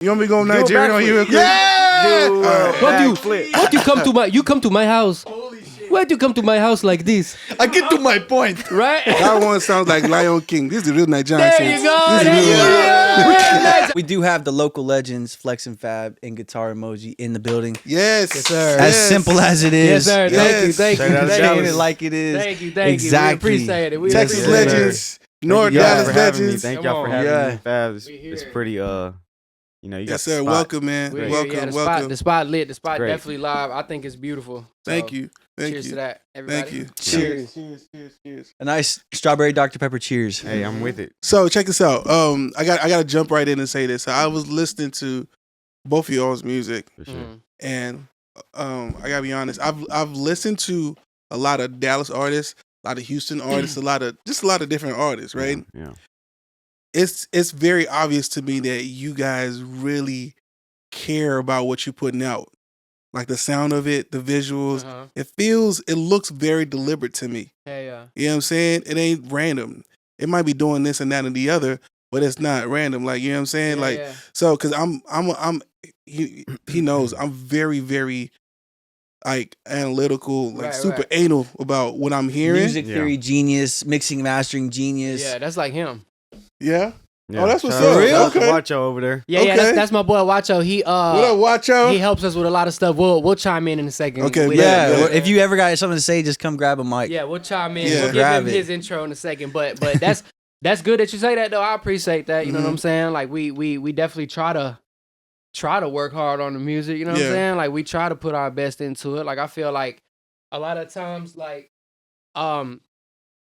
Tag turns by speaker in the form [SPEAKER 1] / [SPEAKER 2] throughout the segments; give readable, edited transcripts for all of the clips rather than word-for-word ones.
[SPEAKER 1] You want me to go Nigerian on you real quick?
[SPEAKER 2] Yeah! What you come to my house? Why do you come to my house like this?
[SPEAKER 3] I get to my point.
[SPEAKER 2] Right?
[SPEAKER 1] That one sounds like Lion King. This is the real Nigerian.
[SPEAKER 2] There you go.
[SPEAKER 3] We do have the local legends, FlexinFab and Guitar Emoji in the building.
[SPEAKER 1] Yes.
[SPEAKER 2] Yes, sir.
[SPEAKER 3] As simple as it is.
[SPEAKER 2] Yes, sir. Thank you.
[SPEAKER 3] Saying it like it is.
[SPEAKER 2] Thank you.
[SPEAKER 3] Exactly.
[SPEAKER 2] We appreciate it.
[SPEAKER 1] Texas
[SPEAKER 2] appreciate it.
[SPEAKER 1] legends. North Dallas legends.
[SPEAKER 4] Thank y'all for having me, Fab. It's pretty, you got
[SPEAKER 1] Yes, sir.
[SPEAKER 4] the spot.
[SPEAKER 1] Welcome, man. Welcome.
[SPEAKER 2] The spot lit. The spot
[SPEAKER 4] Great.
[SPEAKER 2] definitely live. I think it's beautiful.
[SPEAKER 1] Thank
[SPEAKER 2] So,
[SPEAKER 1] you.
[SPEAKER 2] Cheers to that, everybody.
[SPEAKER 1] Thank you.
[SPEAKER 2] Cheers.
[SPEAKER 1] Cheers.
[SPEAKER 3] A nice strawberry Dr. Pepper cheers.
[SPEAKER 4] Hey, I'm with it.
[SPEAKER 1] So check this out. I got to jump right in and say this. I was listening to both of y'all's music,
[SPEAKER 4] For sure.
[SPEAKER 1] and I gotta be honest. I've listened to a lot of Dallas artists, a lot of Houston artists, a lot of different artists, right?
[SPEAKER 4] Yeah.
[SPEAKER 1] It's very obvious to me that you guys really care about what you're putting out. Like the sound of it, the visuals. It looks very deliberate to me.
[SPEAKER 2] Yeah.
[SPEAKER 1] You know what I'm saying? It ain't random. It might be doing this and that and the other, but it's not random. Like, you know what I'm saying? So, cause he knows I'm very, very like analytical, like super anal about what I'm hearing.
[SPEAKER 3] Music theory genius, mixing, mastering genius.
[SPEAKER 2] Yeah, that's like him.
[SPEAKER 1] Yeah.
[SPEAKER 4] Yeah.
[SPEAKER 1] Oh, that's what's
[SPEAKER 4] Shout out
[SPEAKER 1] up.
[SPEAKER 4] to
[SPEAKER 1] Okay.
[SPEAKER 4] Wacho over there.
[SPEAKER 2] Yeah, that's my boy Wacho. He
[SPEAKER 1] What up, Wacho?
[SPEAKER 2] he helps us with a lot of stuff. We'll chime in a second.
[SPEAKER 1] Okay,
[SPEAKER 2] with
[SPEAKER 3] Yeah,
[SPEAKER 2] it.
[SPEAKER 3] if you ever got something to say, just come grab a mic.
[SPEAKER 2] Yeah, we'll chime in.
[SPEAKER 1] Yeah.
[SPEAKER 2] We'll
[SPEAKER 3] Grab
[SPEAKER 2] give him
[SPEAKER 3] it.
[SPEAKER 2] his intro in a second. But that's good that you say that though. I appreciate that. You know what I'm saying? Like we definitely try to work hard on the music. You know what I'm saying? Like we try to put our best into it. Like I feel like a lot of times, like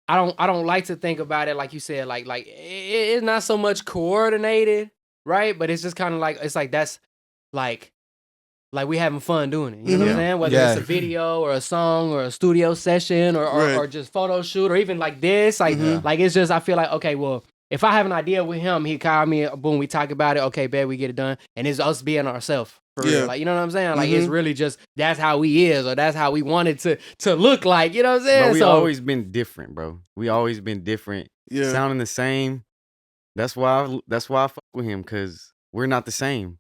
[SPEAKER 2] I don't like to think about it like you said. Like it's not so much coordinated, right? But it's just kind of like it's like that's like we having fun doing it. You know what I'm saying? Whether it's a video or a song or a studio session or just photo shoot or even like this. Like it's just I feel like okay, well, if I have an idea with him, he call me, boom, we talk about it. Okay, babe, we get it done, and it's us being ourselves. For real. Like, you know what I'm saying? Like, it's really just, that's how we is, or that's how we wanted to look like, you know what I'm saying?
[SPEAKER 4] But we always been different, bro. We always been different.
[SPEAKER 1] Yeah.
[SPEAKER 4] Sounding the same. That's why I fuck with him, because we're not the same.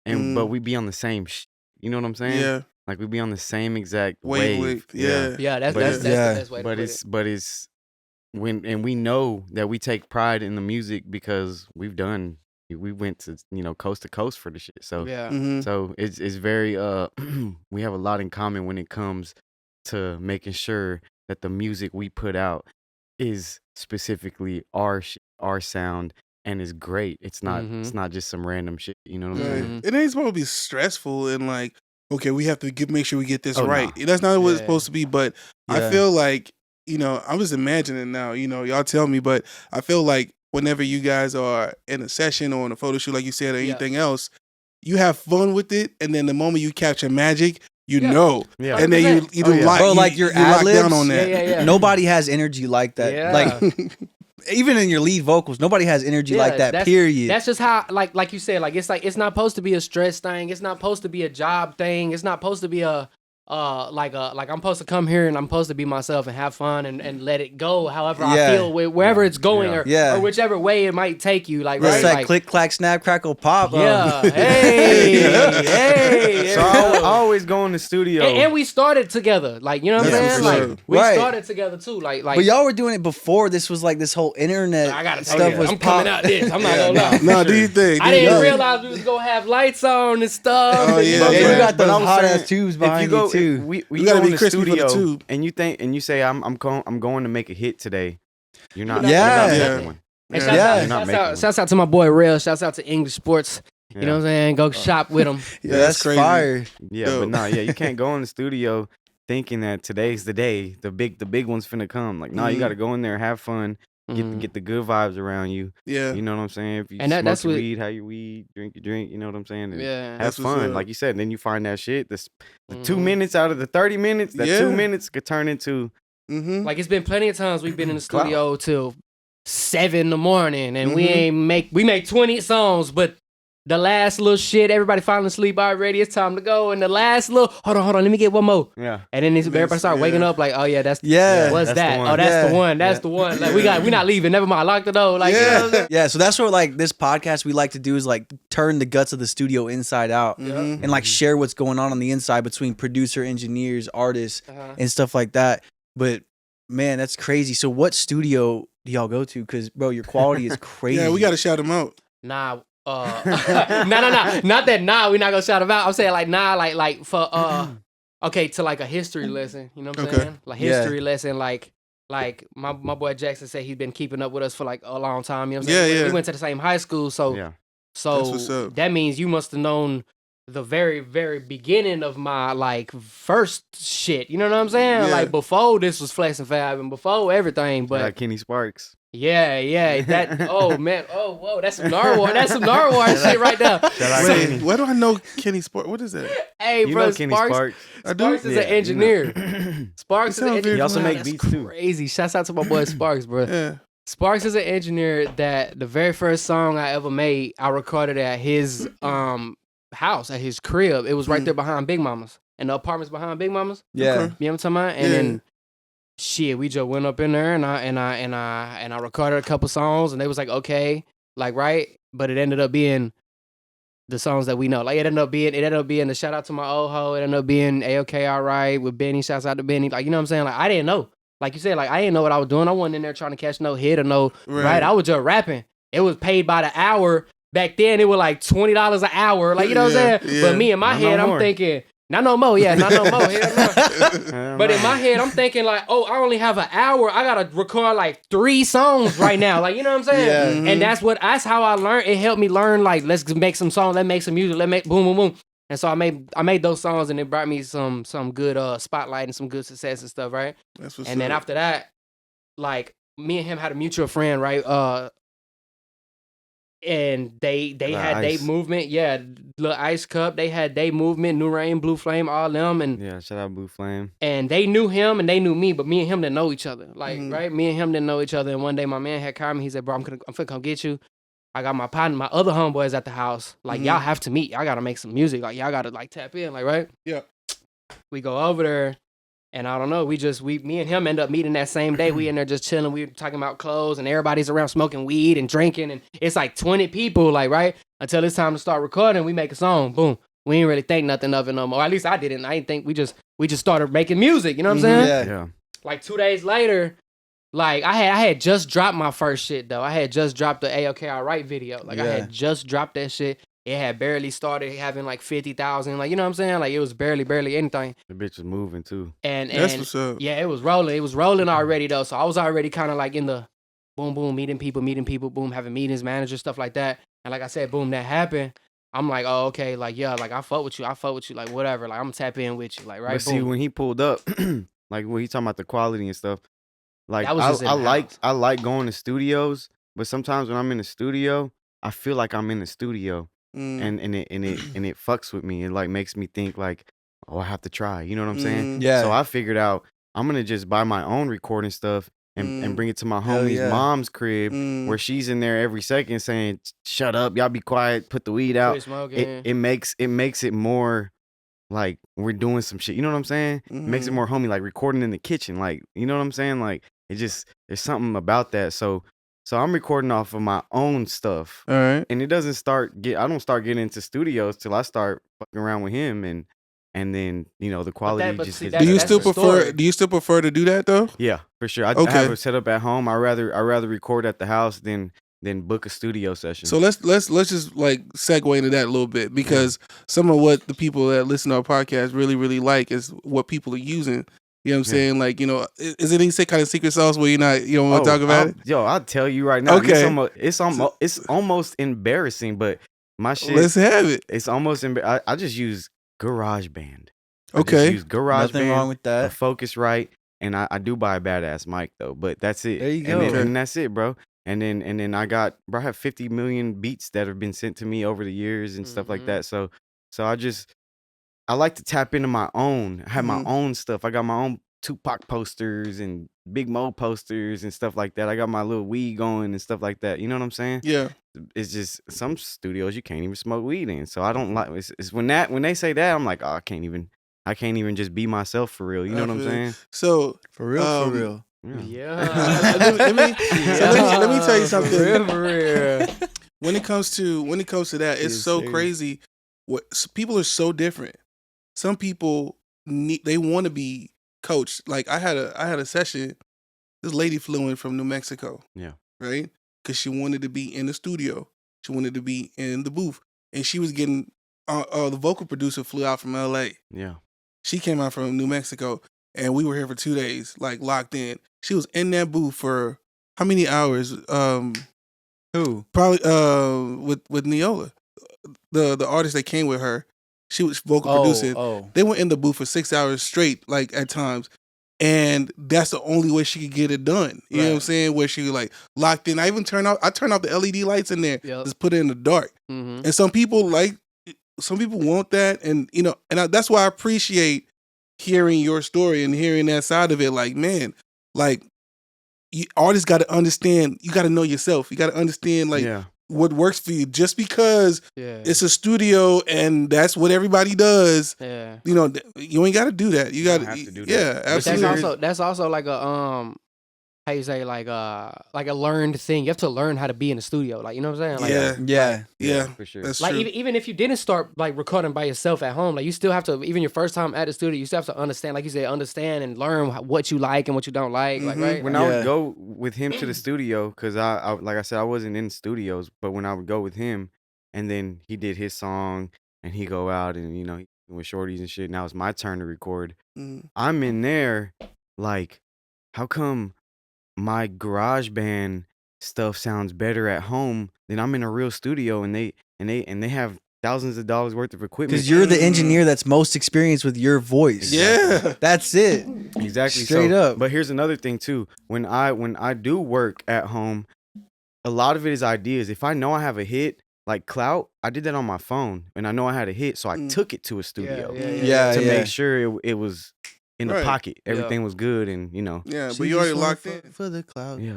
[SPEAKER 4] But we be on the same you know what I'm saying?
[SPEAKER 1] Yeah.
[SPEAKER 4] Like, we be on the same exact
[SPEAKER 1] Wavelength.
[SPEAKER 4] wave.
[SPEAKER 2] Yeah, that's
[SPEAKER 4] But
[SPEAKER 2] the best way to put it.
[SPEAKER 4] But it's, and we know that we take pride in the music because we went to coast to coast for the shit. So so it's very we have a lot in common when it comes to making sure that the music we put out is specifically our sound and is great. It's not just some random shit. You know what I'm saying?
[SPEAKER 1] It ain't supposed to be stressful and like, okay, we have to make sure we get this right.
[SPEAKER 4] No.
[SPEAKER 1] That's not what it's supposed to be. But I feel like, I'm just imagining now, y'all tell me, but I feel like whenever you guys are in a session or on a photo shoot, like you said, or anything else, you have fun with it. And then the moment you capture magic, know.
[SPEAKER 4] Yeah.
[SPEAKER 1] And then you lock,
[SPEAKER 3] Bro, like your ad
[SPEAKER 1] lock down on that.
[SPEAKER 2] Yeah.
[SPEAKER 3] Nobody has energy like that.
[SPEAKER 2] Yeah.
[SPEAKER 3] Like, even in your lead vocals, nobody has energy like that, period.
[SPEAKER 2] That's just how, like you said, like it's not supposed to be a stress thing. It's not supposed to be a job thing. It's not supposed to be like I'm supposed to come here and I'm supposed to be myself and have fun and let it go however I feel wherever it's going or whichever way it might take you. Like
[SPEAKER 3] It's like click, clack, snap, crackle, pop.
[SPEAKER 2] Yeah. Hey.
[SPEAKER 4] So I always go in the studio.
[SPEAKER 2] And we started together. Like, you know what I'm saying?
[SPEAKER 1] sure.
[SPEAKER 2] Like we started together too. Like
[SPEAKER 3] But y'all were doing it before this was like this whole internet
[SPEAKER 2] I gotta
[SPEAKER 3] stuff was
[SPEAKER 2] I'm coming out this. I'm not gonna lie.
[SPEAKER 1] No, do you think?
[SPEAKER 2] I didn't realize we was gonna have lights on and stuff.
[SPEAKER 1] Oh, yeah.
[SPEAKER 3] Yeah, you got
[SPEAKER 4] But
[SPEAKER 3] those
[SPEAKER 4] I'm
[SPEAKER 3] hot
[SPEAKER 4] saying,
[SPEAKER 3] ass tubes
[SPEAKER 4] if
[SPEAKER 3] behind
[SPEAKER 4] you go,
[SPEAKER 3] you too.
[SPEAKER 4] We
[SPEAKER 1] You gotta
[SPEAKER 4] go
[SPEAKER 1] be
[SPEAKER 4] in the
[SPEAKER 1] crispy for the
[SPEAKER 4] studio
[SPEAKER 1] tube.
[SPEAKER 4] and you say I'm going to make a hit today. You're not.
[SPEAKER 3] Yeah.
[SPEAKER 4] You're not making one.
[SPEAKER 2] And
[SPEAKER 1] Yeah.
[SPEAKER 2] shouts out to my boy Rail. Shouts out to English Sports. You know what I'm saying? Go shop with him.
[SPEAKER 3] Yeah, that's
[SPEAKER 1] crazy.
[SPEAKER 3] fire.
[SPEAKER 4] Yeah, but you can't go in the studio thinking that today's the day. The big one's finna come. Like, you got to go in there, have fun, get the good vibes around you.
[SPEAKER 1] Yeah.
[SPEAKER 4] You know what I'm saying? If you
[SPEAKER 2] And
[SPEAKER 4] smoke
[SPEAKER 2] that's
[SPEAKER 4] your
[SPEAKER 2] what-
[SPEAKER 4] weed, have your weed, drink your drink. You know what I'm saying? And
[SPEAKER 2] Yeah.
[SPEAKER 4] have
[SPEAKER 1] That's what's
[SPEAKER 4] fun,
[SPEAKER 1] up.
[SPEAKER 4] like you said. And then you find that shit. The 2 minutes out of the 30 minutes, that 2 minutes could turn into.
[SPEAKER 2] Like it's been plenty of times we've been in the studio till 7 in the morning and we make 20 songs, but the last little shit, everybody falling asleep already. It's time to go. And the last little, hold on, let me get one more.
[SPEAKER 4] Yeah.
[SPEAKER 2] And then everybody start waking up like, oh yeah, what's
[SPEAKER 4] that's
[SPEAKER 2] that? Oh, that's the one. That's the one. Like we're not leaving. Never mind. Lock the door. Like, you know what I'm saying?
[SPEAKER 3] Yeah. So that's what like this podcast we like to do is like turn the guts of the studio inside out and like share what's going on the inside between producer, engineers, artists, and stuff like that. But man, that's crazy. So what studio do y'all go to? Because bro, your quality is crazy.
[SPEAKER 1] Yeah, we got to shout them out.
[SPEAKER 2] Nah. No. Not that we're not gonna shout them out. I'm saying like like for okay, to like a history lesson. You know what I'm saying? Like history lesson, like my boy Jackson said he's been keeping up with us for like a long time. You know what I'm saying? We went to the same high school, so that means you must have known the very, very beginning of my like first shit. You know what I'm saying? Like before this was FlexinFab and before everything. But
[SPEAKER 4] like Kenny Sparks.
[SPEAKER 2] Yeah. That man. Oh, whoa, that's some Narwhal. That's some Narwhal shit right there.
[SPEAKER 1] Wait, why do I know Kenny Sparks? What is that?
[SPEAKER 2] Hey,
[SPEAKER 4] you
[SPEAKER 2] bro,
[SPEAKER 4] know Kenny Sparks.
[SPEAKER 2] Sparks is an engineer. Sparks is an engineer.
[SPEAKER 4] He also make beats too.
[SPEAKER 2] Crazy. Shouts out to my boy Sparks, bro.
[SPEAKER 1] Yeah.
[SPEAKER 2] Sparks is an engineer that the very first song I ever made, I recorded at his house, at his crib. It was right there behind Big Mama's. And the apartments behind Big Mama's.
[SPEAKER 3] Yeah.
[SPEAKER 2] You know what I'm talking about? And then shit, we just went up in there and I recorded a couple songs and they was like, okay, like right. But it ended up being the songs that we know. Like it ended up being the shout out to my old hoe. It ended up being A-OK Alright with Benny. Shouts out to Benny. Like, you know what I'm saying? Like I didn't know. Like you said, like I didn't know what I was doing. I wasn't in there trying to catch no hit or no right. I was just rapping. It was paid by the hour. Back then it was like $20 an hour. Like, you know what I'm saying? Yeah. But me in my head, I'm thinking, not no more. Yeah, not no more. But in my head, I'm thinking like, oh, I only have an hour. I gotta record like 3 songs right now. Like, you know what I'm saying? Yeah. And that's how I learned. It helped me learn like, let's make some songs. Let's make some music. Let's make boom, boom, boom. And so I made those songs and it brought me some good spotlight and some good success and stuff, right?
[SPEAKER 1] That's what's
[SPEAKER 2] and then after that, like me and him had a mutual friend, right? And they had their movement, Lil Ice Cup. They had their movement, New Rain, Blue Flame, all them, and
[SPEAKER 4] shout out Blue Flame.
[SPEAKER 2] And they knew him and they knew me, but me and him didn't know each other, like right. Me and him didn't know each other. And one day my man had called me. He said, "Bro, I'm finna come get you. I got my partner, my other homeboys at the house. Like y'all have to meet. Y'all gotta make some music. Like y'all gotta like tap in, like right."
[SPEAKER 1] Yeah.
[SPEAKER 2] We go over there. And I don't know, me and him end up meeting that same day. We in there just chilling. We were talking about clothes and everybody's around smoking weed and drinking. And it's like 20 people, like, right? Until it's time to start recording, we make a song. Boom. We ain't really think nothing of it no more. Or at least I didn't. I didn't think we just started making music. You know what I'm saying?
[SPEAKER 4] Yeah.
[SPEAKER 2] Like 2 days later, like I had just dropped my first shit though. I had just dropped the A-OK Alright video. Like I had just dropped that shit. It had barely started having like 50,000, like, you know what I'm saying? Like it was barely anything.
[SPEAKER 4] The bitch was moving too.
[SPEAKER 2] And
[SPEAKER 1] that's what's up.
[SPEAKER 2] Yeah, it was rolling. It was rolling already though. So I was already kind of like in the boom, meeting people, boom, having meetings, managers, stuff like that. And like I said, boom, that happened. I'm like, oh, okay, like, yeah, like I fuck with you, like whatever. Like I'm tap in with you, like, right?
[SPEAKER 4] But see, when he pulled up, like when he talking about the quality and stuff, like I like going to studios, but sometimes when I'm in the studio, I feel like I'm in the studio. And it fucks with me. It like makes me think like, oh, I have to try. You know what I'm saying?
[SPEAKER 3] Yeah.
[SPEAKER 4] So I figured out I'm gonna just buy my own recording stuff and bring it to my homie's mom's crib where she's in there every second saying, "Shut up, y'all be quiet, put the weed out." It makes it more like we're doing some shit. You know what I'm saying? It makes it more homey, like recording in the kitchen. Like, you know what I'm saying? Like there's something about that. So I'm recording off of my own stuff.
[SPEAKER 1] All right.
[SPEAKER 4] And it doesn't I don't start getting into studios till I start fucking around with him and then, you know, the quality just gets better.
[SPEAKER 1] Do you still prefer to do that though?
[SPEAKER 4] Yeah, for sure. I have it set up at home. I rather record at the house than book a studio session.
[SPEAKER 1] So let's just like segue into that a little bit because some of what the people that listen to our podcast really, really like is what people are using. You know what I'm saying? Like, you know, is it any kind of secret sauce where you don't want to talk about it?
[SPEAKER 4] I'll tell you right now.
[SPEAKER 1] Okay.
[SPEAKER 4] It's almost embarrassing, but my shit.
[SPEAKER 1] Let's have it.
[SPEAKER 4] It's almost I just use GarageBand.
[SPEAKER 1] Okay.
[SPEAKER 4] I just use GarageBand.
[SPEAKER 3] Nothing wrong with that.
[SPEAKER 4] Focusrite, and I do buy a badass mic though, but that's it.
[SPEAKER 3] There you go.
[SPEAKER 4] And that's it, bro. And then I have 50 million beats that have been sent to me over the years and stuff like that. So I like to tap into my own. I have my own stuff. I got my own Tupac posters and Big Mo posters and stuff like that. I got my little weed going and stuff like that. You know what I'm saying?
[SPEAKER 1] Yeah.
[SPEAKER 4] It's just some studios you can't even smoke weed in. So I don't like it's when they say that, I'm like, oh, I can't even just be myself for real. You know what I'm saying?
[SPEAKER 1] So
[SPEAKER 3] for real.
[SPEAKER 2] Yeah.
[SPEAKER 1] let me tell you something.
[SPEAKER 2] For real.
[SPEAKER 1] When it comes to that, it's so crazy. People are so different. Some people they want to be coached. Like I had a session. This lady flew in from New Mexico.
[SPEAKER 4] Yeah.
[SPEAKER 1] Right? Because she wanted to be in the studio. She wanted to be in the booth, and she was getting. The vocal producer flew out from LA.
[SPEAKER 4] Yeah.
[SPEAKER 1] She came out from New Mexico, and we were here for 2 days, like locked in. She was in that booth for how many hours?
[SPEAKER 3] Who?
[SPEAKER 1] Probably with Neola, the artist that came with her. She was vocal producing. They went in the booth for 6 hours straight, like at times. And that's the only way she could get it done. You know what I'm saying? Where she was like locked in. I turned off the LED lights in there. Yep. Just put it in the dark. Mm-hmm. And some people want that. And that's why I appreciate hearing your story and hearing that side of it. Like, man, like artists got to understand, you got to know yourself. You got to understand what works for you. Just because it's a studio and that's what everybody does, you ain't got to do that. You got to do that. Yeah, absolutely.
[SPEAKER 2] But that's also like a how you say, like a learned thing. You have to learn how to be in the studio. Like, you know what I'm saying? Like,
[SPEAKER 1] yeah,
[SPEAKER 4] for sure.
[SPEAKER 1] That's
[SPEAKER 2] like
[SPEAKER 1] true.
[SPEAKER 2] even if you didn't start like recording by yourself at home, like you still have to, even your first time at the studio, you still have to understand, like you said, understand and learn what you like and what you don't like.
[SPEAKER 1] Mm-hmm.
[SPEAKER 2] Like, right?
[SPEAKER 4] When I would go with him to the studio, because I like I said, I wasn't in studios, but when I would go with him, and then he did his song, and he go out and with shorties and shit. Now it's my turn to record.
[SPEAKER 1] Mm-hmm.
[SPEAKER 4] I'm in there, like, how come my garage band stuff sounds better at home than I'm in a real studio, and they have thousands of dollars worth of equipment?
[SPEAKER 3] Because you're the engineer that's most experienced with your voice.
[SPEAKER 1] Yeah,
[SPEAKER 3] that's it.
[SPEAKER 4] Exactly.
[SPEAKER 3] Straight up.
[SPEAKER 4] But here's another thing too. When I do work at home, a lot of it is ideas. If I know I have a hit, like Clout, I did that on my phone, and I know I had a hit, so I took it to a studio to make sure it was in the pocket. Everything was good, and
[SPEAKER 1] Yeah, but you already locked in
[SPEAKER 3] for the cloud.
[SPEAKER 1] Yeah.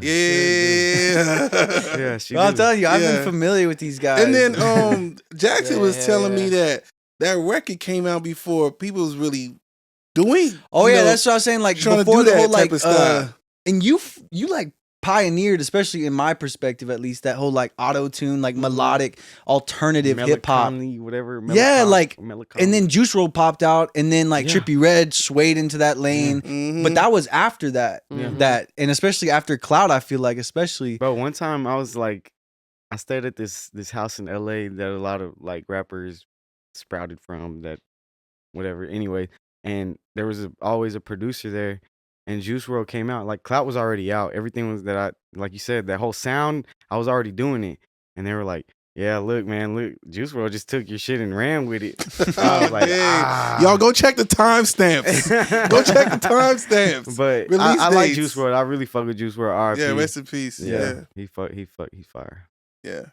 [SPEAKER 3] I'm telling you, I've been familiar with these guys.
[SPEAKER 1] And then Jackson was telling me that record came out before people was really doing.
[SPEAKER 3] That's what I was saying. Like
[SPEAKER 1] trying
[SPEAKER 3] before
[SPEAKER 1] to do
[SPEAKER 3] the whole
[SPEAKER 1] that type of style.
[SPEAKER 3] And you like pioneered, especially in my perspective at least, that whole like auto-tune, like melodic alternative hip-hop,
[SPEAKER 4] whatever.
[SPEAKER 3] And then Juice WRLD popped out, and then like Trippie Redd swayed into that lane.
[SPEAKER 1] Mm-hmm.
[SPEAKER 3] But that was after that. That, and especially after Cloud, I feel like, especially.
[SPEAKER 4] Bro, one time I was like, I stayed at this house in LA that a lot of like rappers sprouted from, that whatever. Anyway, and there was always a producer there. And Juice WRLD came out. Like, Clout was already out. Everything was like you said, that whole sound, I was already doing it. And they were like, yeah, look, Juice WRLD just took your shit and ran with it. I was like,
[SPEAKER 1] y'all go check the timestamps. Go check the timestamps.
[SPEAKER 4] But I like Juice WRLD. I really fuck with Juice WRLD. R.I.P.
[SPEAKER 1] Yeah, rest in peace. Yeah.
[SPEAKER 4] He's fire.
[SPEAKER 1] Yeah.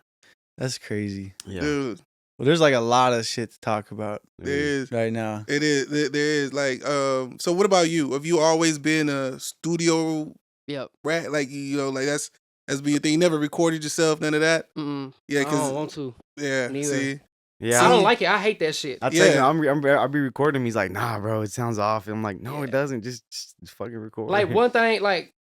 [SPEAKER 3] That's crazy.
[SPEAKER 4] Yeah.
[SPEAKER 1] Dude.
[SPEAKER 3] Well, there's like a lot of shit to talk about.
[SPEAKER 1] There is
[SPEAKER 3] right now.
[SPEAKER 1] It is. There is like. So what about you? Have you always been a studio rat? Like like that's been your thing. You never recorded yourself, none of that.
[SPEAKER 2] Mm-mm.
[SPEAKER 1] Yeah,
[SPEAKER 2] I don't want to.
[SPEAKER 1] Yeah.
[SPEAKER 2] Neither.
[SPEAKER 1] See.
[SPEAKER 2] Yeah, I don't like it. I hate that shit.
[SPEAKER 4] I tell you, I'll be recording him. He's like, nah, bro, it sounds off. And I'm like, no, it doesn't. Just fucking record.
[SPEAKER 2] Like one thing, like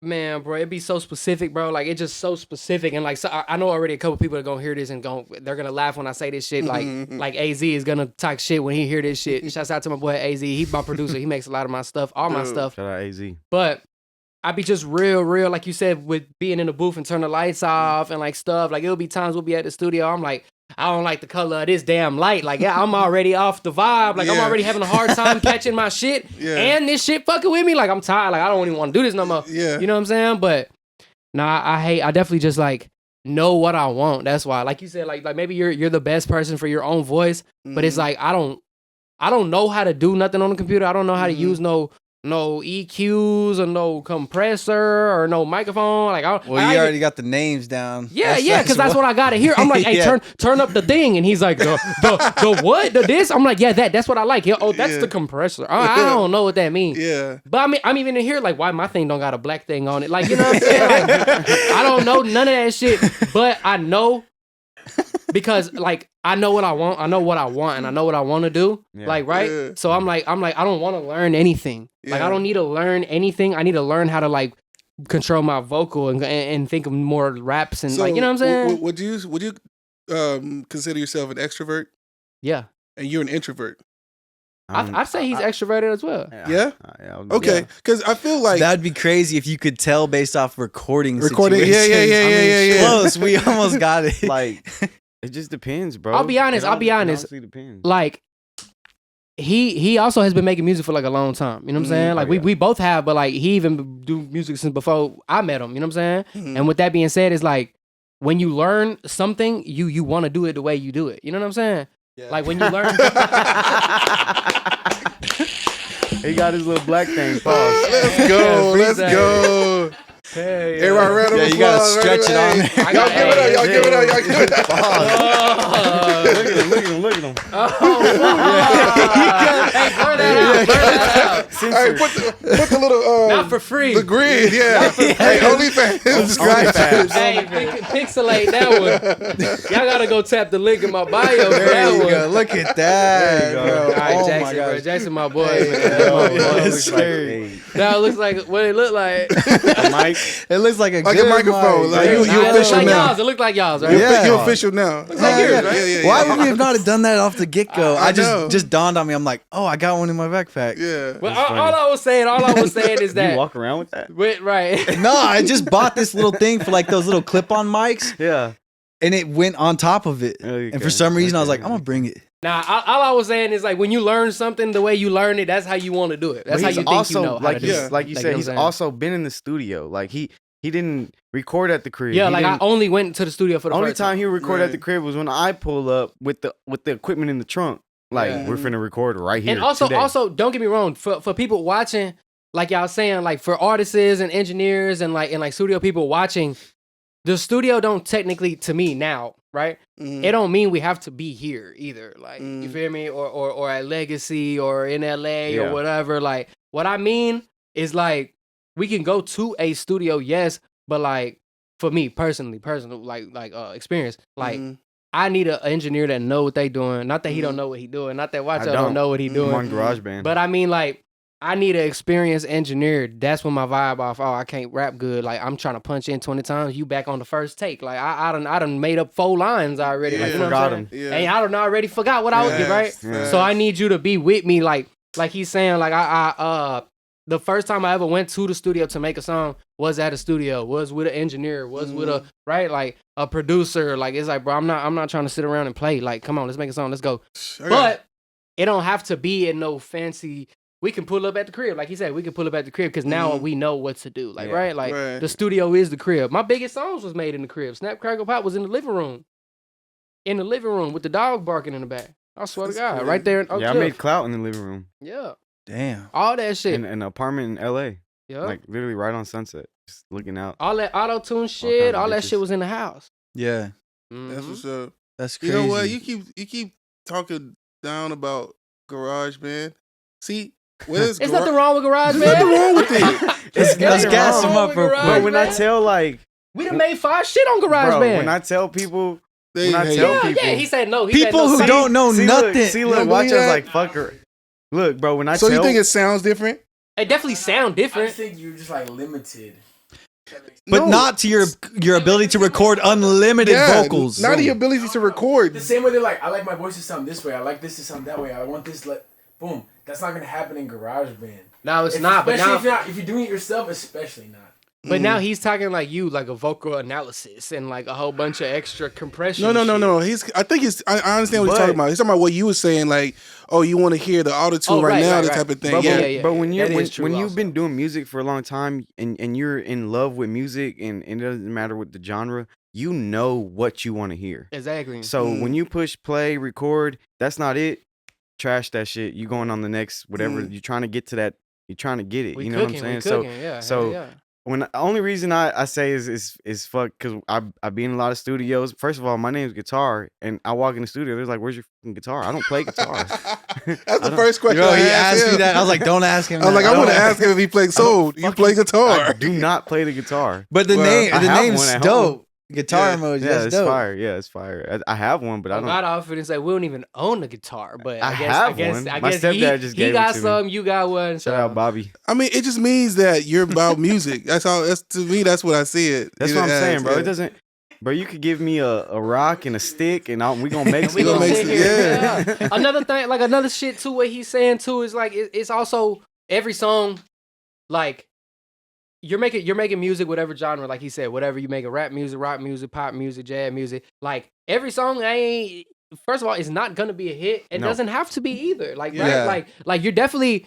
[SPEAKER 2] man, bro, it'd be so specific, bro. Like, it's just so specific. And, like, so I know already a couple people are going to hear this and they're going to laugh when I say this shit. Like AZ is going to talk shit when he hear this shit. Shouts out to my boy AZ. He my producer. He makes a lot of my stuff, all my stuff.
[SPEAKER 4] Shout out AZ.
[SPEAKER 2] But I be just real, like you said, with being in the booth and turn the lights off and, like, stuff. Like, it'll be times we'll be at the studio. I'm like, I don't like the color of this damn light. Like, I'm already off the vibe. Like, I'm already having a hard time catching my shit. And this shit fucking with me. Like, I'm tired. Like, I don't even want to do this no more.
[SPEAKER 1] Yeah.
[SPEAKER 2] You know what I'm saying? But, nah, I definitely just, like, know what I want. That's why. Like you said, like maybe you're the best person for your own voice. But it's like, I don't know how to do nothing on the computer. I don't know how to use no no EQs or no compressor or no microphone. Like,
[SPEAKER 3] you already got the names down.
[SPEAKER 2] Yeah, because that's what I gotta hear. I'm like, hey, turn up the thing, and he's like, the what, the this? I'm like, yeah, that's what I like. Oh, that's the compressor. I don't know what that means.
[SPEAKER 1] Yeah,
[SPEAKER 2] but I mean, I'm even in here like, why my thing don't got a black thing on it? Like, you know what I'm saying? Like, I don't know none of that shit, but I know. Because like I know what I want, and I know what I want to do. Yeah. Like, right? Yeah. So I'm like, I don't want to learn anything. Yeah. Like I don't need to learn anything. I need to learn how to like control my vocal and think of more raps and like, you know what I'm saying?
[SPEAKER 1] Would you consider yourself an extrovert?
[SPEAKER 2] Yeah.
[SPEAKER 1] And you're an introvert.
[SPEAKER 2] I'd say he's extroverted as well.
[SPEAKER 1] Yeah? Okay. Because I feel like...
[SPEAKER 3] That'd be crazy if you could tell based off recording
[SPEAKER 1] situations. Yeah.
[SPEAKER 3] Close. We almost got it.
[SPEAKER 4] Like, it just depends, bro.
[SPEAKER 2] I'll be honest.
[SPEAKER 4] It honestly depends.
[SPEAKER 2] Like, he also has been making music for like a long time. You know what I'm saying? Like, we both have, but like, he even do music since before I met him. You know what I'm saying? And with that being said, it's like, when you learn something, you want to do it the way you do it. You know what I'm saying? Yeah. Like when you learn,
[SPEAKER 4] he got his little black thing. Pause.
[SPEAKER 1] Let's go. Hey, everybody round of applause.
[SPEAKER 3] You gotta stretch it on there.
[SPEAKER 1] Y'all give it up.
[SPEAKER 4] Look at him.
[SPEAKER 2] Oh, hey, blur that out.
[SPEAKER 1] Hey, put the little
[SPEAKER 2] not for free.
[SPEAKER 1] The grid, Hey, OnlyFans.
[SPEAKER 2] Hey, pixelate that one. Y'all gotta go tap the link in my bio.
[SPEAKER 3] There you go. Look at that.
[SPEAKER 2] All right, Jackson, bro. Jackson, my boy. Now it looks like what it looked like.
[SPEAKER 4] Mike.
[SPEAKER 3] It looks like a
[SPEAKER 1] microphone.
[SPEAKER 3] Like
[SPEAKER 1] you official
[SPEAKER 2] like
[SPEAKER 1] now.
[SPEAKER 2] It looked like y'all's, right?
[SPEAKER 1] You official now.
[SPEAKER 2] Looks like yours, right?
[SPEAKER 1] Yeah.
[SPEAKER 3] Why would we have not have done that off the get go? I just dawned on me. I'm like, oh, I got one in my backpack.
[SPEAKER 1] Yeah.
[SPEAKER 2] Well, all I was saying is that
[SPEAKER 4] you walk around with that.
[SPEAKER 2] Right.
[SPEAKER 3] No, I just bought this little thing for like those little clip-on mics.
[SPEAKER 4] Yeah.
[SPEAKER 3] And it went on top of it. Okay. And for some reason, I was like, I'm gonna bring it.
[SPEAKER 2] Now, all I was saying is like when you learn something the way you learn it, that's how you want to do it. That's how you think you know how to do it.
[SPEAKER 4] Like you said, he's also been in the studio. Like he didn't record at the crib.
[SPEAKER 2] Yeah, like I only went to the studio for the
[SPEAKER 4] only
[SPEAKER 2] first time.
[SPEAKER 4] He recorded at the crib was when I pull up with the equipment in the trunk. Like we're finna record right here.
[SPEAKER 2] And also, don't get me wrong. For people watching, like y'all saying, like for artists and engineers and like studio people watching, the studio don't technically, to me now, right? It don't mean we have to be here either. Like you feel me, or at Legacy or in LA or whatever. Like what I mean is like we can go to a studio, yes, but like for me personal experience, like I need an engineer that know what they doing. Not that he don't know what he doing. Not that Watcho don't know what he doing.
[SPEAKER 4] I'm on GarageBand.
[SPEAKER 2] But I mean like. I need an experienced engineer. That's when my vibe off. Oh, I can't rap good. Like I'm trying to punch in 20 times. You back on the first take. Like I done made up 4 lines already. Like, you know
[SPEAKER 4] forgot
[SPEAKER 2] what I'm
[SPEAKER 4] them.
[SPEAKER 2] saying? And I done already forgot what I was right. So I need you to be with me. Like he's saying. Like I the first time I ever went to the studio to make a song was at a studio. Was with an engineer. Was with a like a producer. Like it's like bro, I'm not trying to sit around and play. Like come on, let's make a song. Let's go. But it don't have to be in no fancy. We can pull up at the crib, like he said. We can pull up at the crib because now we know what to do. Like right, like the studio is the crib. My biggest songs was made in the crib. Snap Crackle Pop was in the living room. In the living room with the dog barking in the back. I swear to God, right there. In Oak
[SPEAKER 4] I
[SPEAKER 2] Cliff.
[SPEAKER 4] made Clout in the living room.
[SPEAKER 2] Yeah.
[SPEAKER 3] Damn.
[SPEAKER 2] All that shit.
[SPEAKER 4] In an apartment in LA.
[SPEAKER 2] Yeah.
[SPEAKER 4] Like literally right on Sunset, just looking out.
[SPEAKER 2] All that auto-tune shit, all that shit was in the house.
[SPEAKER 3] Yeah.
[SPEAKER 1] That's what's up.
[SPEAKER 3] That's crazy.
[SPEAKER 1] You know what? You keep talking down about GarageBand. See.
[SPEAKER 2] There's nothing wrong with GarageBand.
[SPEAKER 1] There's nothing wrong with it.
[SPEAKER 3] Let's gas them up real quick.
[SPEAKER 4] But when I tell
[SPEAKER 2] we done made 5 shit on GarageBand.
[SPEAKER 4] When I tell people,
[SPEAKER 2] he said no.
[SPEAKER 3] People who don't know nothing.
[SPEAKER 4] Look, watch us like fuck her. Look, bro, when I
[SPEAKER 1] so you think it sounds different?
[SPEAKER 2] It definitely sound different.
[SPEAKER 5] I think you're just like limited.
[SPEAKER 3] But not to your ability to record unlimited vocals.
[SPEAKER 1] Not the ability to record.
[SPEAKER 5] The same way they're like, I like my voice to sound this way. I like this to sound that way. I want this boom. That's not gonna happen in GarageBand.
[SPEAKER 2] No, it's not. But now,
[SPEAKER 5] if you're doing it yourself, especially not.
[SPEAKER 2] But now he's talking like you, like a vocal analysis and like a whole bunch of extra compression.
[SPEAKER 1] No. I understand what he's talking about. He's talking about what you were saying, like, oh, you want to hear the auto-tune right now, that type of thing.
[SPEAKER 4] But when you've been doing music for a long time and you're in love with music and it doesn't matter what the genre, you know what you want to hear.
[SPEAKER 2] Exactly.
[SPEAKER 4] So when you push play, record, that's not it. Trash that shit. You going on the next whatever. You're trying to get to that You're trying to get it.
[SPEAKER 2] We
[SPEAKER 4] you know
[SPEAKER 2] cooking,
[SPEAKER 4] what I'm saying?
[SPEAKER 2] Yeah.
[SPEAKER 4] When the only reason I say is fuck, because I be in a lot of studios. First of all, my name's Guitar, and I walk in the studio. They're like, "Where's your fucking guitar?" I don't play guitar.
[SPEAKER 1] That's the first question.
[SPEAKER 3] Yo,
[SPEAKER 1] I
[SPEAKER 3] he
[SPEAKER 1] asked
[SPEAKER 3] asked me
[SPEAKER 1] him.
[SPEAKER 3] that. I was like, don't ask him.
[SPEAKER 1] I was like, I want to ask him if he plays soul. You play
[SPEAKER 4] I
[SPEAKER 1] guitar?
[SPEAKER 4] do not play the guitar.
[SPEAKER 3] But the name's dope. Guitar emoji.
[SPEAKER 4] Yeah,
[SPEAKER 3] That's
[SPEAKER 4] it's
[SPEAKER 3] dope.
[SPEAKER 4] fire. Yeah, it's fire. I have one, but I don't.
[SPEAKER 2] Got off it and say we don't even own the guitar, but
[SPEAKER 4] I guess
[SPEAKER 2] I
[SPEAKER 4] My
[SPEAKER 2] guess
[SPEAKER 4] stepdad just gave
[SPEAKER 2] he got
[SPEAKER 4] it to
[SPEAKER 2] some,
[SPEAKER 4] me.
[SPEAKER 2] you got one.
[SPEAKER 4] Shout out Bobby.
[SPEAKER 1] I mean, it just means that you're about music. That's all. That's to me. That's what I see it.
[SPEAKER 4] That's what I'm saying, bro. It doesn't. Bro, you could give me a rock and a stick, and we gonna make
[SPEAKER 2] we gonna
[SPEAKER 1] make
[SPEAKER 2] sit here. Yeah. Another thing, like another shit too. What he's saying too is like it's also every song, like. You're making music, whatever genre, like he said, whatever you make, rap music, rock music, pop music, jazz music. Like every song, first of all, it's not gonna be a hit. It doesn't have to be either. Like right, like you're definitely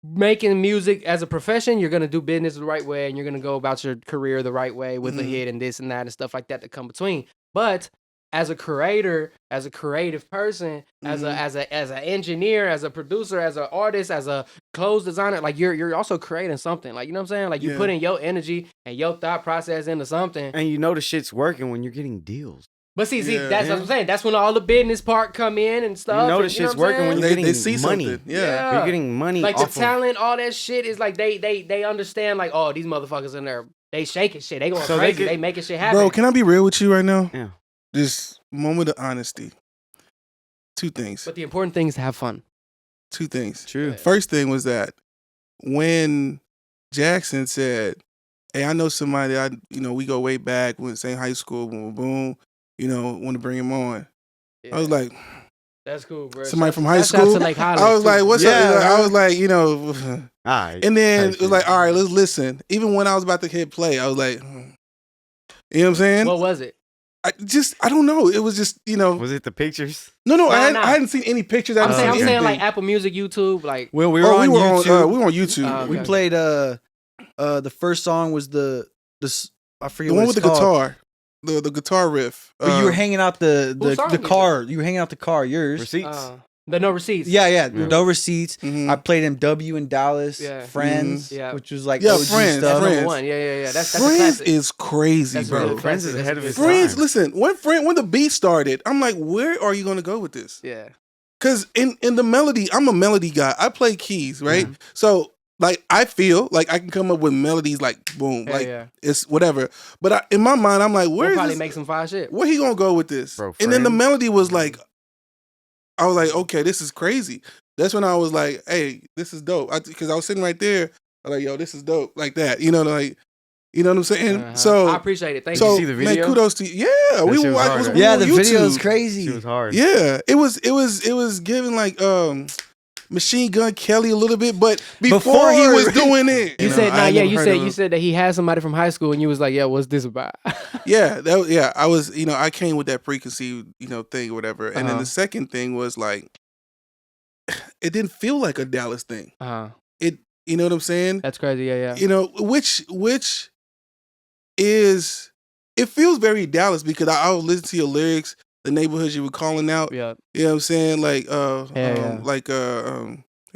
[SPEAKER 2] making music as a profession. You're gonna do business the right way, and you're gonna go about your career the right way with a hit and this and that and stuff like that come between. But as a creator, as a creative person, as an engineer, as a producer, as an artist, as a clothes designer, like you're also creating something. Like you know what I'm saying? Like you put in your energy and your thought process into something.
[SPEAKER 4] And you know the shit's working when you're getting deals.
[SPEAKER 2] But see, that's what I'm saying. That's when all the business part come in and stuff.
[SPEAKER 4] You know the shit's working when you're getting
[SPEAKER 1] see
[SPEAKER 4] money.
[SPEAKER 1] Something. Yeah.
[SPEAKER 4] You're getting money.
[SPEAKER 2] Like the talent, all that shit is like they understand. Like these motherfuckers in there, they shaking shit. They going crazy. They making shit happen.
[SPEAKER 1] Bro, can I be real with you right now?
[SPEAKER 4] Yeah.
[SPEAKER 1] Just moment of honesty. Two things.
[SPEAKER 2] But the important thing is to have fun.
[SPEAKER 1] Two things.
[SPEAKER 4] True.
[SPEAKER 1] First thing was that when Jackson said, "Hey, I know somebody. We go way back. When same high school. Boom, boom. Want to bring him on."
[SPEAKER 2] Yeah.
[SPEAKER 1] I was like,
[SPEAKER 2] "That's cool, bro."
[SPEAKER 1] Somebody from high school. I was like, "What's up?" I was like,
[SPEAKER 4] Right.
[SPEAKER 1] And then it was like, "All right, let's listen." Even when I was about to hit play, I was like, You know what I'm saying?
[SPEAKER 2] What was it?
[SPEAKER 1] I don't know. It was just,
[SPEAKER 4] Was it the pictures?
[SPEAKER 1] No, I hadn't seen any pictures.
[SPEAKER 2] I'm saying like Apple Music, YouTube, like.
[SPEAKER 3] Well, we were on YouTube.
[SPEAKER 1] We were on YouTube.
[SPEAKER 2] Okay.
[SPEAKER 3] We played the first song was the I forget
[SPEAKER 1] the
[SPEAKER 3] what
[SPEAKER 1] one with the
[SPEAKER 3] called.
[SPEAKER 1] guitar, the guitar riff.
[SPEAKER 3] But you were hanging out the car. You were hanging out the car. Yours.
[SPEAKER 4] Receipts.
[SPEAKER 2] The no receipts.
[SPEAKER 3] Yeah. No receipts.
[SPEAKER 1] Mm-hmm.
[SPEAKER 3] I played MW in Dallas.
[SPEAKER 2] Yeah.
[SPEAKER 3] Friends.
[SPEAKER 2] Yeah.
[SPEAKER 3] Which was like
[SPEAKER 1] Friends.
[SPEAKER 3] stuff.
[SPEAKER 2] That's number one. Yeah. That's
[SPEAKER 1] Friends
[SPEAKER 2] a classic.
[SPEAKER 1] is crazy,
[SPEAKER 2] That's
[SPEAKER 1] bro.
[SPEAKER 2] really
[SPEAKER 4] Friends is ahead of his time.
[SPEAKER 1] Friends, listen. When the beat started, I'm like, where are you gonna go with this?
[SPEAKER 2] Yeah.
[SPEAKER 1] Because in the melody, I'm a melody guy. I play keys, right?
[SPEAKER 2] Mm-hmm.
[SPEAKER 1] So like I feel like I can come up with melodies like boom, it's whatever. But in my mind, I'm like,
[SPEAKER 2] we'll probably make some fire shit.
[SPEAKER 1] Where he gonna go with this?
[SPEAKER 4] Bro,
[SPEAKER 1] and then the melody was like, I was like, okay, this is crazy. That's when I was like, hey, this is dope. Because I was sitting right there, I was like, yo, this is dope, like that. You know what I'm saying? So
[SPEAKER 2] I appreciate it. Thank
[SPEAKER 4] you. Did you see the video?
[SPEAKER 1] Man, kudos to you. Yeah, we
[SPEAKER 4] shit was
[SPEAKER 1] watched.
[SPEAKER 4] hard,
[SPEAKER 3] the video is crazy.
[SPEAKER 4] It was hard.
[SPEAKER 1] Yeah, it was giving like Machine Gun Kelly a little bit, but before he was doing it,
[SPEAKER 2] you said that he had somebody from high school, and you was like, yeah, what's this about?
[SPEAKER 1] I was, I came with that preconceived, thing or whatever, and then the second thing was like, it didn't feel like a Dallas thing. It, you know what I'm saying?
[SPEAKER 2] That's crazy. Yeah.
[SPEAKER 1] Which is, it feels very Dallas because I would listen to your lyrics, the neighborhoods you were calling out.
[SPEAKER 2] Yeah.
[SPEAKER 1] You know what I'm saying? Like,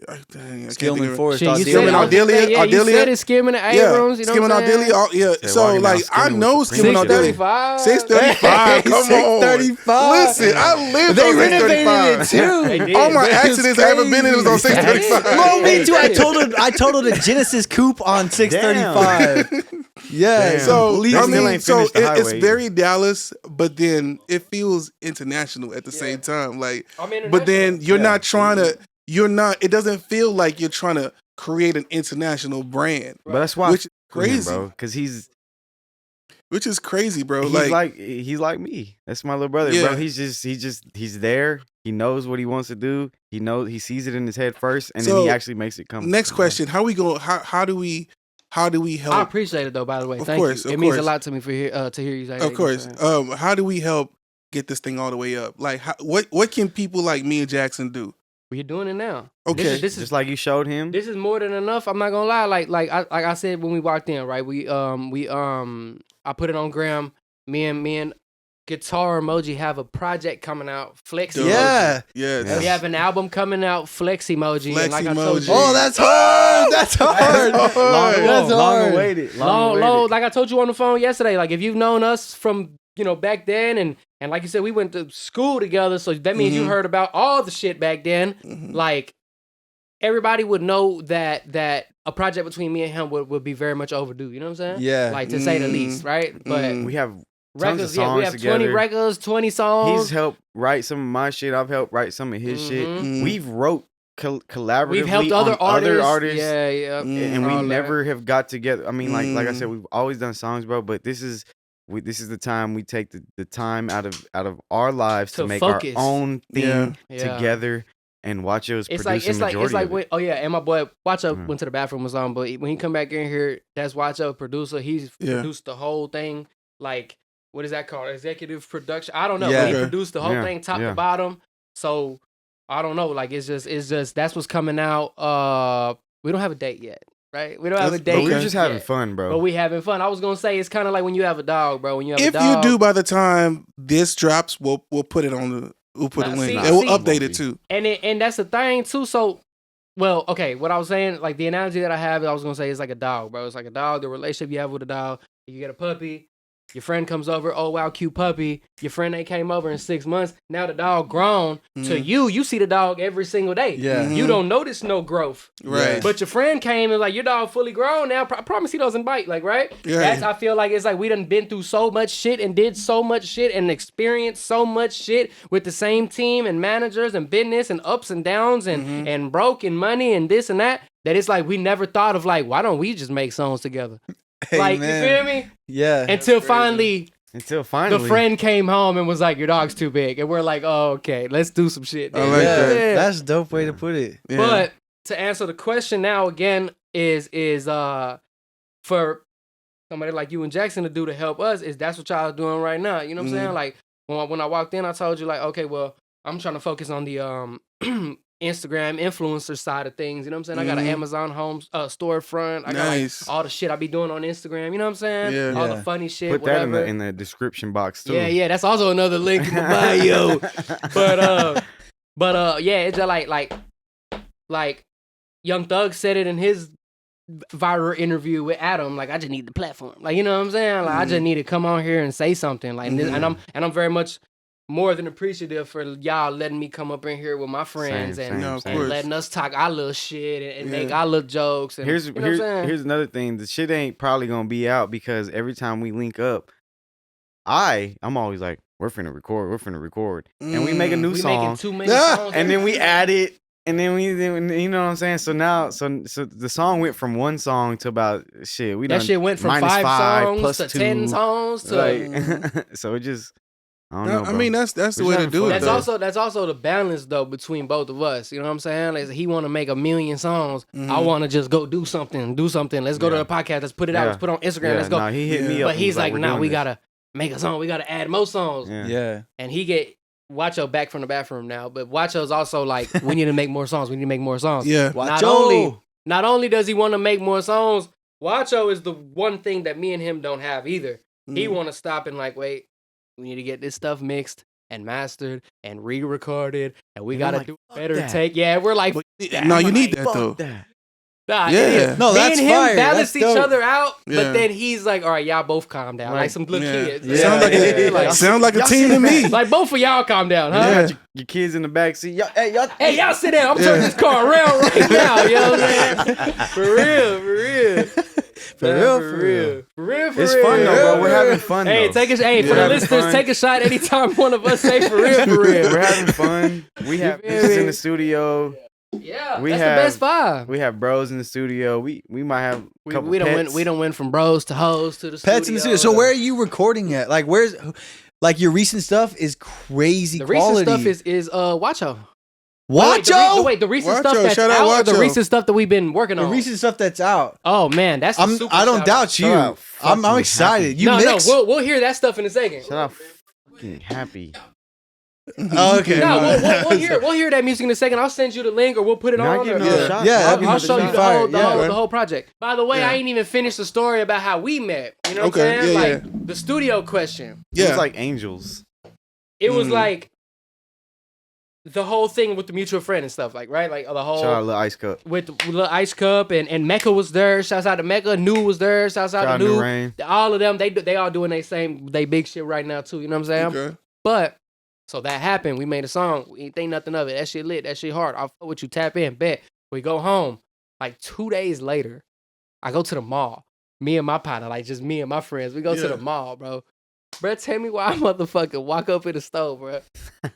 [SPEAKER 3] Skillman Forest.
[SPEAKER 1] Skimming Ardelia.
[SPEAKER 2] You said it's Skimming the Abrams. You know
[SPEAKER 1] Skimming Ardelia. So like, I know Skimming Ardelia. 635. Come on.
[SPEAKER 3] 635.
[SPEAKER 1] Listen, I lived
[SPEAKER 3] They
[SPEAKER 1] on
[SPEAKER 3] renovated
[SPEAKER 1] 635.
[SPEAKER 3] it too.
[SPEAKER 1] All my accidents I ever been in was on 635.
[SPEAKER 3] Well, me too. I totaled a Genesis coupe on 635. Yeah.
[SPEAKER 1] So it's
[SPEAKER 4] highway.
[SPEAKER 1] very Dallas, but then it feels international at the same time. Like, but then you're not trying to. It doesn't feel like you're trying to create an international brand.
[SPEAKER 4] But that's why,
[SPEAKER 1] which is crazy,
[SPEAKER 4] bro. Because
[SPEAKER 1] which is crazy, bro.
[SPEAKER 4] He's like me. That's my little brother, bro. He's there. He knows what he wants to do. He sees it in his head first, and then he actually makes it come.
[SPEAKER 1] Next question: How do we help?
[SPEAKER 2] I appreciate it though. By the way, thank you. It means a lot to me to hear you say that.
[SPEAKER 1] Of course. How do we help get this thing all the way up? Like, what can people like me and Jackson do?
[SPEAKER 2] We're doing it now.
[SPEAKER 1] Okay,
[SPEAKER 2] this is
[SPEAKER 4] just like you showed him.
[SPEAKER 2] This is more than enough. I'm not gonna lie. Like I said when we walked in, right? I put it on Graham. Me and Guitar Emoji have a project coming out, Flexi.
[SPEAKER 3] Yeah.
[SPEAKER 1] Yes.
[SPEAKER 2] We have an album coming out, Flex Emoji.
[SPEAKER 1] Flex
[SPEAKER 2] And like I told
[SPEAKER 1] Emoji.
[SPEAKER 2] you,
[SPEAKER 3] Oh, that's hard. That's hard. That's
[SPEAKER 4] Long
[SPEAKER 3] hard.
[SPEAKER 4] awaited.
[SPEAKER 2] long, like I told you on the phone yesterday, like if you've known us from, back then, and like you said, we went to school together, so that means you heard about all the shit back then. Like, everybody would know that a project between me and him would be very much overdue. You know what I'm saying?
[SPEAKER 3] Yeah.
[SPEAKER 2] Like, to say the least, right? But
[SPEAKER 4] We have
[SPEAKER 2] records,
[SPEAKER 4] tons of songs
[SPEAKER 2] we have
[SPEAKER 4] together.
[SPEAKER 2] 20 records, 20 songs.
[SPEAKER 4] He's helped write some of my shit. I've helped write some of his shit. We've wrote collaboratively.
[SPEAKER 2] We've helped other artists.
[SPEAKER 4] Yeah. And we never have got together. I mean, like I said, we've always done songs, bro. But this is the time we take the time out of our lives to make
[SPEAKER 2] focus.
[SPEAKER 4] our own thing together. And Wacho's producing majority of it.
[SPEAKER 2] Oh yeah, and my boy Wacho went to the bathroom or something, but when he come back in here, that's Wacho producer. He's produced the whole thing. Like, what is that called? Executive production? I don't know.
[SPEAKER 3] Yeah.
[SPEAKER 2] But he produced the whole thing top to bottom. So I don't know. Like, it's just that's what's coming out. We don't have a date yet, right? We don't have a date.
[SPEAKER 4] But we're just having fun, bro.
[SPEAKER 2] But we having fun. I was gonna say it's kind of like when you have a dog, bro. When you have
[SPEAKER 1] If
[SPEAKER 2] a dog,
[SPEAKER 1] you do by the time this drops, we'll put it on the. We'll put a link. And we'll update it too.
[SPEAKER 2] And that's the thing too. So, well, okay. What I was saying, like the analogy that I was gonna say is like a dog, bro. It's like a dog. The relationship you have with a dog. You get a puppy. Your friend comes over. Oh wow, cute puppy. Your friend ain't came over in 6 months. Now the dog grown. To you, you see the dog every single day.
[SPEAKER 3] Yeah.
[SPEAKER 2] You don't notice no growth.
[SPEAKER 1] Right.
[SPEAKER 2] But your friend came and like, your dog fully grown now. I promise he doesn't bite. Like, right?
[SPEAKER 1] Yeah.
[SPEAKER 2] That's, I feel like it's like we done been through so much shit and did so much shit and experienced so much shit with the same team and managers and business and ups and downs and broke and money and this and that it's like we never thought of like, why don't we just make songs together?
[SPEAKER 3] Hey,
[SPEAKER 2] like,
[SPEAKER 3] man.
[SPEAKER 2] you feel me?
[SPEAKER 3] Yeah.
[SPEAKER 2] Until finally
[SPEAKER 4] the
[SPEAKER 2] friend came home and was like, your dog's too big. And we're like, oh, okay, let's do some shit.
[SPEAKER 1] I like that.
[SPEAKER 2] Yeah.
[SPEAKER 3] That's a dope way to put it.
[SPEAKER 1] Yeah.
[SPEAKER 2] But to answer the question now again is for somebody like you and Jackson to do to help us is that's what y'all doing right now. You know what I'm saying? Like when I walked in, I told you like, okay, well, I'm trying to focus on the Instagram influencer side of things. You know what I'm saying? I got an Amazon home storefront. I got like, all the shit I be doing on Instagram. You know what I'm saying?
[SPEAKER 1] Yeah.
[SPEAKER 2] All the funny shit.
[SPEAKER 4] Put
[SPEAKER 2] whatever.
[SPEAKER 4] that in the description box too.
[SPEAKER 2] Yeah. That's also another link in the bio. But yeah, it's just like Young Thug said it in his viral interview with Adam. Like, I just need the platform. Like, you know what I'm saying? Like, I just need to come on here and say something. Like, and I'm very much more than appreciative for y'all letting me come up in here with my friends and letting us talk our little shit and make our little jokes. And,
[SPEAKER 4] here's
[SPEAKER 2] you know what I'm saying?
[SPEAKER 4] here's another thing. The shit ain't probably gonna be out because every time we link up, I'm always like, we're finna record, and we make a new song,
[SPEAKER 2] making too many songs
[SPEAKER 4] and then we add it, and then you know what I'm saying. So now, so the song went from one song to about shit.
[SPEAKER 2] That shit went from 5 songs
[SPEAKER 4] plus
[SPEAKER 2] to
[SPEAKER 4] 2,
[SPEAKER 2] 10 songs to.
[SPEAKER 4] like, so it just. I don't know,
[SPEAKER 1] I mean, that's the way to do it.
[SPEAKER 2] That's also the balance though between both of us. You know what I'm saying? Like, he want to make 1 million songs. I want to just go do something. Let's go to the podcast. Let's put it out. Let's put it on Instagram. Let's go.
[SPEAKER 4] Nah, he hit me up.
[SPEAKER 2] But he's like, nah, we gotta make a song. We gotta add more songs.
[SPEAKER 3] Yeah.
[SPEAKER 2] And he get Wacho back from the bathroom now. But Wacho's also like, we need to make more songs. We need to make more songs.
[SPEAKER 1] Yeah.
[SPEAKER 2] Not only does he want to make more songs, Wacho is the one thing that me and him don't have either. He want to stop and like, wait. We need to get this stuff mixed and mastered and re-recorded, and we gotta do a better take. Yeah, we're like,
[SPEAKER 1] no, you need that though.
[SPEAKER 2] Nah,
[SPEAKER 1] yeah,
[SPEAKER 3] no, that's
[SPEAKER 2] me and him
[SPEAKER 3] fire.
[SPEAKER 2] balance each other out,
[SPEAKER 1] Yeah.
[SPEAKER 2] but then he's like, all right, y'all both calm down, like some little kids.
[SPEAKER 3] Yeah.
[SPEAKER 1] Sounds like a team to me.
[SPEAKER 2] Like both of y'all calm down, huh?
[SPEAKER 1] Yeah.
[SPEAKER 4] Your kids in the back seat.
[SPEAKER 2] Hey, y'all sit down. I'm turning this car around right now. You know what I'm saying? For real.
[SPEAKER 4] It's fun though, bro. We're having fun.
[SPEAKER 2] Hey,
[SPEAKER 4] though.
[SPEAKER 2] For the listeners, take a shot anytime one of us say for real.
[SPEAKER 4] We're having fun. We have this in the studio.
[SPEAKER 2] Yeah,
[SPEAKER 4] We
[SPEAKER 2] that's
[SPEAKER 4] have-
[SPEAKER 2] the best vibe.
[SPEAKER 4] We have bros in the studio. We might have a couple
[SPEAKER 2] We
[SPEAKER 4] pets.
[SPEAKER 2] don't win from bros to hoes to the studio.
[SPEAKER 3] Pets in the studio. So where are you recording at? Like, where's like your recent stuff is crazy
[SPEAKER 2] the
[SPEAKER 3] quality.
[SPEAKER 2] recent stuff is Wacho.
[SPEAKER 3] Wacho?
[SPEAKER 2] Wait, the recent
[SPEAKER 1] Wacho,
[SPEAKER 2] stuff that's
[SPEAKER 1] shout out
[SPEAKER 2] out or the
[SPEAKER 1] Wacho.
[SPEAKER 2] recent stuff that we've been working
[SPEAKER 3] The
[SPEAKER 2] on?
[SPEAKER 3] recent stuff that's out.
[SPEAKER 2] Oh man, that's
[SPEAKER 3] I don't doubt you.
[SPEAKER 4] Shout out
[SPEAKER 3] I'm
[SPEAKER 4] fucking
[SPEAKER 3] excited.
[SPEAKER 4] happy.
[SPEAKER 3] You mix.
[SPEAKER 2] No, we'll hear that stuff in a second.
[SPEAKER 4] Shout out fucking happy.
[SPEAKER 3] Okay.
[SPEAKER 2] No, we'll hear that music in a second. I'll send you the link, or we'll put it on. I'll show you the whole project. By the way, I ain't even finished the story about how we met. You know what I'm saying? Like the studio question.
[SPEAKER 4] Yeah, it was like angels.
[SPEAKER 2] It was like the whole thing with the mutual friend and stuff, like right, like the whole.
[SPEAKER 4] Shout out Lil Ice Cup.
[SPEAKER 2] With Lil Ice Cup and Mecca was there. Shouts out to Mecca. New was there. Shouts out to New. All of them, they all doing they big shit right now too. You know what I'm saying?
[SPEAKER 1] Okay.
[SPEAKER 2] But so that happened. We made a song. We ain't think nothing of it. That shit lit. That shit hard. I'll fuck with you. Tap in. Bet. We go home. Like 2 days later, I go to the mall. Me and my partner, like just me and my friends. We go to the mall, bro. Bro, tell me why I motherfucking walk up in the store, bro.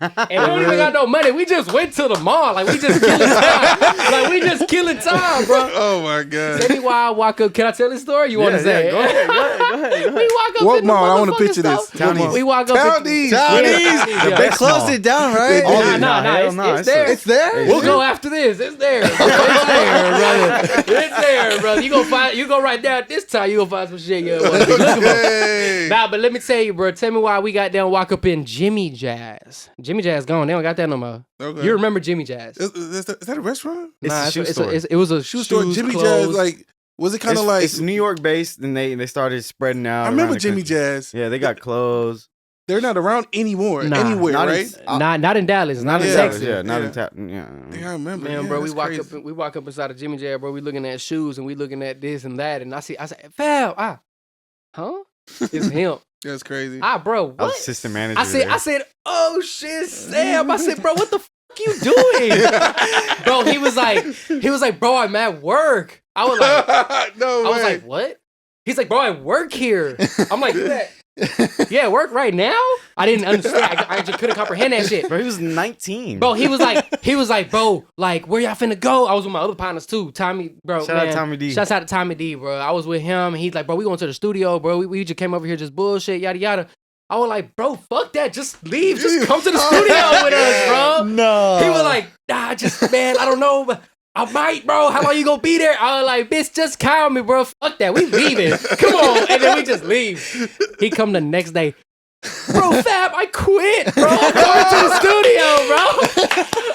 [SPEAKER 2] And we don't even got no money. We just went to the mall. Like, we just killing time. Bro.
[SPEAKER 1] Oh, my God.
[SPEAKER 2] Tell me why I walk up. Can I tell this story? You want to say it?
[SPEAKER 4] Go ahead.
[SPEAKER 2] We walk up
[SPEAKER 1] what
[SPEAKER 2] in
[SPEAKER 1] mall?
[SPEAKER 2] the
[SPEAKER 1] I want to picture this.
[SPEAKER 2] We walk up
[SPEAKER 1] Townies.
[SPEAKER 3] They closed it down, right?
[SPEAKER 2] Nah, it's there.
[SPEAKER 3] It's there?
[SPEAKER 2] We'll go after this. It's there. It's there, brother. It's there, brother. You go right there at this time. You gonna find some shit you want to be looking for. Nah, but let me tell you, bro. Tell me why we got down walk up in Jimmy Jazz. Jimmy Jazz gone. They don't got that no more. Okay. You remember Jimmy Jazz?
[SPEAKER 1] Is that a restaurant?
[SPEAKER 4] It's a shoe store.
[SPEAKER 2] It was a shoe store.
[SPEAKER 1] Jimmy Jazz, like, was it kind of like...
[SPEAKER 4] It's New York based, and they started spreading out.
[SPEAKER 1] I remember Jimmy Jazz.
[SPEAKER 4] Yeah, they got clothes.
[SPEAKER 1] They're not around anymore. Anywhere, right?
[SPEAKER 2] Not in Dallas. Not in Texas.
[SPEAKER 4] Yeah, not in Texas.
[SPEAKER 1] Yeah, I remember.
[SPEAKER 2] Man, bro, we walk up inside of Jimmy Jazz, bro. We looking at shoes, and we looking at this and that, and I say, Fab, huh? It's him.
[SPEAKER 1] That's crazy.
[SPEAKER 2] Bro, what?
[SPEAKER 4] I was assistant manager.
[SPEAKER 2] I said, oh shit, Sam. I said, bro, what the fuck you doing? Bro, he was like, bro, I'm at work. I was like,
[SPEAKER 1] no way.
[SPEAKER 2] I was like, what? He's like, bro, I work here. I'm like, yeah, work right now? I didn't understand. I just couldn't comprehend that shit.
[SPEAKER 4] Bro, he was 19.
[SPEAKER 2] Bro, he was like, bro, like, where y'all finna go? I was with my other partners too. Tommy, bro.
[SPEAKER 4] Shout out Tommy D.
[SPEAKER 2] Shouts out to Tommy D, bro. I was with him. And he's like, bro, we going to the studio, bro. We just came over here just bullshit, yada, yada. I was like, bro, fuck that. Just leave. Just come to the studio with us, bro.
[SPEAKER 3] No.
[SPEAKER 2] He was like, nah, man, I don't know, but I might, bro. How long you gonna be there? I was like, bitch, just call me, bro. Fuck that. We leaving. Come on. And then we just leave. He come the next day. Bro, Fab, I quit, bro. I'm going to the studio, bro.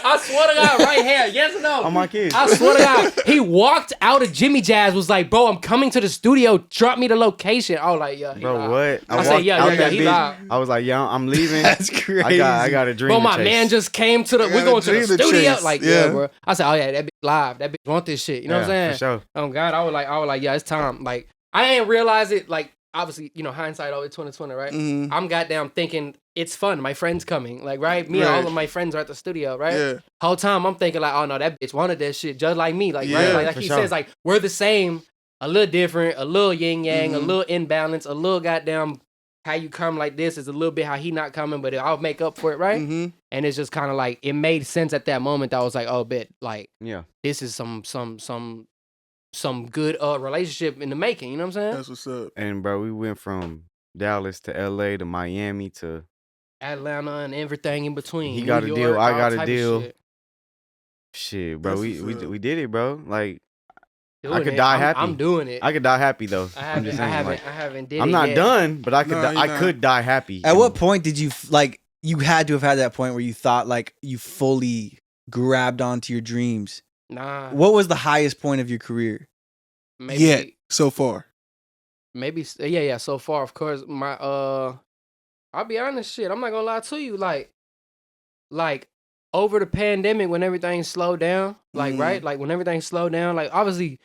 [SPEAKER 2] I swear to God, right here. Yes or no?
[SPEAKER 4] On my kids.
[SPEAKER 2] I swear to God. He walked out of Jimmy Jazz, was like, bro, I'm coming to the studio. Drop me the location. I was like, yeah,
[SPEAKER 4] bro, what?
[SPEAKER 2] I said, yeah, he lied.
[SPEAKER 4] I was like, yeah, I'm leaving.
[SPEAKER 3] That's crazy.
[SPEAKER 4] I got a dream.
[SPEAKER 2] Bro, my man just came to we're going to the studio. Like,
[SPEAKER 1] yeah,
[SPEAKER 2] bro. I said, oh yeah, that bitch live. That bitch want this shit. You know what I'm saying?
[SPEAKER 4] For sure.
[SPEAKER 2] Oh God, I was like, yeah, it's time. Like, I ain't realize it. Like, obviously, you know, hindsight always 2020, right?
[SPEAKER 1] Mm-hmm.
[SPEAKER 2] I'm goddamn thinking it's fun. My friend's coming, like, right? Me and all of my friends are at the studio, right?
[SPEAKER 1] Yeah.
[SPEAKER 2] Whole time I'm thinking like, oh no, that bitch wanted that shit just like me, like right? Like he says, like we're the same, a little different, a little yin yang, a little imbalance, a little goddamn how you come like this is a little bit how he not coming, but I'll make up for it, right?
[SPEAKER 1] Mm-hmm.
[SPEAKER 2] And it's just kind of like it made sense at that moment. I was like, oh, bet like this is some good relationship in the making. You know what I'm saying?
[SPEAKER 1] That's what's up.
[SPEAKER 4] And bro, we went from Dallas to LA to Miami to
[SPEAKER 2] Atlanta and everything in between.
[SPEAKER 4] He got
[SPEAKER 2] New
[SPEAKER 4] a
[SPEAKER 2] York,
[SPEAKER 4] deal. I
[SPEAKER 2] all
[SPEAKER 4] got a
[SPEAKER 2] type of
[SPEAKER 4] deal. Shit, bro, we did it, bro. Like
[SPEAKER 2] doing
[SPEAKER 4] I could
[SPEAKER 2] it.
[SPEAKER 4] die happy.
[SPEAKER 2] I'm doing it.
[SPEAKER 4] I could die happy though.
[SPEAKER 2] I haven't did it.
[SPEAKER 4] I'm not
[SPEAKER 2] yet.
[SPEAKER 4] done, but I could. I could die happy.
[SPEAKER 3] At what point did you like? You had to have had that point where you thought like you fully grabbed onto your dreams.
[SPEAKER 2] Nah.
[SPEAKER 3] What was the highest point of your career?
[SPEAKER 2] Maybe
[SPEAKER 1] so far.
[SPEAKER 2] Maybe yeah. So far, of course, my I'll be honest, shit. I'm not gonna lie to you, like over the pandemic when everything slowed down, like right, like when everything slowed down, like obviously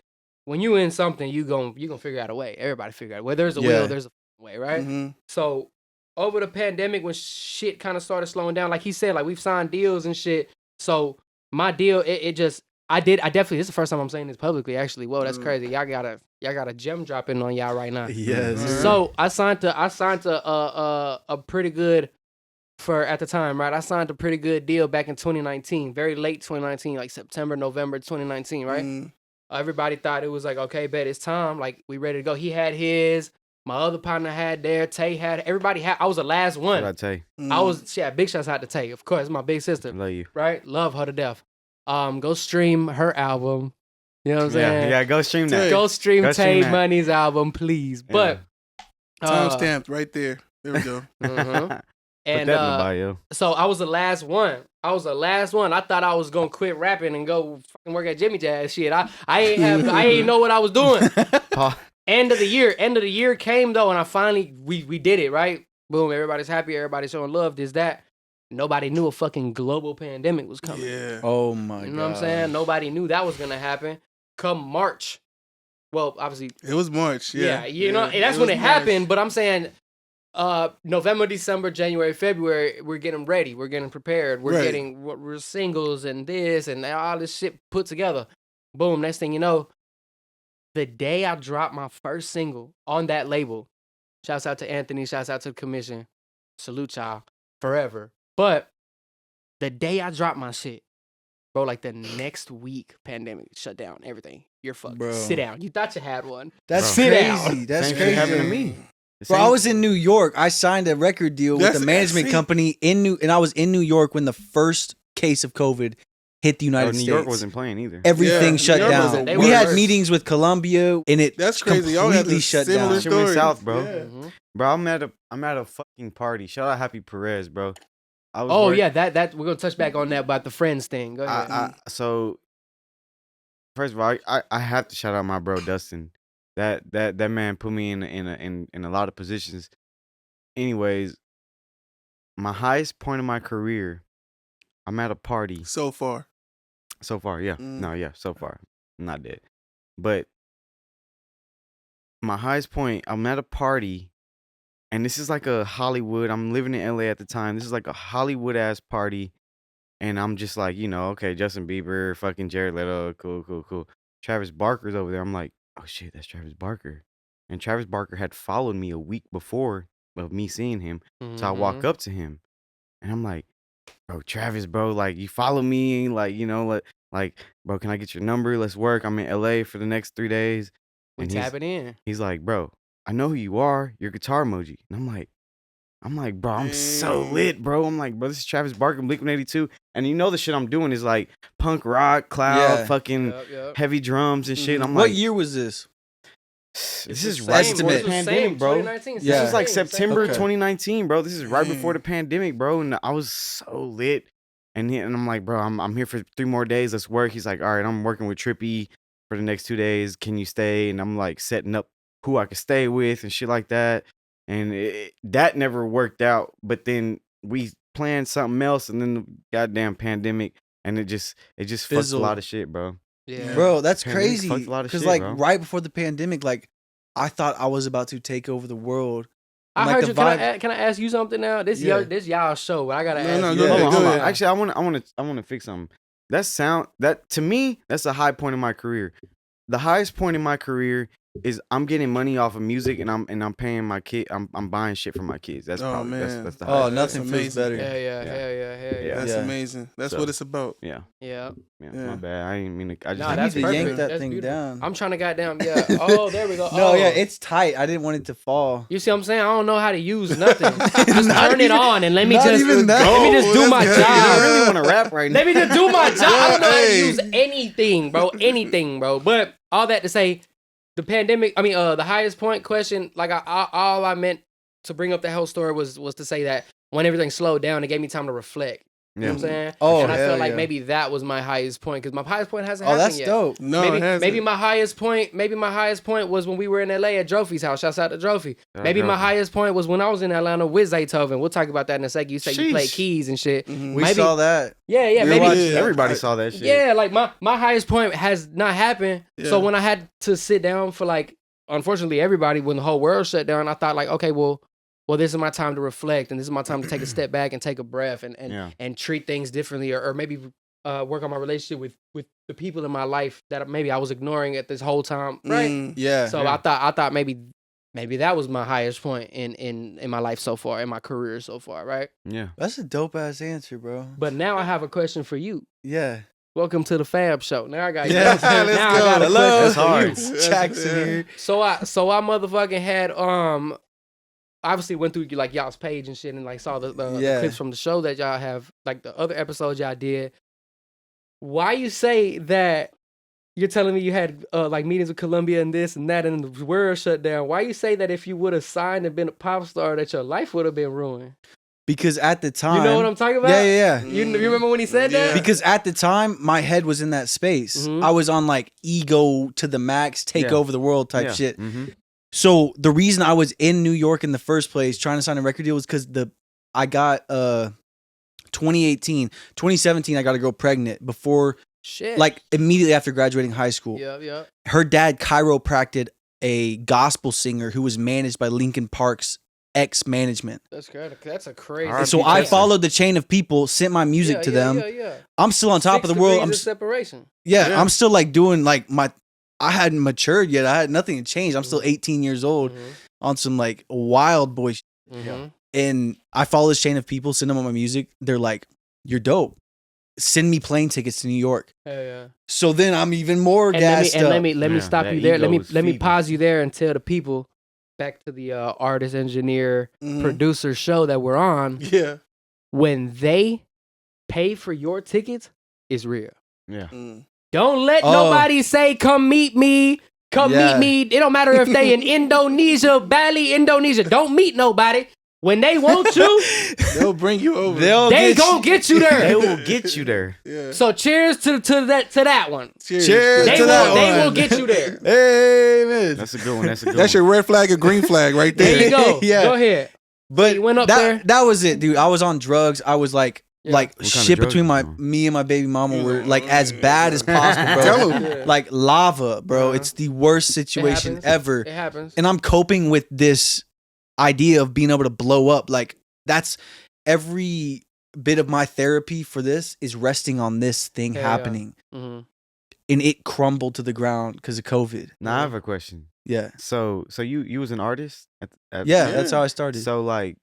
[SPEAKER 2] when you in something, you gonna figure out a way. Everybody figure out where there's a will, there's a way, right? Mm-hmm. So over the pandemic when shit kind of started slowing down, like he said, like we've signed deals and shit. So my deal, I definitely, this is the first time I'm saying this publicly, actually. Whoa, that's crazy. Y'all got a gem dropping on y'all right now.
[SPEAKER 3] Yes.
[SPEAKER 2] So I signed a pretty good, at the time, right? I signed a pretty good deal back in 2019, very late 2019, like September, November 2019, right? Everybody thought it was like, okay, bet it's time. Like, we ready to go. He had his. My other partner had there. Tay had. Everybody had. I was the last one.
[SPEAKER 4] Shout out Tay.
[SPEAKER 2] Big shouts out to Tay. Of course, my big sister.
[SPEAKER 4] Love you.
[SPEAKER 2] Right? Love her to death. Go stream her album. You know what I'm saying?
[SPEAKER 4] Yeah, go stream that.
[SPEAKER 2] Go stream Tay Money's album, please. But
[SPEAKER 1] time stamped right there. There we go.
[SPEAKER 2] And
[SPEAKER 4] put that in the bio.
[SPEAKER 2] So I was the last one. I thought I was gonna quit rapping and go fucking work at Jimmy Jazz. Shit, I ain't know what I was doing. End of the year came though, and I finally we did it, right? Boom, everybody's happy, everybody's showing love. This that. Nobody knew a fucking global pandemic was coming.
[SPEAKER 1] Yeah.
[SPEAKER 3] Oh my god.
[SPEAKER 2] You know what I'm saying? Nobody knew that was gonna happen. Come March. Well, obviously
[SPEAKER 1] it was March. Yeah.
[SPEAKER 2] You know, and that's when it happened. But I'm saying November, December, January, February, we're getting ready. We're getting prepared. We're singles and this and all this shit put together. Boom. Next thing you know, the day I dropped my first single on that label, shouts out to Anthony, shouts out to the commission. Salute y'all forever. But the day I dropped my shit, bro, like the next week, pandemic shut down everything. You're fucked.
[SPEAKER 3] Bro.
[SPEAKER 2] Sit down. You thought you had one.
[SPEAKER 3] That's
[SPEAKER 2] Sit
[SPEAKER 3] crazy.
[SPEAKER 2] down.
[SPEAKER 3] That's
[SPEAKER 4] Same
[SPEAKER 3] crazy.
[SPEAKER 4] shit happened to me.
[SPEAKER 3] Bro, I was in New York. I signed a record deal with a management company and I was in New York when the first case of COVID hit the United States.
[SPEAKER 4] New York wasn't playing either.
[SPEAKER 3] Everything shut down. We had meetings with Colombia, and
[SPEAKER 1] that's crazy. Y'all had
[SPEAKER 3] completely shut down.
[SPEAKER 4] Went south, bro. Yeah. Bro, I'm at a fucking party. Shout out Happy Perez, bro.
[SPEAKER 2] That we're gonna touch back on that about the friends thing. Go ahead.
[SPEAKER 4] So first of all, I have to shout out my bro Dustin. That man put me in a lot of positions. Anyways, my highest point of my career, I'm at a party.
[SPEAKER 1] So far,
[SPEAKER 4] yeah. No, yeah, so far. I'm not dead. But my highest point, I'm at a party, and this is like a Hollywood. I'm living in LA at the time. This is like a Hollywood ass party. And I'm just like, okay, Justin Bieber, fucking Jared Leto, cool. Travis Barker's over there. I'm like, oh shit, that's Travis Barker. And Travis Barker had followed me a week before of me seeing him. So I walk up to him and I'm like, bro, Travis, bro, like you follow me, like, like, bro, can I get your number? Let's work. I'm in LA for the next 3 days.
[SPEAKER 2] And tap it in.
[SPEAKER 4] He's like, bro, I know who you are. You're Guitar Emoji. And I'm like, bro, I'm so lit, bro. I'm like, bro, this is Travis Barker, Blink-182. And the shit I'm doing is like punk rock, cloud, fucking heavy drums and shit. And I'm
[SPEAKER 3] what
[SPEAKER 4] like,
[SPEAKER 3] year was this?
[SPEAKER 4] This is right before the pandemic, bro. This is like September 2019, bro. This is right before the pandemic, bro. And I was so lit. And I'm like, bro, I'm here for 3 more days. Let's work. He's like, all right, I'm working with Trippy for the next 2 days. Can you stay? And I'm like setting up who I could stay with and shit like that. And that never worked out. But then we planned something else, and then the goddamn pandemic, and it just fucked a lot of shit, bro.
[SPEAKER 2] Yeah,
[SPEAKER 3] bro, that's
[SPEAKER 4] Pandemic
[SPEAKER 3] crazy.
[SPEAKER 4] fucked a lot of
[SPEAKER 3] Because
[SPEAKER 4] shit, bro.
[SPEAKER 3] right before the pandemic, like I thought I was about to take over the world.
[SPEAKER 2] I
[SPEAKER 3] like,
[SPEAKER 2] heard you. Can I ask you something now? This y'all show, but I gotta ask you.
[SPEAKER 1] Go
[SPEAKER 4] Hold
[SPEAKER 1] ahead.
[SPEAKER 4] on. Actually, I want to fix something. That to me, that's a high point in my career. The highest point in my career is I'm getting money off of music, and I'm paying my kid. I'm buying shit for my kids. That's probably that's the highest.
[SPEAKER 3] Nothing feels better.
[SPEAKER 2] Yeah.
[SPEAKER 1] That's amazing. That's what it's about.
[SPEAKER 4] Yeah.
[SPEAKER 2] Yeah.
[SPEAKER 4] My bad. I didn't mean to. I just
[SPEAKER 2] that's
[SPEAKER 3] need to yank
[SPEAKER 2] perfect.
[SPEAKER 3] that
[SPEAKER 2] That's
[SPEAKER 3] thing
[SPEAKER 2] beautiful.
[SPEAKER 3] down.
[SPEAKER 2] I'm trying to goddamn Oh, there we go.
[SPEAKER 3] No, it's tight. I didn't want it to fall.
[SPEAKER 2] You see what I'm saying? I don't know how to use nothing. Just turn it on and let me just
[SPEAKER 3] even that.
[SPEAKER 2] let me just do my job.
[SPEAKER 4] I really want to rap right now.
[SPEAKER 2] Let me just do my job. I don't know how to use anything, bro. Anything, bro. But all that to say, the pandemic. I mean, the highest point question. Like, all I meant to bring up the whole story was to say that when everything slowed down, it gave me time to reflect. You know what I'm saying? And I felt like maybe that was my highest point, because my highest point hasn't happened yet.
[SPEAKER 3] Oh, that's dope.
[SPEAKER 1] No, it hasn't.
[SPEAKER 2] Maybe my highest point was when we were in LA at Drophy's house. Shouts out to Drophy. Maybe my highest point was when I was in Atlanta with Zaytoven. We'll talk about that in a second. You say you play keys and shit.
[SPEAKER 3] We saw that.
[SPEAKER 2] Yeah, maybe
[SPEAKER 4] Everybody saw that shit.
[SPEAKER 2] Yeah, like my highest point has not happened. Yeah. So when I had to sit down for, like, unfortunately everybody, when the whole world shut down, I thought like, okay, well, this is my time to reflect, and this is my time to take a step back and take a breath and treat things differently, or maybe work on my relationship with the people in my life that maybe I was ignoring at this whole time, right? So I thought maybe that was my highest point in my life so far, in my career so far, right?
[SPEAKER 4] Yeah.
[SPEAKER 3] That's a dope ass answer, bro.
[SPEAKER 2] But now I have a question for you.
[SPEAKER 3] Yeah.
[SPEAKER 2] Welcome to the Fab Show. Now I got
[SPEAKER 3] let's go.
[SPEAKER 2] I got a
[SPEAKER 3] Hello.
[SPEAKER 2] question for you.
[SPEAKER 3] Jackson here.
[SPEAKER 2] So I motherfucking had obviously went through like y'all's page and shit, and like saw the clips from the show that y'all have, like the other episodes y'all did. Why you say that? You're telling me you had like meetings with Columbia and this and that, and the world shut down. Why you say that if you would have signed and been a pop star, that your life would have been ruined?
[SPEAKER 3] Because at the time,
[SPEAKER 2] you know what I'm talking about?
[SPEAKER 3] Yeah.
[SPEAKER 2] You remember when he said that?
[SPEAKER 3] Because at the time, my head was in that space. I was on like ego to the max, take over the world type shit. So the reason I was in New York in the first place, trying to sign a record deal, was because I got 2017, I got a girl pregnant before, like immediately after graduating high school.
[SPEAKER 2] Yeah.
[SPEAKER 3] Her dad chiropracted a gospel singer who was managed by Linkin Park's ex-management.
[SPEAKER 2] That's good. That's a crazy.
[SPEAKER 3] And so I followed the chain of people, sent my music to them.
[SPEAKER 2] Yeah.
[SPEAKER 3] I'm still on top of the world. I'm
[SPEAKER 2] separation.
[SPEAKER 3] Yeah, I'm still like doing like I hadn't matured yet. I had nothing to change. I'm still 18 years old on some like wild boy shit. And I follow this chain of people, send them on my music. They're like, "You're dope. Send me plane tickets to New York."
[SPEAKER 2] Hell yeah.
[SPEAKER 3] So then I'm even more gassed up.
[SPEAKER 2] Let me stop you there. Let me pause you there and tell the people, back to the artist, engineer, producer show that we're on.
[SPEAKER 1] Yeah.
[SPEAKER 2] When they pay for your tickets, it's real.
[SPEAKER 4] Yeah.
[SPEAKER 2] Don't let nobody say, "Come meet me. Come meet me." It don't matter if they in Indonesia, Bali, Indonesia. Don't meet nobody. When they want you,
[SPEAKER 1] they'll bring you over.
[SPEAKER 2] They gonna get you there.
[SPEAKER 4] They will get you there.
[SPEAKER 1] Yeah.
[SPEAKER 2] So cheers to that one.
[SPEAKER 1] Cheers
[SPEAKER 2] to that one. They will get you there.
[SPEAKER 1] Amen.
[SPEAKER 4] That's a good one.
[SPEAKER 1] That's your red flag or green flag right there.
[SPEAKER 2] There you go.
[SPEAKER 3] Yeah.
[SPEAKER 2] Go ahead.
[SPEAKER 3] But
[SPEAKER 2] you went up there.
[SPEAKER 3] That was it, dude. I was on drugs. I was like shit between me and my baby mama were like as bad as possible, bro.
[SPEAKER 1] Tell him.
[SPEAKER 3] Like lava, bro. It's the worst situation ever.
[SPEAKER 2] It happens.
[SPEAKER 3] And I'm coping with this idea of being able to blow up. Like that's every bit of my therapy for this is resting on this thing happening. And it crumbled to the ground because of COVID.
[SPEAKER 4] Now I have a question.
[SPEAKER 3] Yeah.
[SPEAKER 4] So you was an artist?
[SPEAKER 3] Yeah, that's how I started.
[SPEAKER 4] So like,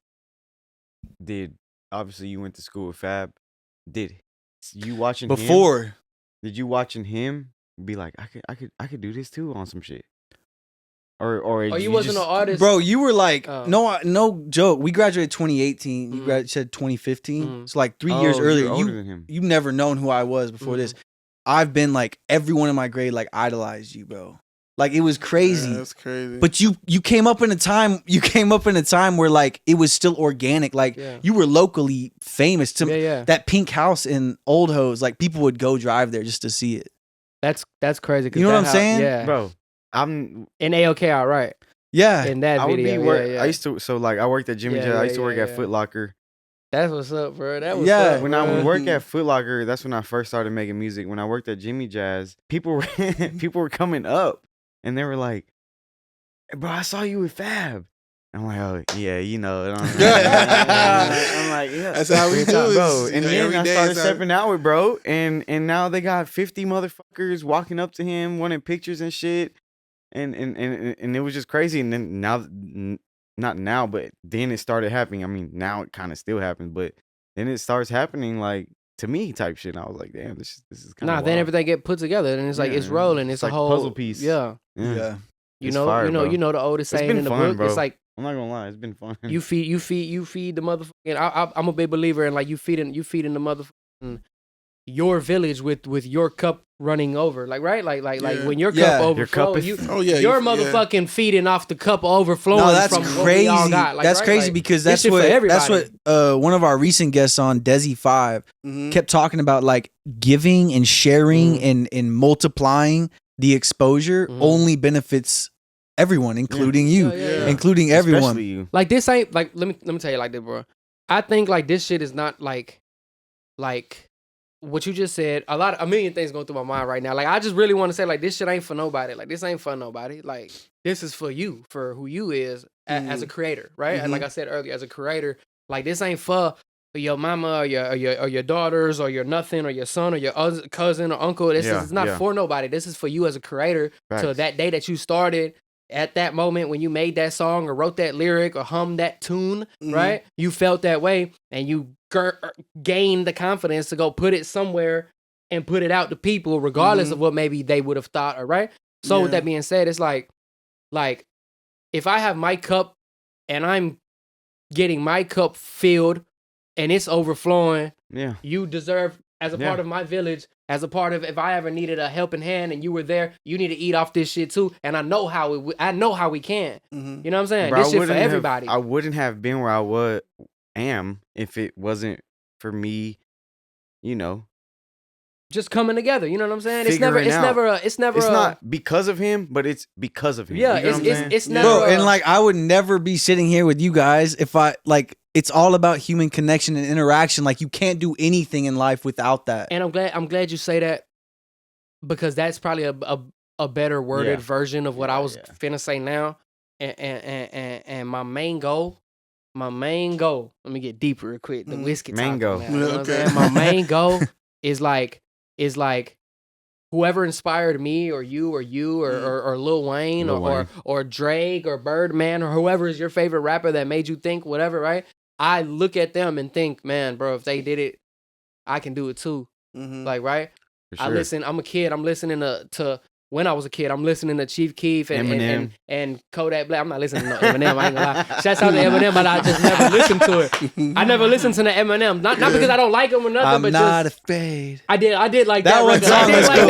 [SPEAKER 4] obviously you went to school with Fab. Did you watching him? Did you watching him be like, I could do this too on some shit? Or
[SPEAKER 2] you wasn't an artist,
[SPEAKER 3] bro? You were like, no joke. We graduated 2018. You said 2015. So like 3 years earlier.
[SPEAKER 4] Older than him.
[SPEAKER 3] You've never known who I was before this. I've been like everyone in my grade like idolized you, bro. Like it was crazy.
[SPEAKER 1] Yeah, that's crazy.
[SPEAKER 3] But you came up in a time. You came up in a time where like it was still organic. Like you were locally famous. That pink house in Old Hose. Like people would go drive there just to see it.
[SPEAKER 2] That's crazy.
[SPEAKER 3] You know what I'm saying?
[SPEAKER 2] Yeah,
[SPEAKER 4] bro. I'm
[SPEAKER 2] in AOK outright.
[SPEAKER 3] Yeah,
[SPEAKER 2] in that video.
[SPEAKER 4] I used to. So like I worked at Jimmy Jazz. I used to work at Foot Locker.
[SPEAKER 2] That's what's up, bro. That was up.
[SPEAKER 4] When I would work at Foot Locker, that's when I first started making music. When I worked at Jimmy Jazz, people were coming up and they were like, "Bro, I saw you with Fab." I'm like, "Oh yeah, you know." I'm like, "Yeah,
[SPEAKER 1] that's how we do it,
[SPEAKER 4] bro." And
[SPEAKER 1] then
[SPEAKER 4] I started stepping out with bro, and now they got 50 motherfuckers walking up to him, wanting pictures and shit. And it was just crazy. And then not now, but then it started happening. I mean, now it kind of still happens, but then it starts happening like to me type shit. And I was like, damn, this is kind of
[SPEAKER 2] then everything get put together and it's like it's rolling. It's
[SPEAKER 4] like
[SPEAKER 2] a whole
[SPEAKER 4] puzzle piece.
[SPEAKER 2] Yeah. You know the oldest saying in the book.
[SPEAKER 4] Bro.
[SPEAKER 2] It's like,
[SPEAKER 4] I'm not gonna lie, it's been fun.
[SPEAKER 2] You feed the motherfucking. I'm a big believer in like you feeding the motherfucking your village with your cup running over, like right, like when your cup overflows, your motherfucking feeding off the cup overflowing.
[SPEAKER 3] No, that's
[SPEAKER 2] from
[SPEAKER 3] crazy.
[SPEAKER 2] What we all got. Like,
[SPEAKER 3] that's
[SPEAKER 2] right?
[SPEAKER 3] crazy
[SPEAKER 2] like,
[SPEAKER 3] because that's what one of our recent guests on Desi 5 kept talking about, like giving and sharing and multiplying the exposure only benefits everyone, including you, including everyone.
[SPEAKER 4] Especially you.
[SPEAKER 2] Like this ain't like let me tell you like this, bro. I think like this shit is not like what you just said. A million things going through my mind right now. Like I just really want to say like this shit ain't for nobody. Like this ain't for nobody. Like this is for you, for who you is as a creator, right? And like I said earlier, as a creator, like this ain't for your mama or your daughters or your nothing or your son or your cousin or uncle. This is not for nobody. This is for you as a creator.
[SPEAKER 4] Facts.
[SPEAKER 2] So that day that you started, at that moment when you made that song or wrote that lyric or hummed that tune, right? You felt that way and you gained the confidence to go put it somewhere and put it out to people regardless of what maybe they would have thought, all right? So with that being said, it's like if I have my cup and I'm getting my cup filled and it's overflowing, you deserve, as a part of my village, as a part of, if I ever needed a helping hand and you were there, you need to eat off this shit too. And I know how we can. You know what I'm saying?
[SPEAKER 4] Bro,
[SPEAKER 2] this shit for everybody.
[SPEAKER 4] I wouldn't have been where I am if it wasn't for me, you know,
[SPEAKER 2] just coming together. You know what I'm saying? It's
[SPEAKER 4] It's not because of him, but it's because of him.
[SPEAKER 2] Yeah,
[SPEAKER 4] you know
[SPEAKER 2] it's never.
[SPEAKER 3] Bro, and like I would never be sitting here with you guys if I like. It's all about human connection and interaction. Like you can't do anything in life without that.
[SPEAKER 2] And I'm glad you say that because that's probably a better worded version of what I was finna say now. And my main goal. Let me get deeper real quick. The whiskey
[SPEAKER 4] mango.
[SPEAKER 2] Now, you know what I'm saying? My main goal is like whoever inspired me or you or Lil Wayne or Drake or Birdman or whoever is your favorite rapper that made you think whatever, right? I look at them and think, man, bro, if they did it, I can do it too. Like, right?
[SPEAKER 4] Sure.
[SPEAKER 2] I'm a kid. I'm listening to when I was a kid, I'm listening to Chief Keef and Kodak Black. I'm not listening to Eminem. I ain't gonna lie. Shouts out to Eminem, but I just never listened to it. I never listened to the Eminem. Not because I don't like him or nothing,
[SPEAKER 3] I'm
[SPEAKER 2] but
[SPEAKER 3] not
[SPEAKER 2] just
[SPEAKER 3] afraid.
[SPEAKER 2] I did like that
[SPEAKER 3] one
[SPEAKER 2] record.
[SPEAKER 3] song is cool.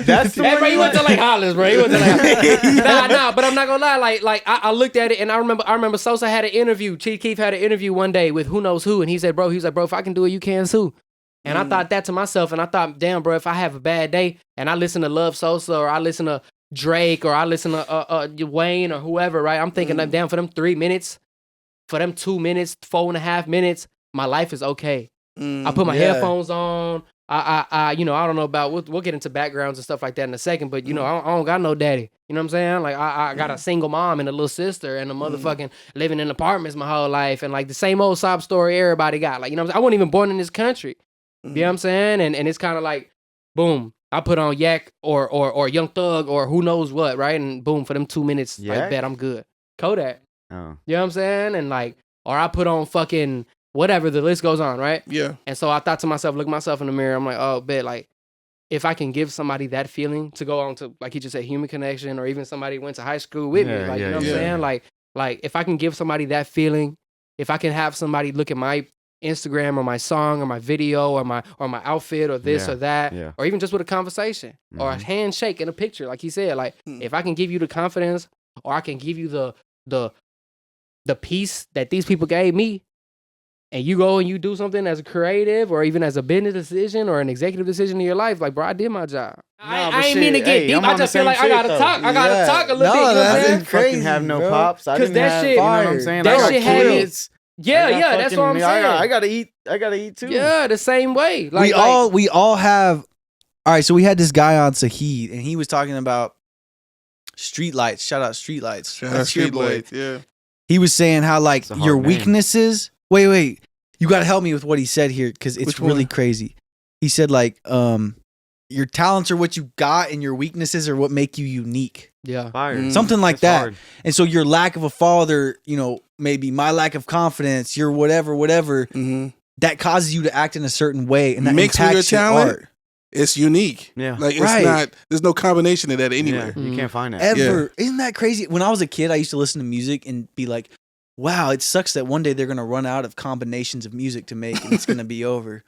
[SPEAKER 4] That's the
[SPEAKER 2] Hey, bro,
[SPEAKER 4] one
[SPEAKER 2] he went to like Hollis, bro. He went to like nah, but I'm not gonna lie. Like I looked at it and I remember Sosa had an interview. Chief Keef had an interview one day with who knows who, and he said, bro, if I can do it, you can too. And I thought that to myself, and I thought, damn, bro, if I have a bad day and I listen to Love Sosa or I listen to Drake or I listen to Wayne or whoever, right? I'm thinking, damn, for them 3 minutes, for them 2 minutes, 4.5 minutes, my life is okay. I put my headphones on. I don't know about, we'll get into backgrounds and stuff like that in a second, but, you know, I don't got no daddy. You know what I'm saying? Like, I got a single mom and a little sister and a motherfucking living in apartments my whole life and, like, the same old sob story everybody got. Like, you know what I'm saying? I wasn't even born in this country. You know what I'm saying? And it's kind of like, boom, I put on Yak or Young Thug or who knows what, right? And boom, for them 2 minutes, I bet I'm good. Kodak.
[SPEAKER 4] Oh.
[SPEAKER 2] You know what I'm saying? And like, or I put on fucking whatever, the list goes on, right?
[SPEAKER 1] Yeah.
[SPEAKER 2] And so I thought to myself, look myself in the mirror, I'm like, oh, bet, like, if I can give somebody that feeling to go on to, like he just said, human connection, or even somebody went to high school with me, like, you know what I'm saying? Like, if I can give somebody that feeling, if I can have somebody look at my Instagram or my song or my video or my outfit or this or that, or even just with a conversation or a handshake and a picture, like he said, like if I can give you the confidence or I can give you the peace that these people gave me, and you go and you do something as a creative or even as a business decision or an executive decision in your life, like, bro, I did my job. I ain't mean to get deep. I just feel like I gotta talk. I gotta talk a little bit. You know
[SPEAKER 4] I
[SPEAKER 2] what
[SPEAKER 4] didn't fucking have no pops. I didn't have, you know what I'm saying?
[SPEAKER 2] That shit had kids. Yeah, that's what I'm saying.
[SPEAKER 4] I gotta eat too.
[SPEAKER 2] Yeah, the same way. Like,
[SPEAKER 3] we all have. All right, so we had this guy on Sahid, and he was talking about streetlights. Shout out streetlights. That's your boy.
[SPEAKER 1] Yeah.
[SPEAKER 3] He was saying how like your weaknesses. Wait. You gotta help me with what he said here because it's really crazy. He said like your talents are what you got, and your weaknesses are what make you unique.
[SPEAKER 2] Yeah.
[SPEAKER 3] Something like that. Hard. And so your lack of a father, you know, maybe my lack of confidence, your whatever, that causes you to act in a certain way, and that
[SPEAKER 1] mixed with your talent,
[SPEAKER 3] art.
[SPEAKER 1] It's unique.
[SPEAKER 4] Yeah.
[SPEAKER 1] Like it's not. There's no combination of that anywhere.
[SPEAKER 4] Yeah, you can't find that
[SPEAKER 3] ever. Yeah. Isn't that crazy? When I was a kid, I used to listen to music and be like, "Wow, it sucks that one day they're gonna run out of combinations of music to make, and it's gonna be over."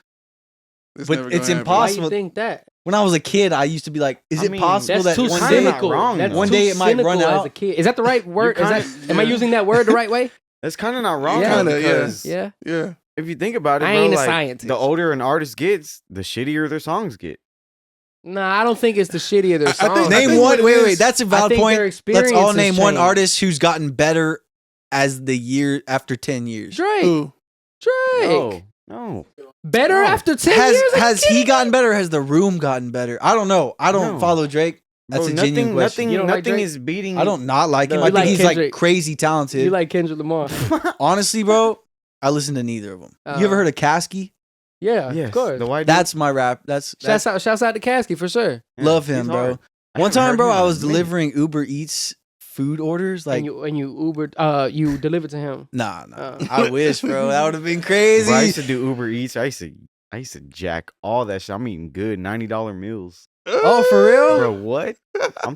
[SPEAKER 3] But it's impossible.
[SPEAKER 2] Why you think that?
[SPEAKER 3] When I was a kid, I used to be like, "Is it possible that
[SPEAKER 2] one day, one day
[SPEAKER 3] it might run out?"
[SPEAKER 2] As a kid, is that the right word? Am I using that word the right way?
[SPEAKER 4] That's kind of not wrong.
[SPEAKER 2] Yeah.
[SPEAKER 4] If you think about it,
[SPEAKER 2] I
[SPEAKER 4] bro,
[SPEAKER 2] ain't a
[SPEAKER 4] like,
[SPEAKER 2] scientist.
[SPEAKER 4] The older an artist gets, the shittier their songs get.
[SPEAKER 2] Nah, I don't think it's the shittier their songs.
[SPEAKER 3] Name one. Wait. That's a valid point. Let's all name one artist who's gotten better as the year after 10 years.
[SPEAKER 2] Drake.
[SPEAKER 4] No.
[SPEAKER 2] Better after 10 years?
[SPEAKER 3] Has he gotten better? Or has the room gotten better? I don't know. I don't follow Drake. That's a genuine question.
[SPEAKER 4] Nothing is beating.
[SPEAKER 3] I don't not like him. I think he's like crazy talented.
[SPEAKER 2] You like Kendrick Lamar?
[SPEAKER 3] Honestly, bro, I listen to neither of them. You ever heard of Kasky?
[SPEAKER 2] Yeah, of course.
[SPEAKER 4] The white
[SPEAKER 3] that's my rap. Shouts
[SPEAKER 2] out to Kasky for sure.
[SPEAKER 3] Yeah, love him, bro. One time, bro, I was delivering Uber Eats food orders, like,
[SPEAKER 2] and you Ubered, you delivered to him.
[SPEAKER 3] Nah. I wish, bro. That would have been crazy.
[SPEAKER 4] Bro, I used to do Uber Eats. I used to jack all that shit. I'm eating good $90 meals.
[SPEAKER 3] Oh, for real,
[SPEAKER 4] bro? What?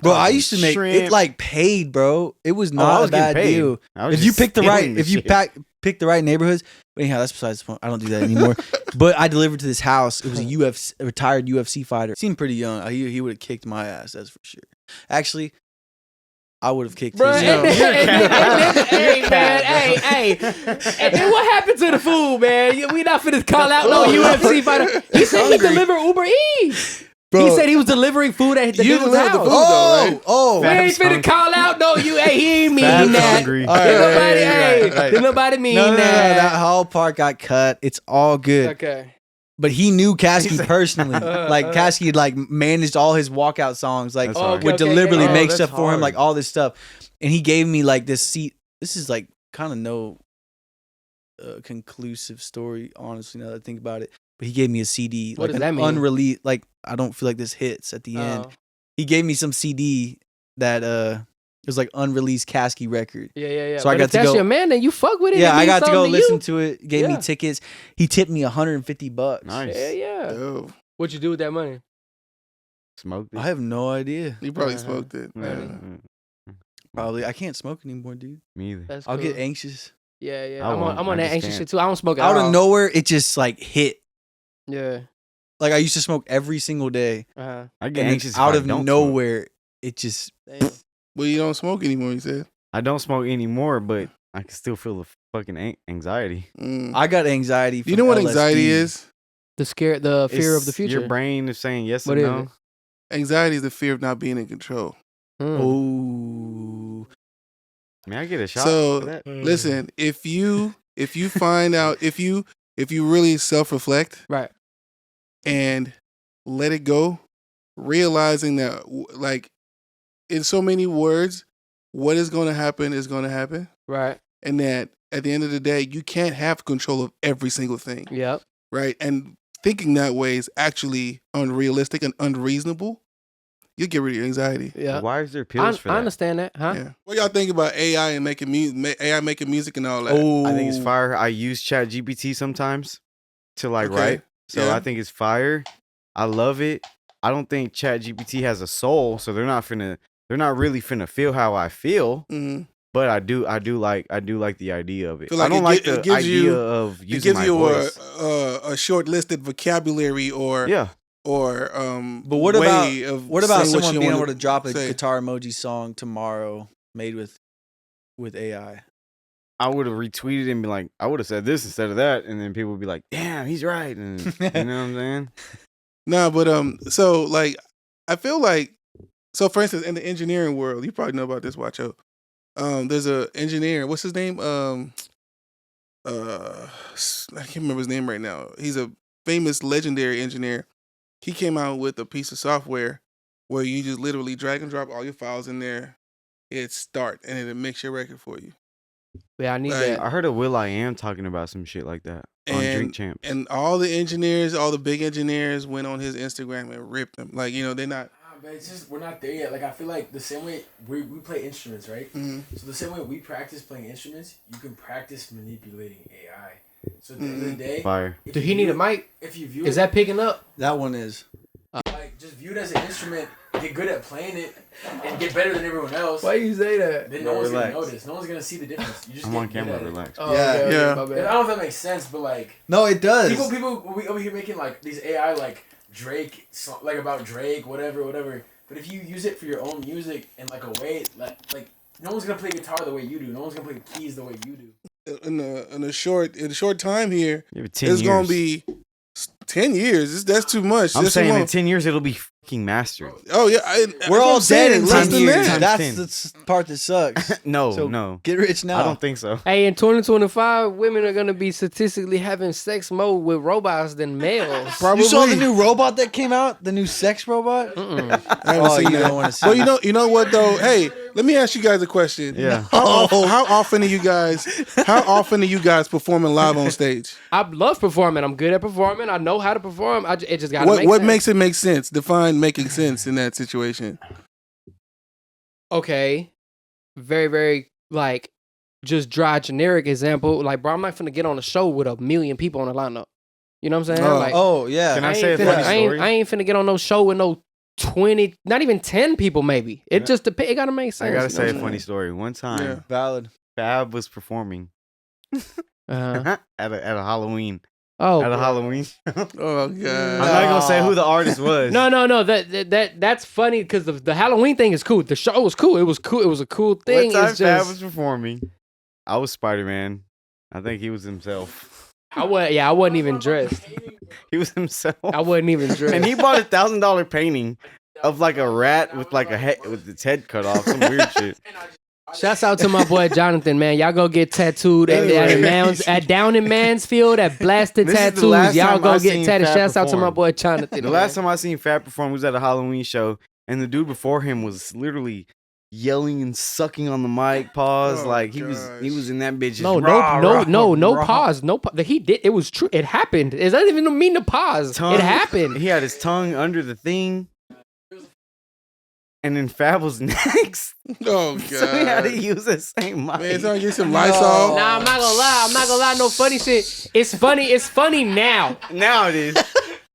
[SPEAKER 3] Bro, I used to make it like paid, bro. It was not a bad deal. If you pick the right neighborhoods. But anyhow, that's besides the point. I don't do that anymore. But I delivered to this house. It was a retired UFC fighter. Seemed pretty young. He would have kicked my ass. That's for sure. Actually, I would have kicked
[SPEAKER 2] Bro,
[SPEAKER 3] his
[SPEAKER 2] hey,
[SPEAKER 3] ass.
[SPEAKER 2] man, hey. And then what happened to the food, man? We not finna call out no UFC fighter. He said he delivered Uber Eats.
[SPEAKER 3] Bro,
[SPEAKER 2] he said he was delivering food at the nigga's house.
[SPEAKER 1] The food, though, right?
[SPEAKER 3] Oh,
[SPEAKER 2] we ain't finna call out no you. Hey, he ain't mean
[SPEAKER 4] Fab's
[SPEAKER 2] that.
[SPEAKER 4] hungry.
[SPEAKER 2] Did nobody mean
[SPEAKER 3] no,
[SPEAKER 2] that?
[SPEAKER 3] that whole part got cut. It's all good.
[SPEAKER 2] Okay.
[SPEAKER 3] But he knew Kasky personally. Like Kasky had like managed all his walkout songs. Like would deliberately make stuff for him, like all this stuff. And he gave me like this seat. This is like kind of no conclusive story, honestly, now that I think about it. But he gave me a CD.
[SPEAKER 2] What
[SPEAKER 3] like
[SPEAKER 2] does that mean?
[SPEAKER 3] Unreleased. Like I don't feel like this hits at the end. He gave me some CD that it was like unreleased Kasky record.
[SPEAKER 2] Yeah.
[SPEAKER 3] So
[SPEAKER 2] but
[SPEAKER 3] I got
[SPEAKER 2] if
[SPEAKER 3] to
[SPEAKER 2] that's
[SPEAKER 3] go.
[SPEAKER 2] your man, then you fuck with it.
[SPEAKER 3] Yeah,
[SPEAKER 2] It
[SPEAKER 3] I
[SPEAKER 2] means
[SPEAKER 3] got to go
[SPEAKER 2] something
[SPEAKER 3] listen
[SPEAKER 2] you.
[SPEAKER 3] to it. Gave me tickets. He tipped me $150.
[SPEAKER 4] Nice.
[SPEAKER 2] Yeah.
[SPEAKER 1] Yo,
[SPEAKER 2] What you do with that money?
[SPEAKER 4] Smoked it.
[SPEAKER 3] I have no idea.
[SPEAKER 1] you probably smoked it.
[SPEAKER 3] Probably. I can't smoke anymore, dude.
[SPEAKER 4] Me either.
[SPEAKER 2] That's
[SPEAKER 3] I'll
[SPEAKER 2] cool.
[SPEAKER 3] get anxious.
[SPEAKER 2] Yeah.
[SPEAKER 4] I
[SPEAKER 2] I'm
[SPEAKER 4] won't.
[SPEAKER 2] on
[SPEAKER 4] I
[SPEAKER 2] that
[SPEAKER 4] just
[SPEAKER 2] anxious
[SPEAKER 4] can't.
[SPEAKER 2] shit too. I don't smoke at
[SPEAKER 3] Out
[SPEAKER 2] all.
[SPEAKER 3] of nowhere, it just like hit.
[SPEAKER 2] Yeah.
[SPEAKER 3] Like I used to smoke every single day.
[SPEAKER 2] Uh-huh.
[SPEAKER 4] I get
[SPEAKER 3] And then
[SPEAKER 4] anxious if
[SPEAKER 3] out
[SPEAKER 4] I
[SPEAKER 3] of
[SPEAKER 4] don't
[SPEAKER 3] nowhere, it just.
[SPEAKER 1] Well, you don't smoke anymore, you said.
[SPEAKER 4] I don't smoke anymore, but I can still feel the fucking anxiety.
[SPEAKER 3] I got anxiety.
[SPEAKER 1] Do you know what
[SPEAKER 3] from
[SPEAKER 1] anxiety
[SPEAKER 3] LSD.
[SPEAKER 1] is?
[SPEAKER 2] The fear of the
[SPEAKER 4] It's
[SPEAKER 2] future.
[SPEAKER 4] Your brain is saying yes
[SPEAKER 2] What
[SPEAKER 4] or
[SPEAKER 2] is
[SPEAKER 4] no.
[SPEAKER 2] it?
[SPEAKER 1] Anxiety is the fear of not being in control.
[SPEAKER 3] Oh.
[SPEAKER 4] Man, I get a shot
[SPEAKER 1] So
[SPEAKER 4] for that.
[SPEAKER 1] listen, if you find out if you really self-reflect,
[SPEAKER 2] Right.
[SPEAKER 1] and let it go, realizing that like in so many words, what is going to happen is going to happen,
[SPEAKER 2] Right.
[SPEAKER 1] and that at the end of the day, you can't have control of every single thing,
[SPEAKER 2] Yep.
[SPEAKER 1] right? And thinking that way is actually unrealistic and unreasonable. You get rid of your anxiety.
[SPEAKER 2] Yeah.
[SPEAKER 4] Why is there pills for that?
[SPEAKER 2] I understand that, huh?
[SPEAKER 1] Yeah. What y'all think about AI and making music and all that?
[SPEAKER 3] Oh.
[SPEAKER 4] I think it's fire. I use ChatGPT sometimes to like
[SPEAKER 1] Okay.
[SPEAKER 4] write. So
[SPEAKER 1] Yeah.
[SPEAKER 4] I think it's fire. I love it. I don't think ChatGPT has a soul, so they're not really finna feel how I feel.
[SPEAKER 1] Mm-hmm.
[SPEAKER 4] But I do like the idea of it.
[SPEAKER 1] Feel like
[SPEAKER 4] I don't like the
[SPEAKER 1] it gives
[SPEAKER 4] idea
[SPEAKER 1] you-
[SPEAKER 4] of
[SPEAKER 1] It
[SPEAKER 4] using
[SPEAKER 1] gives
[SPEAKER 4] my
[SPEAKER 1] you
[SPEAKER 4] voice.
[SPEAKER 1] a short-listed vocabulary or
[SPEAKER 4] Yeah.
[SPEAKER 3] But what
[SPEAKER 1] way
[SPEAKER 3] about
[SPEAKER 1] of
[SPEAKER 3] what about
[SPEAKER 1] saying what
[SPEAKER 3] someone
[SPEAKER 1] you
[SPEAKER 3] being
[SPEAKER 1] wanna
[SPEAKER 3] able to drop a
[SPEAKER 1] say.
[SPEAKER 3] guitar emoji song tomorrow made with AI?
[SPEAKER 4] I would have retweeted and be like, I would have said this instead of that, and then people would be like, "Damn, he's right." And you know what I'm saying?
[SPEAKER 1] Nah, but so like, I feel like, so for instance, in the engineering world, you probably know about this, Watcho. There's a engineer. What's his name? I can't remember his name right now. He's a famous, legendary engineer. He came out with a piece of software where you just literally drag and drop all your files in there, hit start, and it'll mix your record for you.
[SPEAKER 2] Yeah, I need
[SPEAKER 1] Like,
[SPEAKER 2] that.
[SPEAKER 4] I heard of Will.i.am talking about some shit like that on Drink Champs.
[SPEAKER 1] And all the engineers, all the big engineers went on his Instagram and ripped him. Like, they're not.
[SPEAKER 5] But it's just we're not there yet. Like I feel like the same way we play instruments, right?
[SPEAKER 1] Mm-hmm.
[SPEAKER 5] So the same way we practice playing instruments, you can practice manipulating AI. So at the end of the day,
[SPEAKER 4] Fire.
[SPEAKER 2] Do he need a mic?
[SPEAKER 5] If you view
[SPEAKER 2] Is
[SPEAKER 5] it,
[SPEAKER 2] that picking up?
[SPEAKER 3] That one is.
[SPEAKER 5] like just view it as an instrument, get good at playing it, and get better than everyone else.
[SPEAKER 2] Why you say that?
[SPEAKER 5] Then no one's
[SPEAKER 4] Relax.
[SPEAKER 5] gonna notice. No one's gonna see the difference. You just
[SPEAKER 4] I'm
[SPEAKER 5] get
[SPEAKER 4] on
[SPEAKER 5] good
[SPEAKER 4] camera.
[SPEAKER 5] at it.
[SPEAKER 4] Relax.
[SPEAKER 2] Oh,
[SPEAKER 3] Yeah.
[SPEAKER 2] okay,
[SPEAKER 1] Yeah.
[SPEAKER 2] my
[SPEAKER 5] I
[SPEAKER 2] bad.
[SPEAKER 5] don't know if that makes sense, but like
[SPEAKER 3] No, it does.
[SPEAKER 5] people we over here making like these AI like Drake, like about Drake, whatever. But if you use it for your own music in like a way, like no one's gonna play guitar the way you do. No one's gonna play keys the way you do.
[SPEAKER 1] In a short time here,
[SPEAKER 4] Give it 10
[SPEAKER 1] it's
[SPEAKER 4] years.
[SPEAKER 1] gonna be 10 years. That's too much.
[SPEAKER 4] I'm
[SPEAKER 1] That's too
[SPEAKER 4] saying
[SPEAKER 1] long.
[SPEAKER 4] in 10 years it'll be fucking mastered.
[SPEAKER 1] Oh yeah,
[SPEAKER 3] We're all dead in
[SPEAKER 1] less
[SPEAKER 3] 10
[SPEAKER 1] than
[SPEAKER 3] years.
[SPEAKER 1] that.
[SPEAKER 3] That's
[SPEAKER 4] 10.
[SPEAKER 3] the part that sucks.
[SPEAKER 4] No,
[SPEAKER 3] So
[SPEAKER 4] no.
[SPEAKER 3] Get rich now.
[SPEAKER 4] I don't think so.
[SPEAKER 2] Hey, in 2025, women are gonna be statistically having sex more with robots than males.
[SPEAKER 1] Probably.
[SPEAKER 3] You saw the new robot that came out? The new sex robot?
[SPEAKER 2] Mm-mm.
[SPEAKER 1] I haven't
[SPEAKER 3] Oh,
[SPEAKER 1] seen
[SPEAKER 3] you
[SPEAKER 1] that.
[SPEAKER 3] don't want to see.
[SPEAKER 1] Well, you know what though? Hey, let me ask you guys a question.
[SPEAKER 4] Yeah.
[SPEAKER 1] How often are you guys performing live on stage?
[SPEAKER 2] I love performing. I'm good at performing. I know how to perform. It just gotta
[SPEAKER 1] What
[SPEAKER 2] make sense.
[SPEAKER 1] makes it make sense? Define making sense in that situation.
[SPEAKER 2] Okay, very, very like just dry generic example. Like, bro, I'm not finna get on a show with 1 million people on the lineup. You know what I'm saying?
[SPEAKER 1] Oh.
[SPEAKER 2] Like,
[SPEAKER 3] Oh, yeah.
[SPEAKER 4] Can I
[SPEAKER 2] ain't
[SPEAKER 4] say a
[SPEAKER 2] finna-
[SPEAKER 4] funny story?
[SPEAKER 2] I ain't finna get on no show with no 20, not even 10 people. Maybe it
[SPEAKER 4] Yeah.
[SPEAKER 2] just depends. It gotta make sense.
[SPEAKER 4] I gotta
[SPEAKER 2] you know
[SPEAKER 4] say
[SPEAKER 2] what
[SPEAKER 4] a
[SPEAKER 2] I'm
[SPEAKER 4] funny story. One time,
[SPEAKER 1] Yeah.
[SPEAKER 3] Valid.
[SPEAKER 4] Fab was performing
[SPEAKER 2] saying?
[SPEAKER 4] at a Halloween,
[SPEAKER 2] Oh,
[SPEAKER 4] at a Halloween.
[SPEAKER 1] Oh god!
[SPEAKER 4] I'm not gonna say who the artist was.
[SPEAKER 2] No. That's funny because the Halloween thing is cool. The show was cool. It was cool. It was a cool thing.
[SPEAKER 4] One time
[SPEAKER 2] It's
[SPEAKER 4] Fab
[SPEAKER 2] just
[SPEAKER 4] was performing. I was Spider-Man. I think he was himself.
[SPEAKER 2] I wasn't even dressed.
[SPEAKER 4] He was himself.
[SPEAKER 2] I wasn't even dressed.
[SPEAKER 4] And he bought $1,000 painting of like a rat with like a head with its head cut off. Some weird shit.
[SPEAKER 2] Shouts out to my boy Jonathan, man. Y'all go get tattooed at down in Mansfield at Blasted
[SPEAKER 4] This is the
[SPEAKER 2] Tattoos.
[SPEAKER 4] last
[SPEAKER 2] Y'all
[SPEAKER 4] time
[SPEAKER 2] go
[SPEAKER 4] I
[SPEAKER 2] get
[SPEAKER 4] seen
[SPEAKER 2] tatted.
[SPEAKER 4] Fab
[SPEAKER 2] Shouts out to my
[SPEAKER 4] perform.
[SPEAKER 2] boy Jonathan.
[SPEAKER 4] The last time I seen Fab perform was at a Halloween show, and the dude before him was literally yelling and sucking on the mic. Pause.
[SPEAKER 1] Oh,
[SPEAKER 4] Like he was in that bitch. Just
[SPEAKER 2] No pause. No pause. He did. It was true. It happened. It doesn't even mean to pause. It happened.
[SPEAKER 4] He had his tongue under the thing. And then Fab was next.
[SPEAKER 1] Oh god!
[SPEAKER 4] So he had to use that same mic.
[SPEAKER 1] Man, trying to get some Lysol.
[SPEAKER 2] Nah, I'm not gonna lie. No funny shit. It's funny now.
[SPEAKER 4] Now it is.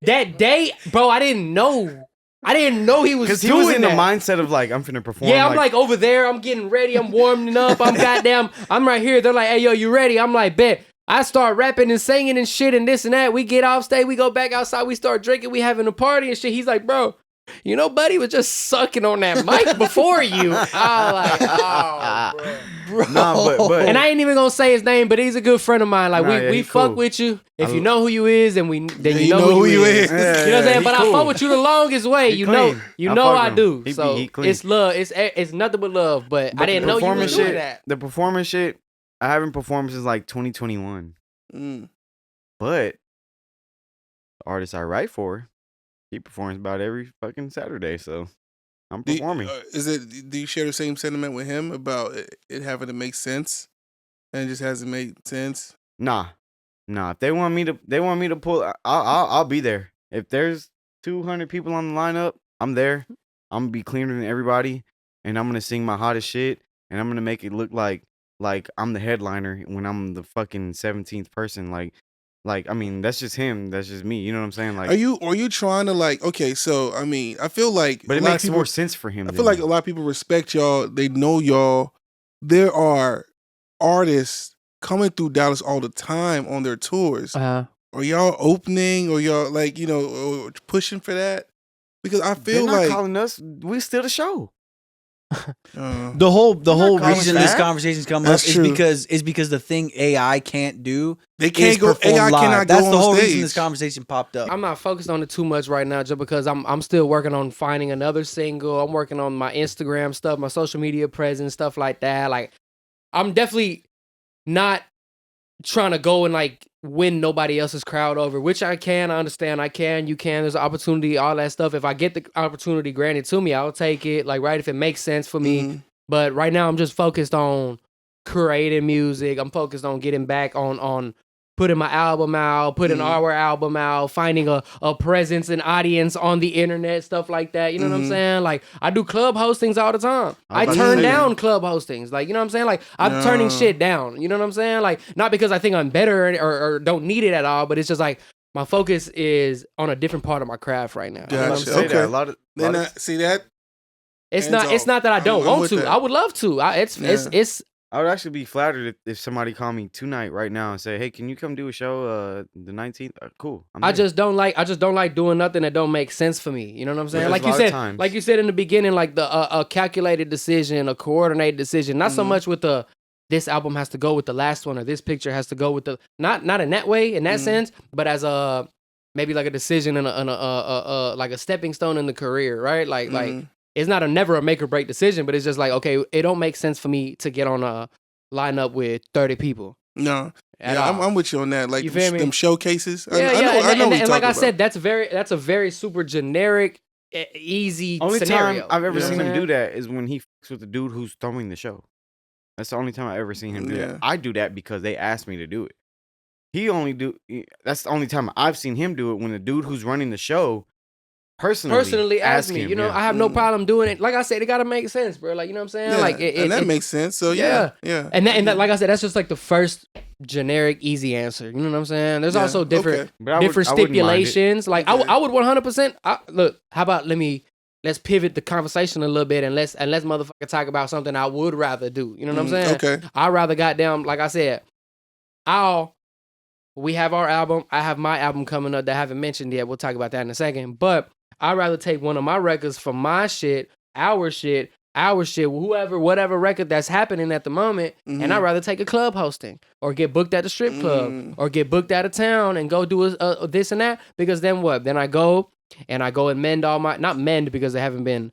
[SPEAKER 2] That day, bro, I didn't know he was
[SPEAKER 4] Because
[SPEAKER 2] doing
[SPEAKER 4] he was in
[SPEAKER 2] that.
[SPEAKER 4] the mindset of like, I'm finna perform.
[SPEAKER 2] Yeah, I'm like over there. I'm getting ready. I'm warming up. I'm right here. They're like, hey, yo, you ready? I'm like, bet. I start rapping and singing and shit and this and that. We get off stage. We go back outside. We start drinking. We having a party and shit. He's like, bro, you know, buddy was just sucking on that mic before you. I was like, oh, bro.
[SPEAKER 4] Nah, but
[SPEAKER 2] And I ain't even gonna say his name, but he's a good friend of mine. Like we fuck
[SPEAKER 4] cool.
[SPEAKER 2] with you. If you know who you is, then you know who you is.
[SPEAKER 4] Yeah,
[SPEAKER 2] You know what I'm saying? But
[SPEAKER 4] cool.
[SPEAKER 2] I fuck with you the longest way.
[SPEAKER 4] He
[SPEAKER 2] You
[SPEAKER 4] clean.
[SPEAKER 2] know
[SPEAKER 4] I
[SPEAKER 2] I
[SPEAKER 4] fuck
[SPEAKER 2] do.
[SPEAKER 4] with him.
[SPEAKER 2] So
[SPEAKER 4] He clean.
[SPEAKER 2] it's love. It's nothing but love. But I didn't know you was doing that.
[SPEAKER 4] The performance shit, I haven't performed since like 2021. But the artist I write for, he performs about every fucking Saturday, so I'm performing.
[SPEAKER 1] Do you share the same sentiment with him about it having to make sense, and it just hasn't made sense?
[SPEAKER 4] Nah. If they want me to pull, I'll be there. If there's 200 people on the lineup, I'm there. I'm gonna be cleaner than everybody, and I'm gonna sing my hottest shit, and I'm gonna make it look like I'm the headliner when I'm the fucking 17th person. Like I mean, that's just him. That's just me. You know what I'm saying? Like,
[SPEAKER 1] are you trying to like? Okay, so I mean, I feel like,
[SPEAKER 4] but it makes more sense for him.
[SPEAKER 1] I feel like a lot of people respect y'all. They know y'all. There are artists coming through Dallas all the time on their tours. Are y'all opening, or y'all like or pushing for that? Because I feel
[SPEAKER 4] they're not
[SPEAKER 1] like
[SPEAKER 4] calling us. We still the show.
[SPEAKER 3] The whole reason this
[SPEAKER 4] Fab?
[SPEAKER 3] conversation's coming up is because the thing AI can't do.
[SPEAKER 1] They can't go.
[SPEAKER 3] perform
[SPEAKER 1] AI
[SPEAKER 3] live.
[SPEAKER 1] cannot
[SPEAKER 3] That's
[SPEAKER 1] go
[SPEAKER 3] the
[SPEAKER 1] on
[SPEAKER 3] whole
[SPEAKER 1] stage.
[SPEAKER 3] reason this conversation popped up.
[SPEAKER 2] I'm not focused on it too much right now, just because I'm still working on finding another single. I'm working on my Instagram stuff, my social media presence, stuff like that. Like, I'm definitely not trying to go and like win nobody else's crowd over, which I understand. You can. There's an opportunity, all that stuff. If I get the opportunity granted to me, I'll take it. Like, right, if it makes sense for me. But right now, I'm just focused on creating music. I'm focused on getting back on putting my album out, putting our album out, finding a presence and audience on the internet, stuff like that. You know what I'm saying? Like, I do club hostings all the time. I turn down club hostings. Like, you know what I'm saying? Like, I'm turning shit down. You know what I'm saying? Like, not because I think I'm better or don't need it at all, but it's just like my focus is on a different part of my craft right now.
[SPEAKER 1] Gotcha.
[SPEAKER 2] You know what I'm saying?
[SPEAKER 1] Okay.
[SPEAKER 4] A lot of
[SPEAKER 1] See that?
[SPEAKER 2] It's
[SPEAKER 1] Hands
[SPEAKER 2] not that I don't
[SPEAKER 1] I'm
[SPEAKER 2] want
[SPEAKER 1] with
[SPEAKER 2] to.
[SPEAKER 1] that.
[SPEAKER 2] I would love to. It's
[SPEAKER 4] I would actually be flattered if somebody called me tonight right now and say, "Hey, can you come do a show the 19th?" Cool.
[SPEAKER 2] I just don't like doing nothing that don't make sense for me. You know what I'm saying?
[SPEAKER 4] Yeah,
[SPEAKER 2] Like you said in the beginning, like a calculated decision, a coordinated decision. Not so much with this album has to go with the last one, or this picture has to go with the not in that way, in that sense, but as a maybe like a decision and a like a stepping stone in the career, right? Like it's not never a make or break decision, but it's just like, okay, it don't make sense for me to get on a lineup with 30 people.
[SPEAKER 1] No. Yeah, I'm with you on that. Like,
[SPEAKER 2] You feel me?
[SPEAKER 1] them showcases.
[SPEAKER 2] Yeah,
[SPEAKER 1] I know
[SPEAKER 2] and like I
[SPEAKER 1] about.
[SPEAKER 2] said, that's a very super generic, easy
[SPEAKER 4] only
[SPEAKER 2] scenario.
[SPEAKER 4] time I've ever
[SPEAKER 2] You know
[SPEAKER 4] seen
[SPEAKER 2] what I'm
[SPEAKER 4] him
[SPEAKER 2] saying?
[SPEAKER 4] do that is when he fucks with the dude who's throwing the show. That's the only time I ever seen him do that. I do that because they asked me to do it. That's the only time I've seen him do it, when the dude who's running the show personally
[SPEAKER 2] ask me.
[SPEAKER 4] him,
[SPEAKER 2] You know,
[SPEAKER 4] yeah.
[SPEAKER 2] I have no problem doing it. Like I said, it gotta make sense, bro. Like, you know what I'm saying?
[SPEAKER 1] Yeah,
[SPEAKER 2] Like,
[SPEAKER 1] and that makes sense. So yeah.
[SPEAKER 2] And that, like I said, that's just like the first generic easy answer. You know what I'm saying? There's also different
[SPEAKER 4] But
[SPEAKER 2] different
[SPEAKER 4] I wouldn't mind it.
[SPEAKER 2] stipulations. Like, I would 100%. Look, how about let's pivot the conversation a little bit and let's motherfucker talk about something I would rather do. You know what I'm saying?
[SPEAKER 1] Okay.
[SPEAKER 2] I'd rather goddamn, like I said, I'll we have our album. I have my album coming up that I haven't mentioned yet. We'll talk about that in a second. But I'd rather take one of my records from my shit, our shit, whoever, whatever record that's happening at the moment, and I'd rather take a club hosting or get booked at the strip club or get booked out of town and go do a this and that, because then what? Then I go and mend all my, not mend because there haven't been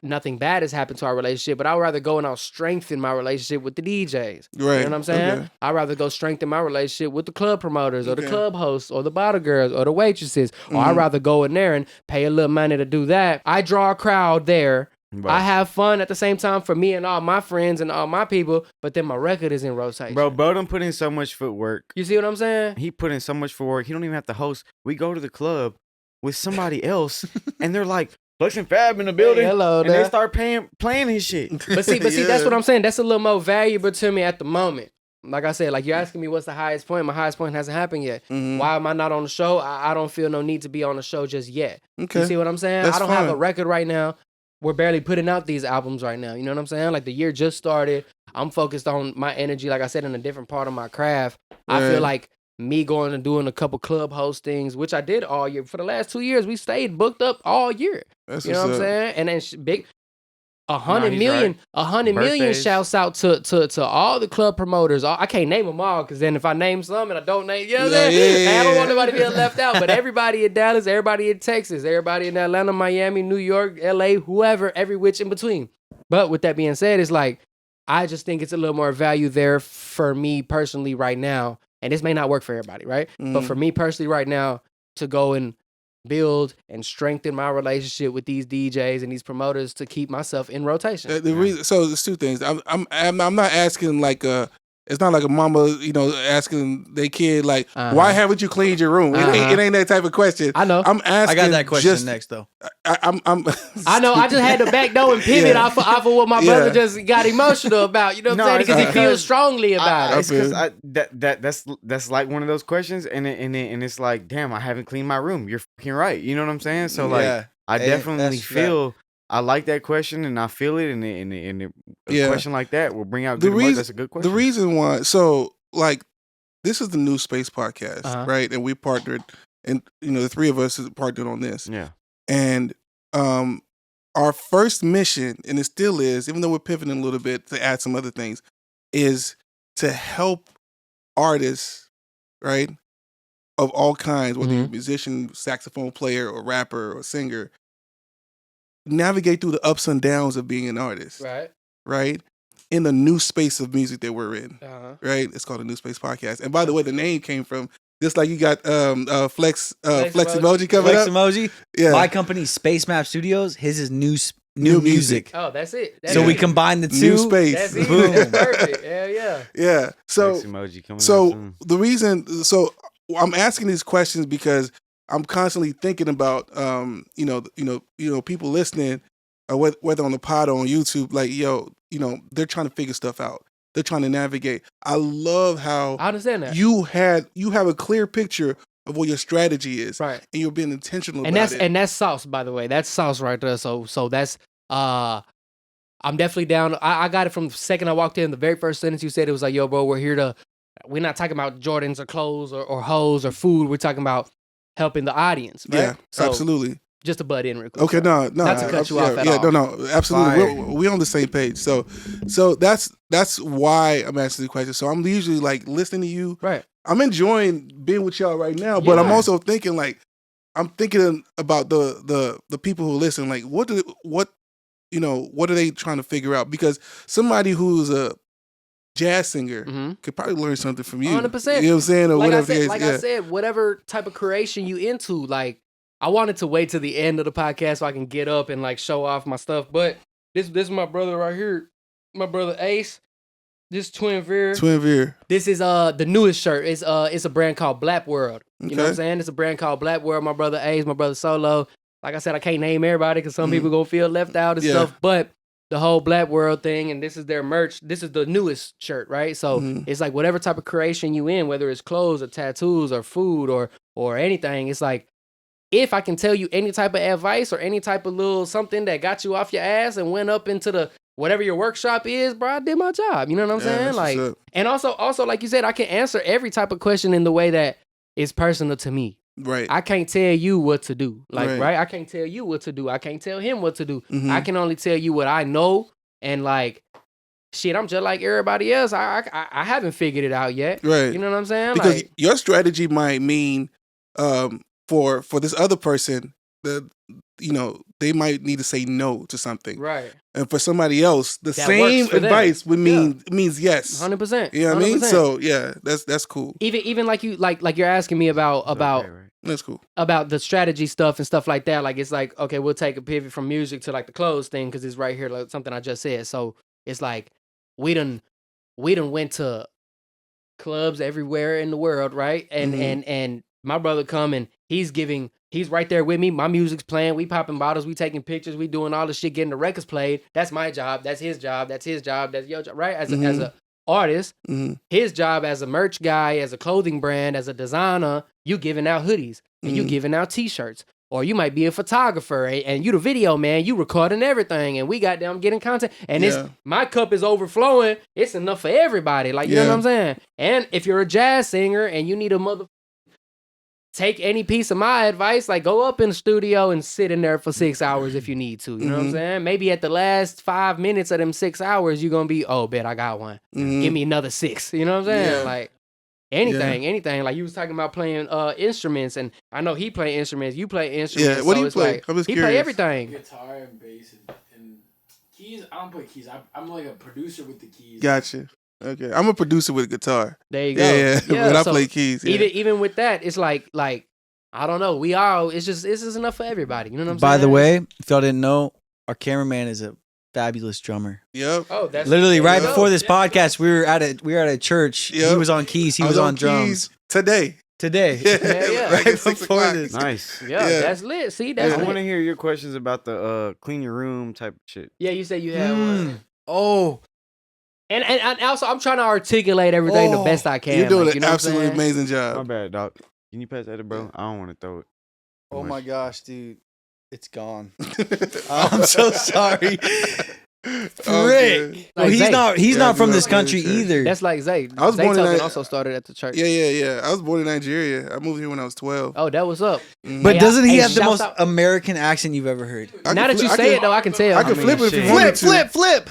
[SPEAKER 2] nothing bad has happened to our relationship, but I'd rather go and I'll strengthen my relationship with the DJs.
[SPEAKER 1] Right.
[SPEAKER 2] You know what I'm saying?
[SPEAKER 1] Okay.
[SPEAKER 2] I'd rather go strengthen my relationship with the club promoters or the club hosts or the bottle girls or the waitresses. Or I'd rather go in there and pay a little money to do that. I draw a crowd there. Right. I have fun at the same time for me and all my friends and all my people, but then my record is in rotation.
[SPEAKER 4] Bro done put in so much footwork.
[SPEAKER 2] You see what I'm saying?
[SPEAKER 4] He put in so much footwork. He don't even have to host. We go to the club with somebody else and they're like, FlexinFab in the building,
[SPEAKER 2] hey, hello,
[SPEAKER 4] and they start playing his shit.
[SPEAKER 2] But see, that's what I'm saying. That's a little more valuable to me at the moment. Like I said, like you're asking me what's the highest point. My highest point hasn't happened yet. Why am I not on the show? I don't feel no need to be on the show just yet. Okay. You see what I'm saying? I don't have a record right now. We're barely putting out these albums right now. You know what I'm saying? Like the year just started. I'm focused on my energy, like I said, in a different part of my craft. Right. I feel like me going and doing a couple club hostings, which I did all year. For the last 2 years, we stayed booked up all year. That's you know what I'm saying? And then big, 100 million shouts out to all the club promoters. I can't name them all because then if I name some and I don't name, you know what I'm saying? I don't want nobody to be left out. But everybody in Dallas, everybody in Texas, everybody in Atlanta, Miami, New York, LA, whoever, every which in between. But with that being said, it's like, I just think it's a little more value there for me personally right now. And this may not work for everybody, right? But for me personally right now, to go and build and strengthen my relationship with these DJs and these promoters to keep myself in rotation.
[SPEAKER 1] The reason, so there's two things. I'm not asking like it's not like a mama, asking their kid like, why haven't you cleaned your room? It ain't that type of question.
[SPEAKER 2] I know.
[SPEAKER 1] I'm asking.
[SPEAKER 3] I got that question next though.
[SPEAKER 2] I know. I just had to back door and pivot off of what my brother just got emotional about. You know what I'm saying? Because he feels strongly about it.
[SPEAKER 4] It's because that's like one of those questions, and it's like, damn, I haven't cleaned my room. You're fucking right. You know what I'm saying? So like, I definitely feel. I like that question, and I feel it, and a question like that will bring out good work. That's a good question.
[SPEAKER 1] The reason why, so like, this is the New Space podcast, right? And we partnered, and the three of us partnered on this.
[SPEAKER 4] Yeah.
[SPEAKER 1] And our first mission, and it still is, even though we're pivoting a little bit to add some other things, is to help artists, right, of all kinds, whether you're a musician, saxophone player, or rapper, or singer, navigate through the ups and downs of being an artist, right? In the new space of music that we're in, right? It's called a New Space Podcast. And by the way, the name came from just like you got Flex Emoji coming up.
[SPEAKER 3] Flex Emoji.
[SPEAKER 1] Yeah.
[SPEAKER 3] My company, Space Map Studios. His is new music.
[SPEAKER 2] Oh, that's it.
[SPEAKER 3] So we combine the two.
[SPEAKER 1] New space.
[SPEAKER 2] That's it. Boom. That's perfect. Yeah.
[SPEAKER 1] Yeah. So
[SPEAKER 4] Flex Emoji coming
[SPEAKER 1] so the reason, so I'm asking these questions because I'm constantly thinking about, people listening, whether on the pod or on YouTube, like, they're trying to figure stuff out. They're trying to navigate. I love how
[SPEAKER 2] I understand that
[SPEAKER 1] you have a clear picture of what your strategy is, right? And you're being intentional about it.
[SPEAKER 2] And that's sauce, by the way. That's sauce right there. So that's I'm definitely down. I got it from the second I walked in. The very first sentence you said, it was like, "Yo, bro, we're not talking about Jordans or clothes or hoes or food. We're talking about helping the audience, right?"
[SPEAKER 1] Yeah, so, absolutely.
[SPEAKER 2] Just to butt in real quick.
[SPEAKER 1] Okay, no.
[SPEAKER 2] Not to cut you off at all.
[SPEAKER 1] No, absolutely. We're on the same page. So that's why I'm asking the question. So I'm usually like listening to you.
[SPEAKER 2] Right.
[SPEAKER 1] I'm enjoying being with y'all right now, but I'm also thinking about the people who listen. Like, what are they trying to figure out? Because somebody who's a jazz singer could probably learn something from you.
[SPEAKER 2] 100%.
[SPEAKER 1] You know what I'm saying? Or
[SPEAKER 2] like
[SPEAKER 1] whatever.
[SPEAKER 2] I said, whatever type of creation you into, like, I wanted to wait to the end of the podcast so I can get up and like show off my stuff. But this is my brother right here, my brother Ace. This Twin Veer. This is the newest shirt. It's a brand called Black World. You know what I'm saying? It's a brand called Black World. My brother Ace, my brother Solo. Like I said, I can't name everybody because some people gonna feel left out and stuff. But the whole Black World thing, and this is their merch. This is the newest shirt, right? So it's like whatever type of creation you in, whether it's clothes or tattoos or food or anything, it's like, if I can tell you any type of advice or any type of little something that got you off your ass and went up into the whatever your workshop is, bro, I did my job. You know what I'm saying? Like, and also, like you said, I can answer every type of question in the way that is personal to me.
[SPEAKER 1] Right.
[SPEAKER 2] I can't tell you what to do. Like, right? I can't tell you what to do. I can't tell him what to do.
[SPEAKER 1] Mm-hmm.
[SPEAKER 2] I can only tell you what I know. And like, shit, I'm just like everybody else. I haven't figured it out yet.
[SPEAKER 1] Right.
[SPEAKER 2] You know what I'm saying?
[SPEAKER 1] Because
[SPEAKER 2] like,
[SPEAKER 1] your strategy might mean for this other person that they might need to say no to something.
[SPEAKER 2] Right.
[SPEAKER 1] And for somebody else, the same advice would means yes.
[SPEAKER 2] 100%.
[SPEAKER 1] You know what I mean? So yeah, that's cool.
[SPEAKER 2] Even like you like you're asking me about
[SPEAKER 1] that's cool.
[SPEAKER 2] About the strategy stuff and stuff like that. Like it's like, okay, we'll take a pivot from music to like the clothes thing because it's right here, like something I just said. So it's like we done went to clubs everywhere in the world, right? And my brother come and he's right there with me. My music's playing. We popping bottles. We taking pictures. We doing all the shit, getting the records played. That's my job. That's his job. That's his job. That's your job, right? As a artist, his job as a merch guy, as a clothing brand, as a designer, you giving out hoodies and you giving out t-shirts. Or you might be a photographer and you the video man, you recording everything and we got them getting content. And my cup is overflowing. It's enough for everybody. Like, you know what I'm saying? And if you're a jazz singer and you need a take any piece of my advice, like go up in the studio and sit in there for 6 hours if you need to. You know what I'm saying? Maybe at the last 5 minutes of them 6 hours, you're going to be, oh, bet I got one. Give me another 6. You know what I'm saying? Yeah. Like anything. Like you was talking about playing instruments, and I know he play instruments. You play instruments.
[SPEAKER 1] Yeah, what do you play?
[SPEAKER 2] Like,
[SPEAKER 1] I'm just
[SPEAKER 2] he
[SPEAKER 1] curious.
[SPEAKER 2] play everything.
[SPEAKER 5] Guitar and bass and keys. I don't play keys. I'm like a producer with the keys.
[SPEAKER 1] Gotcha. Okay, I'm a producer with a guitar.
[SPEAKER 2] There you go.
[SPEAKER 1] Yeah, but I play keys. Yeah.
[SPEAKER 2] Even with that, it's like I don't know. It's just enough for everybody. You know what I'm saying?
[SPEAKER 3] By the way, if y'all didn't know, our cameraman is a fabulous drummer.
[SPEAKER 1] Yep.
[SPEAKER 2] Oh, that's
[SPEAKER 3] literally right before this podcast. We were at a church. Yep. He was on keys. He was on drums
[SPEAKER 1] today.
[SPEAKER 2] Yeah.
[SPEAKER 3] Right before this.
[SPEAKER 4] Nice.
[SPEAKER 2] Yeah, that's lit. See, that's lit.
[SPEAKER 4] I want to hear your questions about the clean your room type of shit.
[SPEAKER 2] Yeah, you said you had one. Oh. And also, I'm trying to articulate everything the best I can.
[SPEAKER 1] You're doing an absolutely amazing job.
[SPEAKER 4] My bad, dog. Can you pass that, bro? I don't want to throw it.
[SPEAKER 3] Oh my gosh, dude. It's gone. I'm so sorry. Frick. Well, he's not from this country either.
[SPEAKER 2] That's like Zay.
[SPEAKER 1] I was born in
[SPEAKER 2] also started at the church.
[SPEAKER 1] Yeah. I was born in Nigeria. I moved here when I was 12.
[SPEAKER 2] Oh, that was up.
[SPEAKER 3] But doesn't he have the most American accent you've ever heard?
[SPEAKER 2] Now that you say it, though, I can tell.
[SPEAKER 1] I can flip it if you want to.
[SPEAKER 3] Flip.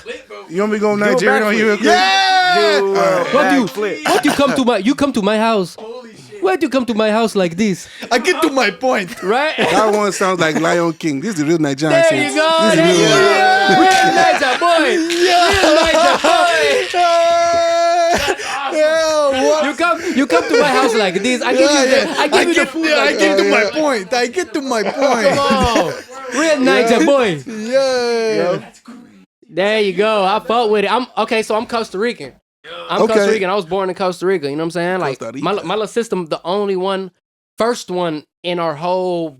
[SPEAKER 1] You want me to go Nigerian on you?
[SPEAKER 3] Yeah.
[SPEAKER 2] What you come to my house? Why do you come to my house like this?
[SPEAKER 3] I get to my point.
[SPEAKER 2] Right?
[SPEAKER 1] That one sounds like Lion King. This is the real Nigerian.
[SPEAKER 2] There you go. Real Niger boy. Real Niger boy. That's awesome. You come to my house like this. I give you the food.
[SPEAKER 3] I get to my point.
[SPEAKER 2] Come on. Real Niger boy.
[SPEAKER 3] Yeah.
[SPEAKER 2] There you go. I fought with it. So I'm Costa Rican. Costa Rican. I was born in Costa Rica. You know what I'm saying? Like my little system, the first one in our whole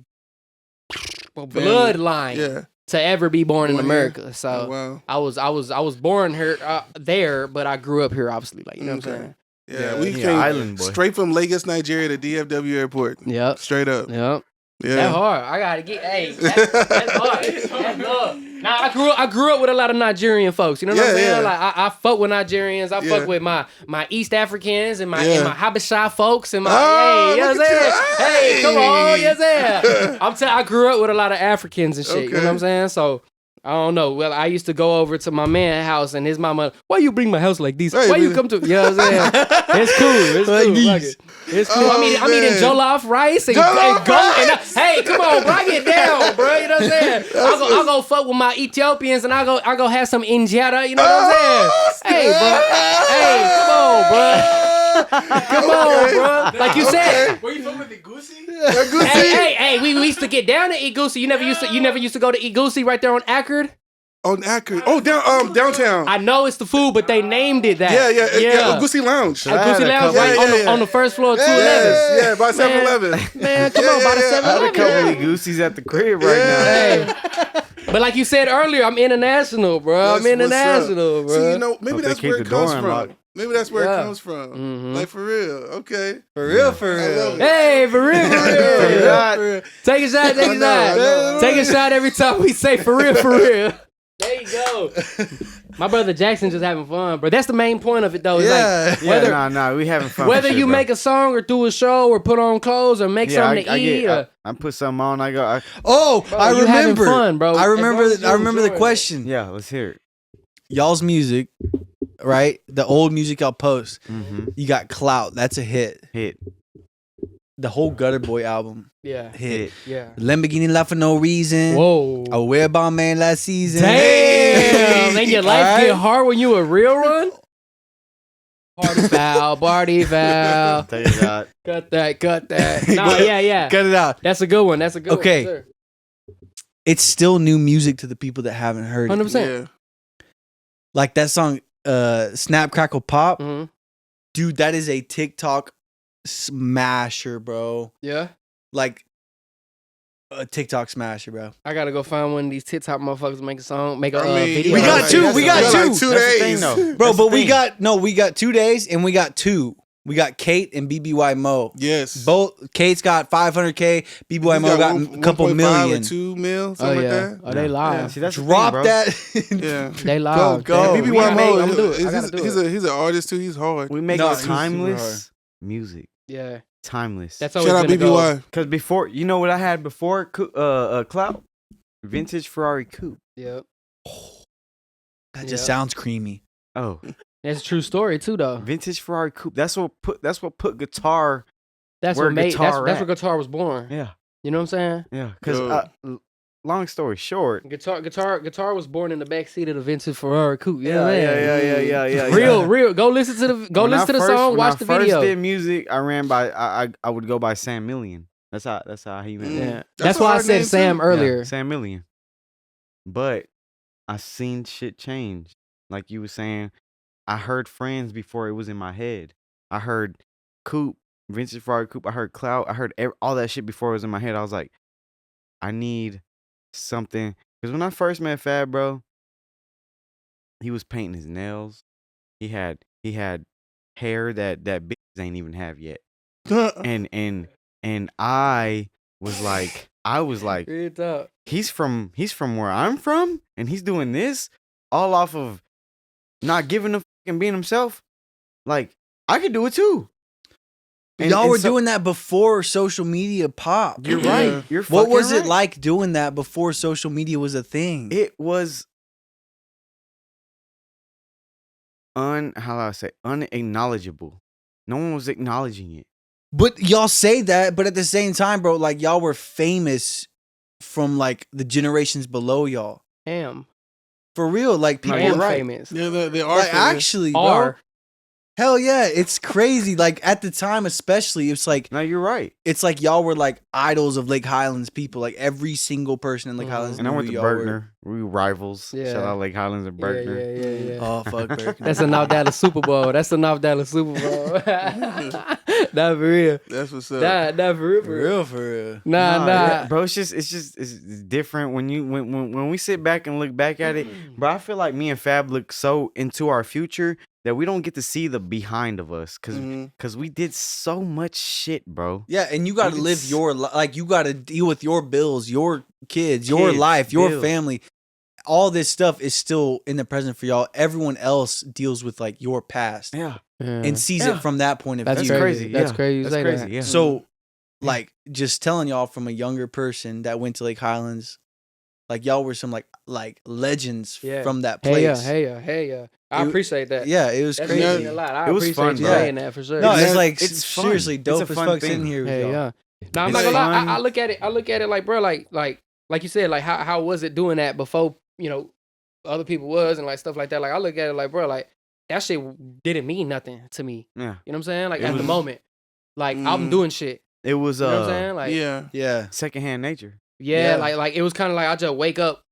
[SPEAKER 2] bloodline to ever be born in America. So I was born here there, but I grew up here, obviously. Like you know what I'm saying?
[SPEAKER 1] Yeah, we came island boy. Straight from Lagos, Nigeria to DFW Airport.
[SPEAKER 2] Yep.
[SPEAKER 1] Straight up.
[SPEAKER 2] Yep. Yeah. That's hard. I gotta get. Hey, that's hard. That's love. Now I grew up with a lot of Nigerian folks. You know what I'm saying? Like I fuck with Nigerians. I fuck with my East Africans and my Habesha folks and my you know what I'm saying? Hey, come on, yes, I grew up with a lot of Africans and shit. You know what I'm saying? So I don't know. Well, I used to go over to my man's house and his mama, why you bring my house like this? Why you come to, you know what I'm saying? It's cool. It's cool. I'm eating jollof rice and goat. And hey, come on, bro, I get down, bro. You know what I'm saying? I'll go fuck with my Ethiopians and I'll go have some injera. You know what I'm saying? Hey, bro. Hey, come on, bro. Come on, bro. Like you said.
[SPEAKER 5] Where you from with the goosey?
[SPEAKER 2] Hey, we used to get down to eat goosey. You never used to go to eat goosey right there on Akard?
[SPEAKER 1] On Akard. Oh, downtown.
[SPEAKER 2] I know it's the food, but they named it that.
[SPEAKER 1] Yeah. Goosey Lounge.
[SPEAKER 2] Goosey Lounge, right on the first floor of 211.
[SPEAKER 1] Yeah, by 7-Eleven.
[SPEAKER 2] Man, come on, by the 7-Eleven.
[SPEAKER 4] I had a couple of gooseys at the crib right now.
[SPEAKER 2] Hey. But like you said earlier, I'm international, bro. I'm international, bro.
[SPEAKER 1] See, you know, maybe that's where it comes from. Maybe that's where it comes from. Mm-hmm. Like, for real. Okay.
[SPEAKER 3] For real.
[SPEAKER 2] Hey, for real. Take a shot. Take a shot every time we say for real. There you go. My brother Jackson just having fun, bro. That's the main point of it, though. It's like
[SPEAKER 4] whether we having fun.
[SPEAKER 2] Whether
[SPEAKER 4] shit,
[SPEAKER 2] you
[SPEAKER 4] bro.
[SPEAKER 2] make a song or do a show or put on clothes or make something to eat.
[SPEAKER 4] I put something on. I go.
[SPEAKER 3] Bro, I remember.
[SPEAKER 2] Having fun, bro.
[SPEAKER 3] I remember the question.
[SPEAKER 4] Yeah, let's hear it.
[SPEAKER 3] Y'all's music, right? The old music y'all post.
[SPEAKER 4] Mm-hmm.
[SPEAKER 3] You got Clout. That's a hit. The whole Gutter Boy album.
[SPEAKER 2] Yeah.
[SPEAKER 3] Hit.
[SPEAKER 2] Yeah.
[SPEAKER 3] Lamborghini Left for No Reason.
[SPEAKER 2] Whoa.
[SPEAKER 3] A Wear Bomb Man last season.
[SPEAKER 2] Damn. Man, your life get hard when you a real run? Party foul.
[SPEAKER 4] Take it out.
[SPEAKER 2] Cut that. No, yeah.
[SPEAKER 3] Cut it out.
[SPEAKER 2] That's a good one.
[SPEAKER 3] Okay.
[SPEAKER 2] Sir.
[SPEAKER 3] It's still new music to the people that haven't heard it.
[SPEAKER 2] 100%.
[SPEAKER 1] Yeah.
[SPEAKER 3] Like that song, Snap Crackle Pop.
[SPEAKER 2] Mm-hmm.
[SPEAKER 3] Dude, that is a TikTok smasher, bro.
[SPEAKER 2] Yeah.
[SPEAKER 3] Like a TikTok smasher, bro.
[SPEAKER 2] I gotta go find one of these TikTok motherfuckers, make a song, make a video.
[SPEAKER 3] We got two. We got two.
[SPEAKER 1] Like 2 days,
[SPEAKER 3] bro. But we got 2 days, and we got two. We got Kate and BBY Mo.
[SPEAKER 1] Yes.
[SPEAKER 3] Both. Kate's got 500K. BBY Mo got a couple million.
[SPEAKER 1] 2 mil, something like that.
[SPEAKER 2] Oh, they live.
[SPEAKER 4] Yeah, see, that's
[SPEAKER 3] Drop
[SPEAKER 4] the thing,
[SPEAKER 3] that.
[SPEAKER 1] Yeah.
[SPEAKER 2] They live.
[SPEAKER 3] Go.
[SPEAKER 1] BBY
[SPEAKER 2] I'm
[SPEAKER 1] Mo,
[SPEAKER 2] gonna do it. I gotta do it.
[SPEAKER 1] he's an artist too. He's hard.
[SPEAKER 4] We make
[SPEAKER 3] No, he's
[SPEAKER 4] timeless music.
[SPEAKER 2] Yeah.
[SPEAKER 4] Timeless.
[SPEAKER 2] That's always
[SPEAKER 1] Shout out
[SPEAKER 2] been a
[SPEAKER 1] BBY.
[SPEAKER 2] goal.
[SPEAKER 4] Because before, you know what I had before Clout? Vintage Ferrari Coupe.
[SPEAKER 2] Yep.
[SPEAKER 3] That just sounds creamy.
[SPEAKER 4] Oh,
[SPEAKER 2] That's a true story too, though.
[SPEAKER 4] vintage Ferrari Coupe. That's what put guitar.
[SPEAKER 2] That's
[SPEAKER 4] where
[SPEAKER 2] what made.
[SPEAKER 4] guitar
[SPEAKER 2] That's
[SPEAKER 4] at.
[SPEAKER 2] where guitar was born.
[SPEAKER 4] Yeah,
[SPEAKER 2] You know what I'm saying?
[SPEAKER 4] yeah. Because long story short,
[SPEAKER 2] Guitar was born in the back seat of the vintage Ferrari coupe. You know what I'm saying?
[SPEAKER 4] yeah.
[SPEAKER 2] Real. Go listen to the song. Watch the video.
[SPEAKER 4] When I first did music, I ran by. I would go by Sam Million. That's how he went.
[SPEAKER 2] Yeah.
[SPEAKER 1] That's
[SPEAKER 2] That's why I
[SPEAKER 1] a hard
[SPEAKER 2] said
[SPEAKER 1] name,
[SPEAKER 2] Sam
[SPEAKER 1] too.
[SPEAKER 2] earlier.
[SPEAKER 4] Yeah, Sam Million. But I seen shit change. Like you were saying, I heard Friends before it was in my head. I heard Coupe, Vintage Ferrari Coupe. I heard Clout. I heard all that shit before it was in my head. I was like, I need something. Because when I first met Fab, bro, he was painting his nails. He had hair that bitches ain't even have yet. And I was like,
[SPEAKER 2] Real talk.
[SPEAKER 4] he's from where I'm from, and he's doing this all off of not giving a fuck and being himself. Like, I could do it too.
[SPEAKER 3] Y'all were doing that before social media popped.
[SPEAKER 4] You're right. You're
[SPEAKER 3] What
[SPEAKER 4] fucking
[SPEAKER 3] was it
[SPEAKER 4] right.
[SPEAKER 3] like doing that before social media was a thing?
[SPEAKER 4] It was unacknowledgeable. No one was acknowledging it.
[SPEAKER 3] But y'all say that, but at the same time, bro, like y'all were famous from like the generations below y'all.
[SPEAKER 2] Damn.
[SPEAKER 3] For real, like people
[SPEAKER 2] Damn
[SPEAKER 4] right.
[SPEAKER 2] famous.
[SPEAKER 1] Yeah, they are
[SPEAKER 3] like
[SPEAKER 1] famous.
[SPEAKER 3] actually, bro.
[SPEAKER 2] Are.
[SPEAKER 3] Hell yeah, it's crazy. Like at the time, especially, it's like
[SPEAKER 4] No, you're right.
[SPEAKER 3] it's like y'all were like idols of Lake Highlands people. Like every single person in Lake Highlands.
[SPEAKER 4] And I
[SPEAKER 3] knew
[SPEAKER 4] went
[SPEAKER 3] who
[SPEAKER 4] to
[SPEAKER 3] y'all were.
[SPEAKER 4] Bergner. We were rivals.
[SPEAKER 2] Yeah.
[SPEAKER 4] Shout out Lake Highlands and Bergner.
[SPEAKER 2] Yeah.
[SPEAKER 3] Oh fuck, Bergner.
[SPEAKER 2] That's a North Dallas Super Bowl. That's the North Dallas Super Bowl. Not for real.
[SPEAKER 1] That's what's up.
[SPEAKER 2] Nah, for real.
[SPEAKER 3] For real.
[SPEAKER 2] Nah.
[SPEAKER 4] yeah, bro. It's different when we sit back and look back at it, bro. I feel like me and Fab look so into our future that we don't get to see the behind of us, cause we did so much shit, bro.
[SPEAKER 3] Yeah, and you got to
[SPEAKER 4] We
[SPEAKER 3] live
[SPEAKER 4] did
[SPEAKER 3] your like you got to deal with your bills, your kids, your life, your
[SPEAKER 4] bills.
[SPEAKER 3] family. All this stuff is still in the present for y'all. Everyone else deals with like your past
[SPEAKER 4] Yeah,
[SPEAKER 3] and sees
[SPEAKER 4] Yeah.
[SPEAKER 3] it from that point of
[SPEAKER 2] That's
[SPEAKER 3] view.
[SPEAKER 4] That's
[SPEAKER 2] crazy.
[SPEAKER 4] crazy.
[SPEAKER 2] That's
[SPEAKER 4] Yeah.
[SPEAKER 2] crazy. You
[SPEAKER 4] That's
[SPEAKER 2] say
[SPEAKER 4] crazy.
[SPEAKER 2] that.
[SPEAKER 4] Yeah.
[SPEAKER 3] So, like, just telling y'all from a younger person that went to Lake Highlands, like y'all were some like legends
[SPEAKER 2] Yeah.
[SPEAKER 3] from that place.
[SPEAKER 2] Hey yeah. I appreciate that.
[SPEAKER 3] Yeah, it was
[SPEAKER 2] That's
[SPEAKER 3] crazy.
[SPEAKER 2] meaning a lot. I
[SPEAKER 4] It was
[SPEAKER 2] appreciate
[SPEAKER 4] fun,
[SPEAKER 2] you
[SPEAKER 4] bro.
[SPEAKER 2] saying that for sure.
[SPEAKER 3] No, it's
[SPEAKER 4] It's-
[SPEAKER 3] like
[SPEAKER 4] it's fun.
[SPEAKER 3] seriously
[SPEAKER 4] It's
[SPEAKER 3] dope
[SPEAKER 4] a
[SPEAKER 3] as
[SPEAKER 4] fun
[SPEAKER 3] fuck
[SPEAKER 4] thing.
[SPEAKER 3] sitting here with
[SPEAKER 2] Hey,
[SPEAKER 3] y'all.
[SPEAKER 2] yeah. No, I'm
[SPEAKER 4] It's
[SPEAKER 2] not gonna lie.
[SPEAKER 4] fun.
[SPEAKER 2] I look at it like, bro, like you said, like how was it doing that before, other people was and like stuff like that. Like I look at it like, bro, like that shit didn't mean nothing to me.
[SPEAKER 4] Yeah.
[SPEAKER 2] You know what I'm saying? Like
[SPEAKER 4] It
[SPEAKER 2] at the
[SPEAKER 4] was-
[SPEAKER 2] moment. Like I'm doing shit.
[SPEAKER 4] It was
[SPEAKER 2] You know what I'm saying? Like
[SPEAKER 1] Yeah.
[SPEAKER 3] Yeah.
[SPEAKER 4] secondhand nature.
[SPEAKER 2] yeah,
[SPEAKER 3] Yeah.
[SPEAKER 2] like it was kind of like I just wake up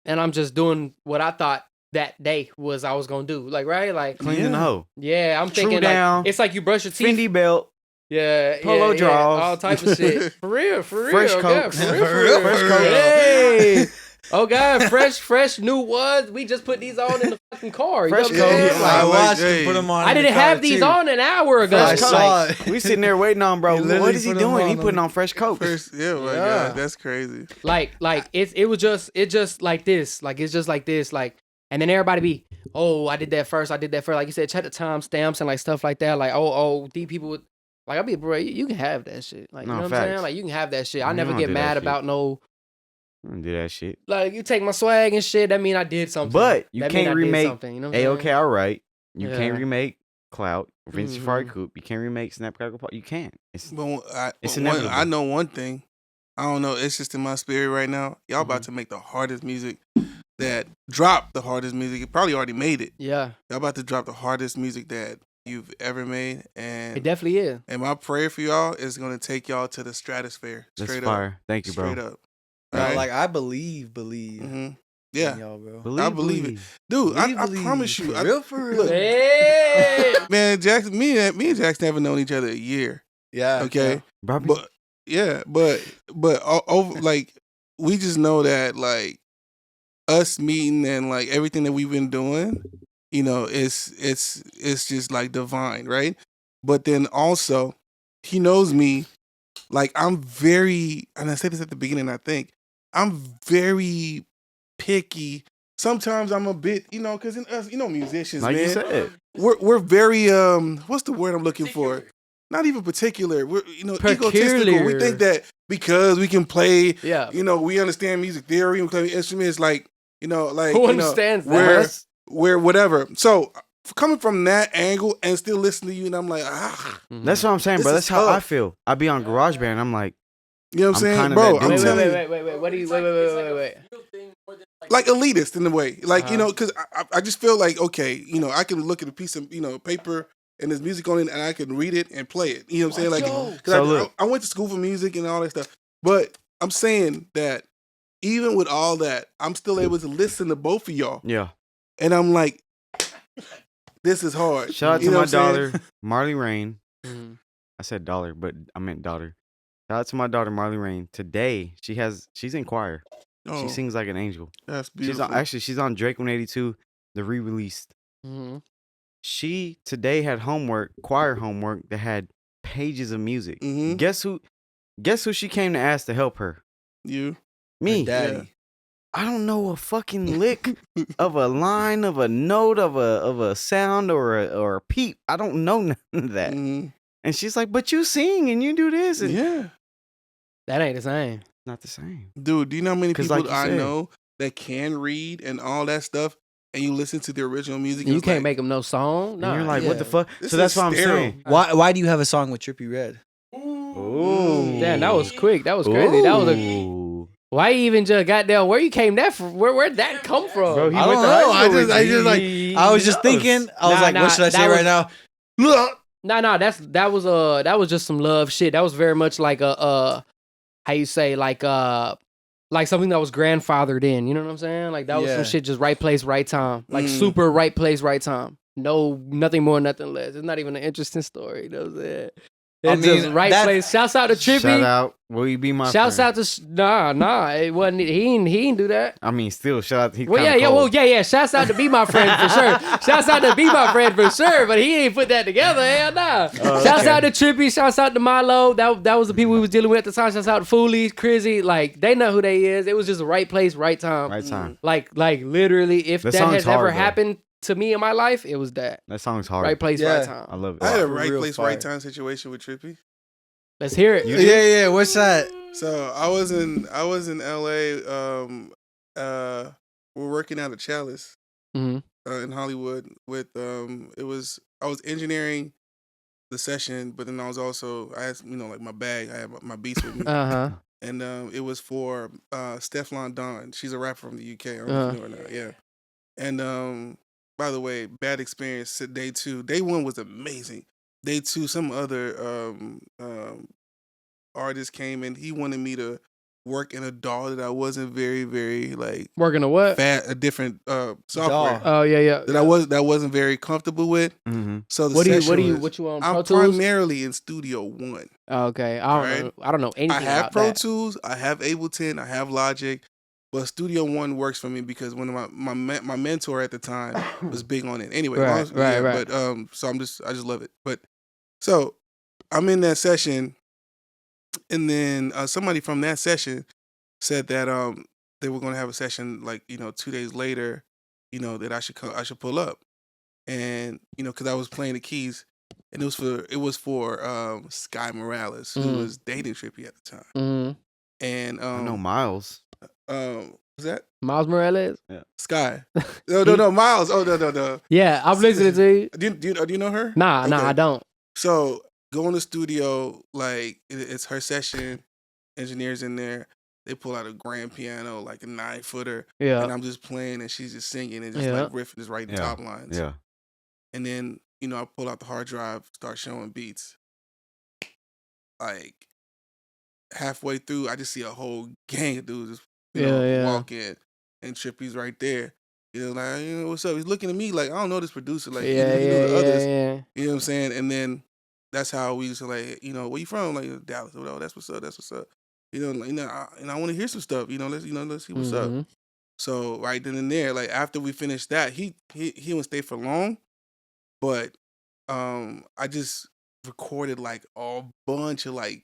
[SPEAKER 2] and I'm just doing what I thought that day was I was gonna do. Like right? Like
[SPEAKER 4] Cleaning the hoe.
[SPEAKER 2] yeah, I'm
[SPEAKER 4] True
[SPEAKER 2] thinking
[SPEAKER 4] down.
[SPEAKER 2] like it's like you brush your teeth.
[SPEAKER 4] Fendi belt.
[SPEAKER 2] Yeah,
[SPEAKER 4] Polo
[SPEAKER 2] yeah,
[SPEAKER 4] draws.
[SPEAKER 2] all type of shit. For real,
[SPEAKER 4] Fresh
[SPEAKER 2] yeah,
[SPEAKER 4] coats.
[SPEAKER 2] for real.
[SPEAKER 3] Fresh coats.
[SPEAKER 2] Hey, oh god, fresh new ones. We just put these on in the fucking car. You
[SPEAKER 4] Fresh
[SPEAKER 2] know what I'm saying?
[SPEAKER 4] coats.
[SPEAKER 2] Like,
[SPEAKER 3] I
[SPEAKER 1] like,
[SPEAKER 3] watched
[SPEAKER 1] hey.
[SPEAKER 3] him put them on.
[SPEAKER 2] I
[SPEAKER 3] in the
[SPEAKER 2] didn't
[SPEAKER 3] car,
[SPEAKER 2] have these
[SPEAKER 3] too.
[SPEAKER 2] on an hour ago.
[SPEAKER 3] I
[SPEAKER 4] Fresh
[SPEAKER 3] saw
[SPEAKER 2] Like,
[SPEAKER 3] it.
[SPEAKER 4] We sitting there waiting on, bro.
[SPEAKER 3] He literally
[SPEAKER 4] What is he
[SPEAKER 3] put 'em
[SPEAKER 4] doing? He
[SPEAKER 3] on
[SPEAKER 4] putting
[SPEAKER 3] them.
[SPEAKER 4] on fresh coats.
[SPEAKER 1] First, yeah, my
[SPEAKER 2] Yeah.
[SPEAKER 1] God, that's crazy.
[SPEAKER 2] like it just like this. Like it's just like this. Like And then everybody be, oh, I did that first. Like you said, check the timestamps and like stuff like that. Like, these people would, like, I'll be, bro, you can have that shit. Like, you know what I'm saying? Like, you can have that shit. I never get mad about no.
[SPEAKER 4] I don't do that shit.
[SPEAKER 2] Like, you take my swag and shit, that mean I did something.
[SPEAKER 4] But you can't remake
[SPEAKER 2] you know
[SPEAKER 4] A-OK Alright. You can't remake Clout, Vince Safari Coupe. You can't remake Snapcrackle Pop. You can't. It's inevitable.
[SPEAKER 1] I know one thing. I don't know. It's just in my spirit right now. Y'all about to make the hardest music that dropped the hardest music. You probably already made it.
[SPEAKER 2] Yeah.
[SPEAKER 1] Y'all about to drop the hardest music that you've ever made. And
[SPEAKER 2] it definitely is.
[SPEAKER 1] And my prayer for y'all is going to take y'all to the stratosphere. Straight up.
[SPEAKER 4] Fire. Thank you, bro.
[SPEAKER 1] Straight up.
[SPEAKER 3] Right? Like, I believe.
[SPEAKER 1] Mm-hmm. Yeah,
[SPEAKER 3] y'all, bro.
[SPEAKER 1] I believe it, dude. I promise you,
[SPEAKER 3] for real.
[SPEAKER 2] Hey!
[SPEAKER 1] Man, Jackson, me and Jackson haven't known each other a year.
[SPEAKER 3] Yeah.
[SPEAKER 1] Okay.
[SPEAKER 3] Yeah.
[SPEAKER 1] But over like we just know that like us meeting and like everything that we've been doing, you know, it's just like divine, right? But then also, he knows me. Like I'm very, and I said this at the beginning. I think I'm very picky. Sometimes I'm a bit, you know, because in us, you know, musicians,
[SPEAKER 4] like
[SPEAKER 1] man,
[SPEAKER 4] you said,
[SPEAKER 1] we're very what's the word I'm looking for? Not even particular. We're, you know, egotistical. We think that because we can play, you know, we understand music theory, we play instruments, like, you know, like
[SPEAKER 2] who understands that?
[SPEAKER 1] We're whatever. So coming from that angle and still listening to you, and I'm like,
[SPEAKER 4] that's what I'm saying, bro. That's how I feel. I be on GarageBand, I'm like,
[SPEAKER 1] you know what I'm saying, bro? I'm telling you.
[SPEAKER 2] Wait. What do you? Wait.
[SPEAKER 1] Like elitist in a way, like you know, because I just feel like okay, you know, I can look at a piece of paper and there's music on it, and I can read it and play it. You know what I'm saying? Like, because I went to school for music and all that stuff, but I'm saying that even with all that, I'm still able to listen to both of y'all.
[SPEAKER 4] Yeah,
[SPEAKER 1] and I'm like, this is hard.
[SPEAKER 4] Shout out to my daughter, Marley Rain. I said dollar, but I meant daughter. Shout out to my daughter, Marley Rain. Today, she's in choir.
[SPEAKER 1] Oh,
[SPEAKER 4] she sings like an angel.
[SPEAKER 1] That's beautiful.
[SPEAKER 4] She's on Drake 182, the re-released. She today had choir homework that had pages of music. Guess who she came to ask to help her?
[SPEAKER 1] You.
[SPEAKER 4] Me.
[SPEAKER 3] Her daddy.
[SPEAKER 1] Yeah.
[SPEAKER 4] I don't know a fucking lick of a line, of a note, of a sound or a peep. I don't know none of that. And she's like, but you sing and you do this. And
[SPEAKER 1] yeah.
[SPEAKER 2] That ain't the same.
[SPEAKER 4] Not the same.
[SPEAKER 1] Dude, do you know how many people
[SPEAKER 4] like I
[SPEAKER 1] know that can read and all that stuff, and you listen to the original music?
[SPEAKER 2] You can't make them no song.
[SPEAKER 4] No, you're like, what the fuck? So that's what I'm saying.
[SPEAKER 3] Why do you have a song with Trippie Redd?
[SPEAKER 4] Ooh.
[SPEAKER 2] Damn, that was quick. That was crazy. That was why you even just got down? Where you came that from? Where'd that come from?
[SPEAKER 4] Bro,
[SPEAKER 3] I don't know. I was just thinking. I was like, what should I say right now?
[SPEAKER 2] That was just some love shit. That was very much like a how you say like something that was grandfathered in. You know what I'm saying? Like that was some shit, just right place, right time. Like super right place, right time. No, nothing more, nothing less. It's not even an interesting story. You know what I'm saying? It's just right place. Shouts out to Trippie.
[SPEAKER 4] Shout out. Will you be my
[SPEAKER 2] Shouts
[SPEAKER 4] friend?
[SPEAKER 2] out to nah. It wasn't. He ain't do that.
[SPEAKER 4] I mean, still shout out.
[SPEAKER 2] Yeah. Shouts out to be my friend for sure. Shouts out to be my friend for sure. But he ain't put that together. Hell nah. Shouts out to Trippie. Shouts out to Milo. That was the people we was dealing with at the time. Shouts out to Foolies, Crizzy. Like they know who they is. It was just the right place, right time.
[SPEAKER 4] Right time.
[SPEAKER 2] Like literally, if that has ever happened to me in my life, it was that.
[SPEAKER 4] That song's hard.
[SPEAKER 2] Right place, right time.
[SPEAKER 4] I love it.
[SPEAKER 1] I had a right place, right time situation with Trippie.
[SPEAKER 2] Let's hear it.
[SPEAKER 3] Yeah. What's that?
[SPEAKER 1] So I was in LA. We're working out at Chalice in Hollywood with I was engineering the session, but then I had like my bag. I had my beats with me. And it was for Stefflon Don. She's a rapper from the UK. I don't know if you know her now. Yeah. And by the way, bad experience. Day 2. Day 1 was amazing. Day 2, some other artist came and he wanted me to work in a DAW that I wasn't very, very like
[SPEAKER 2] working a what?
[SPEAKER 1] A different software.
[SPEAKER 2] Oh yeah.
[SPEAKER 1] That wasn't very comfortable with. So
[SPEAKER 2] what you on?
[SPEAKER 1] I'm primarily in Studio One.
[SPEAKER 2] Oh, okay. I don't know anything.
[SPEAKER 1] I have
[SPEAKER 2] about
[SPEAKER 1] Pro
[SPEAKER 2] that.
[SPEAKER 1] Tools. I have Ableton. I have Logic. But Studio One works for me because one of my mentor at the time was big on it. Anyway,
[SPEAKER 2] right.
[SPEAKER 1] But so I just love it. But so I'm in that session, and then somebody from that session said that they were going to have a session 2 days later that I should pull up, and because I was playing the keys, and it was for Sky Morales, who was dating Trippy at the time, and
[SPEAKER 4] I know Miles.
[SPEAKER 1] Was that
[SPEAKER 2] Miles Morales?
[SPEAKER 4] Yeah.
[SPEAKER 1] Sky? No, Miles. Oh no.
[SPEAKER 2] Yeah, I'm listening to you.
[SPEAKER 1] Do you know her?
[SPEAKER 2] Nah, I don't.
[SPEAKER 1] So go in the studio, like it's her session. Engineers in there. They pull out a grand piano, like a 9-footer.
[SPEAKER 2] Yeah.
[SPEAKER 1] And I'm just playing, and she's just singing and just like riffing, just writing top lines.
[SPEAKER 4] Yeah.
[SPEAKER 1] And then I pull out the hard drive, start showing beats. Like halfway through, I just see a whole gang of dudes just walk in, and Trippy's right there. Like, what's up? He's looking at me like, I don't know this producer. Like, he knew the others.
[SPEAKER 2] Yeah.
[SPEAKER 1] You know what I'm saying? And then that's how we used to like, where you from? Like Dallas. Oh, that's what's up. That's what's up. And I want to hear some stuff. Let's see what's up. So right then and there, like after we finished that, he wouldn't stay for long, but I just recorded like a bunch of like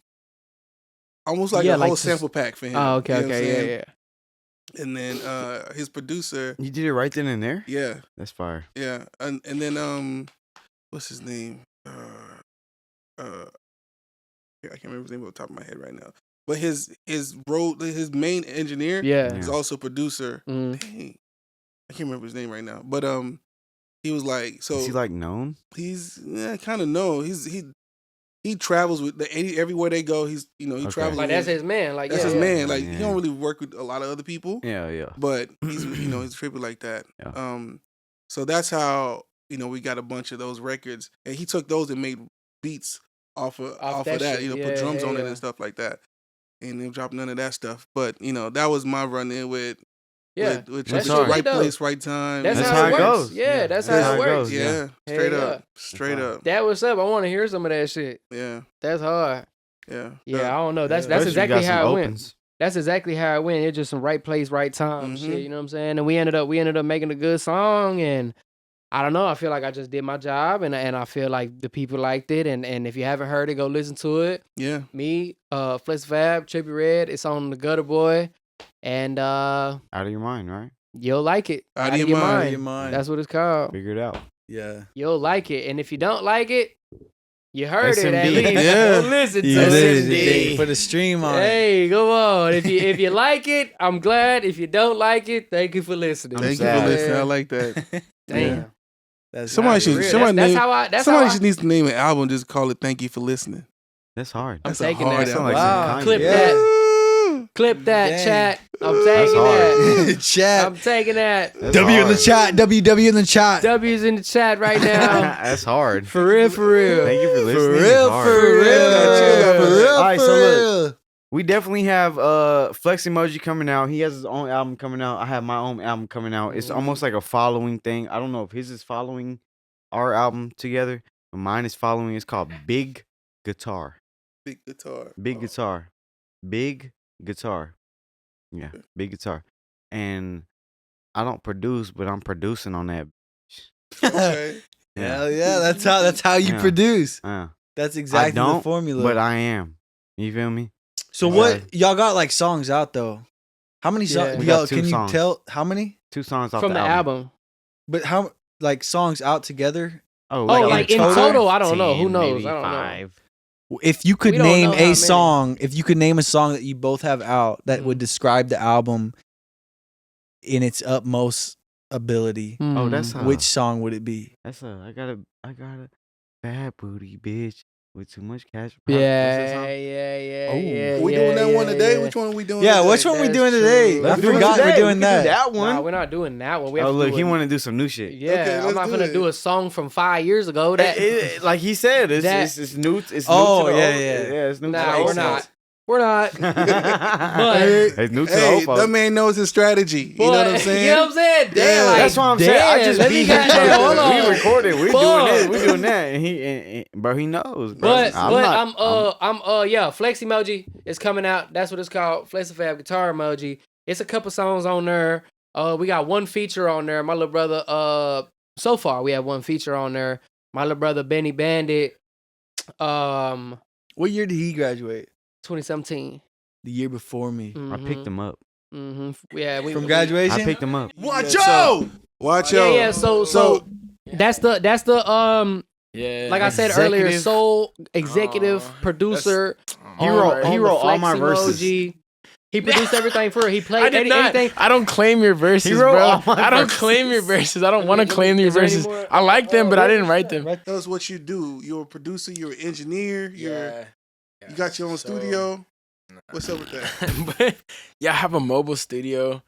[SPEAKER 1] almost like a whole sample pack for him.
[SPEAKER 2] Oh, okay, yeah.
[SPEAKER 1] And then his producer,
[SPEAKER 4] You did it right then and there?
[SPEAKER 1] yeah,
[SPEAKER 4] That's fire.
[SPEAKER 1] yeah, and then what's his name? I can't remember his name off the top of my head right now. But his main engineer, is also producer. Dang, I can't remember his name right now. But he was like, so
[SPEAKER 4] is he like known?
[SPEAKER 1] He's kind of known. He travels with everywhere they go. He travels.
[SPEAKER 2] Like that's his man. Like
[SPEAKER 1] that's his man. Like he don't really work with a lot of other people.
[SPEAKER 4] Yeah.
[SPEAKER 1] But he's he's tripping like that.
[SPEAKER 4] Yeah.
[SPEAKER 1] So that's how we got a bunch of those records, and he took those and made beats off of that. Put drums on it and stuff like that. And then drop none of that stuff. But that was my run in with
[SPEAKER 2] that's
[SPEAKER 1] right place, right time.
[SPEAKER 2] That's how it goes. Yeah, that's how it works.
[SPEAKER 1] Yeah, straight up.
[SPEAKER 2] That was up. I want to hear some of that shit.
[SPEAKER 1] Yeah,
[SPEAKER 2] that's hard.
[SPEAKER 1] Yeah,
[SPEAKER 2] I don't know. That's exactly how it went. That's exactly how it went. It's just some right place, right time shit. You know what I'm saying? And we ended up making a good song, and I don't know. I feel like I just did my job, and I feel like the people liked it. And if you haven't heard it, go listen to it.
[SPEAKER 1] Yeah.
[SPEAKER 2] Me, FlexinFab, Trippy Red. It's on the Gutter Boy, and
[SPEAKER 4] Out of Your Mind, right?
[SPEAKER 2] You'll like it.
[SPEAKER 1] Out of your mind.
[SPEAKER 2] That's what it's called.
[SPEAKER 4] Figure it out.
[SPEAKER 3] Yeah.
[SPEAKER 2] You'll like it, and if you don't like it, you heard it at
[SPEAKER 4] SMD.
[SPEAKER 2] least.
[SPEAKER 1] Yeah.
[SPEAKER 2] Go listen to
[SPEAKER 3] Hey,
[SPEAKER 2] it.
[SPEAKER 3] put a stream on it.
[SPEAKER 2] Hey, go on. If you like it, I'm glad. If you don't like it, thank you for listening.
[SPEAKER 1] Thank you for listening. I like that.
[SPEAKER 2] Damn.
[SPEAKER 1] Somebody should needs to name an album. Just call it "Thank You for Listening."
[SPEAKER 4] That's hard.
[SPEAKER 2] I'm
[SPEAKER 1] That's
[SPEAKER 2] taking
[SPEAKER 1] hard
[SPEAKER 2] that.
[SPEAKER 1] album.
[SPEAKER 3] Wow.
[SPEAKER 2] Clip that. Clip that,
[SPEAKER 3] Dang.
[SPEAKER 2] chat. I'm taking that.
[SPEAKER 3] Chat.
[SPEAKER 2] I'm taking that.
[SPEAKER 4] That's
[SPEAKER 3] W in the
[SPEAKER 4] hard.
[SPEAKER 3] chat. WW in the chat.
[SPEAKER 2] W's in the chat right now.
[SPEAKER 4] That's hard.
[SPEAKER 2] For real, for real.
[SPEAKER 4] Thank you for listening.
[SPEAKER 3] For
[SPEAKER 4] It's
[SPEAKER 3] real,
[SPEAKER 4] hard.
[SPEAKER 3] for real. For real,
[SPEAKER 4] All right,
[SPEAKER 3] for
[SPEAKER 4] so
[SPEAKER 3] real.
[SPEAKER 4] look, we definitely have Flex Emoji coming out. He has his own album coming out. I have my own album coming out. It's almost like a following thing. I don't know if his is following our album together, but mine is following. It's called Big Guitar.
[SPEAKER 1] Big guitar.
[SPEAKER 4] Big Guitar. Big Guitar. Yeah, Big Guitar. And I don't produce, but I'm producing on that.
[SPEAKER 1] Okay.
[SPEAKER 3] Hell yeah, that's how you
[SPEAKER 4] Yeah.
[SPEAKER 3] produce.
[SPEAKER 4] Yeah.
[SPEAKER 3] That's
[SPEAKER 4] I
[SPEAKER 3] exactly the
[SPEAKER 4] don't,
[SPEAKER 3] formula.
[SPEAKER 4] but I am. You feel me?
[SPEAKER 3] So what y'all got like songs out though? How many songs?
[SPEAKER 2] Yeah.
[SPEAKER 4] We got
[SPEAKER 3] Yo,
[SPEAKER 4] 2
[SPEAKER 3] can you
[SPEAKER 4] songs.
[SPEAKER 3] tell how many?
[SPEAKER 4] 2 songs off
[SPEAKER 2] From the album.
[SPEAKER 3] But how like songs out together?
[SPEAKER 4] Oh,
[SPEAKER 2] Oh, like in total, I don't know. Who knows?
[SPEAKER 4] maybe
[SPEAKER 2] I don't know.
[SPEAKER 4] 5.
[SPEAKER 3] If you could
[SPEAKER 2] We don't
[SPEAKER 3] name
[SPEAKER 2] know how
[SPEAKER 3] a
[SPEAKER 2] many.
[SPEAKER 3] song, if you could name a song that you both have out that would describe the album in its utmost ability,
[SPEAKER 4] Oh, that's
[SPEAKER 3] which song would it be?
[SPEAKER 4] That's I got a bad booty bitch with too much cash.
[SPEAKER 2] Yeah.
[SPEAKER 1] We doing that one today? Which one are we doing?
[SPEAKER 3] Yeah,
[SPEAKER 1] today?
[SPEAKER 3] which one we
[SPEAKER 2] That's
[SPEAKER 3] doing
[SPEAKER 2] true.
[SPEAKER 3] today?
[SPEAKER 4] Let's
[SPEAKER 3] I
[SPEAKER 4] do it
[SPEAKER 3] forgot
[SPEAKER 4] today.
[SPEAKER 3] we're doing
[SPEAKER 4] We can do
[SPEAKER 3] that.
[SPEAKER 4] one.
[SPEAKER 2] Nah, we're not doing that one. We have
[SPEAKER 4] Oh,
[SPEAKER 2] to
[SPEAKER 4] look,
[SPEAKER 2] do
[SPEAKER 4] he
[SPEAKER 2] it.
[SPEAKER 4] want to do some new shit.
[SPEAKER 2] Yeah,
[SPEAKER 1] Okay,
[SPEAKER 2] I'm
[SPEAKER 1] let's
[SPEAKER 2] not
[SPEAKER 1] do
[SPEAKER 2] gonna
[SPEAKER 1] it.
[SPEAKER 2] do a song from 5 years ago. That
[SPEAKER 4] Like he said, it's new. It's
[SPEAKER 3] Oh,
[SPEAKER 4] new to the
[SPEAKER 3] yeah,
[SPEAKER 4] old.
[SPEAKER 3] yeah.
[SPEAKER 4] It's new
[SPEAKER 2] nah,
[SPEAKER 4] to the
[SPEAKER 2] we're
[SPEAKER 4] old.
[SPEAKER 2] not. We're not.
[SPEAKER 4] It's new to the
[SPEAKER 1] Hey,
[SPEAKER 4] old folks.
[SPEAKER 1] that man knows his strategy. You know what I'm saying?
[SPEAKER 2] You know what I'm saying? Damn,
[SPEAKER 1] Yeah.
[SPEAKER 2] like,
[SPEAKER 4] That's what I'm saying. I just
[SPEAKER 2] let
[SPEAKER 4] be
[SPEAKER 2] me
[SPEAKER 4] here.
[SPEAKER 2] goddamn, hold on.
[SPEAKER 4] We recorded. We
[SPEAKER 2] Fuck.
[SPEAKER 4] doing this. We doing that. And bro, he knows. Bro.
[SPEAKER 2] But
[SPEAKER 4] I'm
[SPEAKER 2] Flex Emoji is coming out. That's what it's called. FlexinFab Guitar Emoji. It's a couple songs on there. We got one feature on there. My little brother. So far we have one feature on there. My little brother Benny Bandit.
[SPEAKER 3] What year did he graduate?
[SPEAKER 2] 2017.
[SPEAKER 3] The year before me.
[SPEAKER 4] I picked him up.
[SPEAKER 2] Yeah,
[SPEAKER 3] from graduation.
[SPEAKER 4] I picked him up.
[SPEAKER 1] Watch out! Watch out!
[SPEAKER 2] Yeah. So that's the like I said earlier,
[SPEAKER 4] Executive.
[SPEAKER 2] sole executive producer.
[SPEAKER 4] He wrote all my verses.
[SPEAKER 2] Emoji. He produced everything for her. He played anything.
[SPEAKER 5] I don't claim your verses,
[SPEAKER 4] wrote
[SPEAKER 5] bro.
[SPEAKER 4] all my
[SPEAKER 5] I don't
[SPEAKER 4] verses.
[SPEAKER 5] claim your verses. I don't want to claim your verses. I like them, but I didn't write them.
[SPEAKER 1] Tell us what you do. You're a producer. You're an engineer. You got your own studio. What's up with that?
[SPEAKER 5] But I have a mobile studio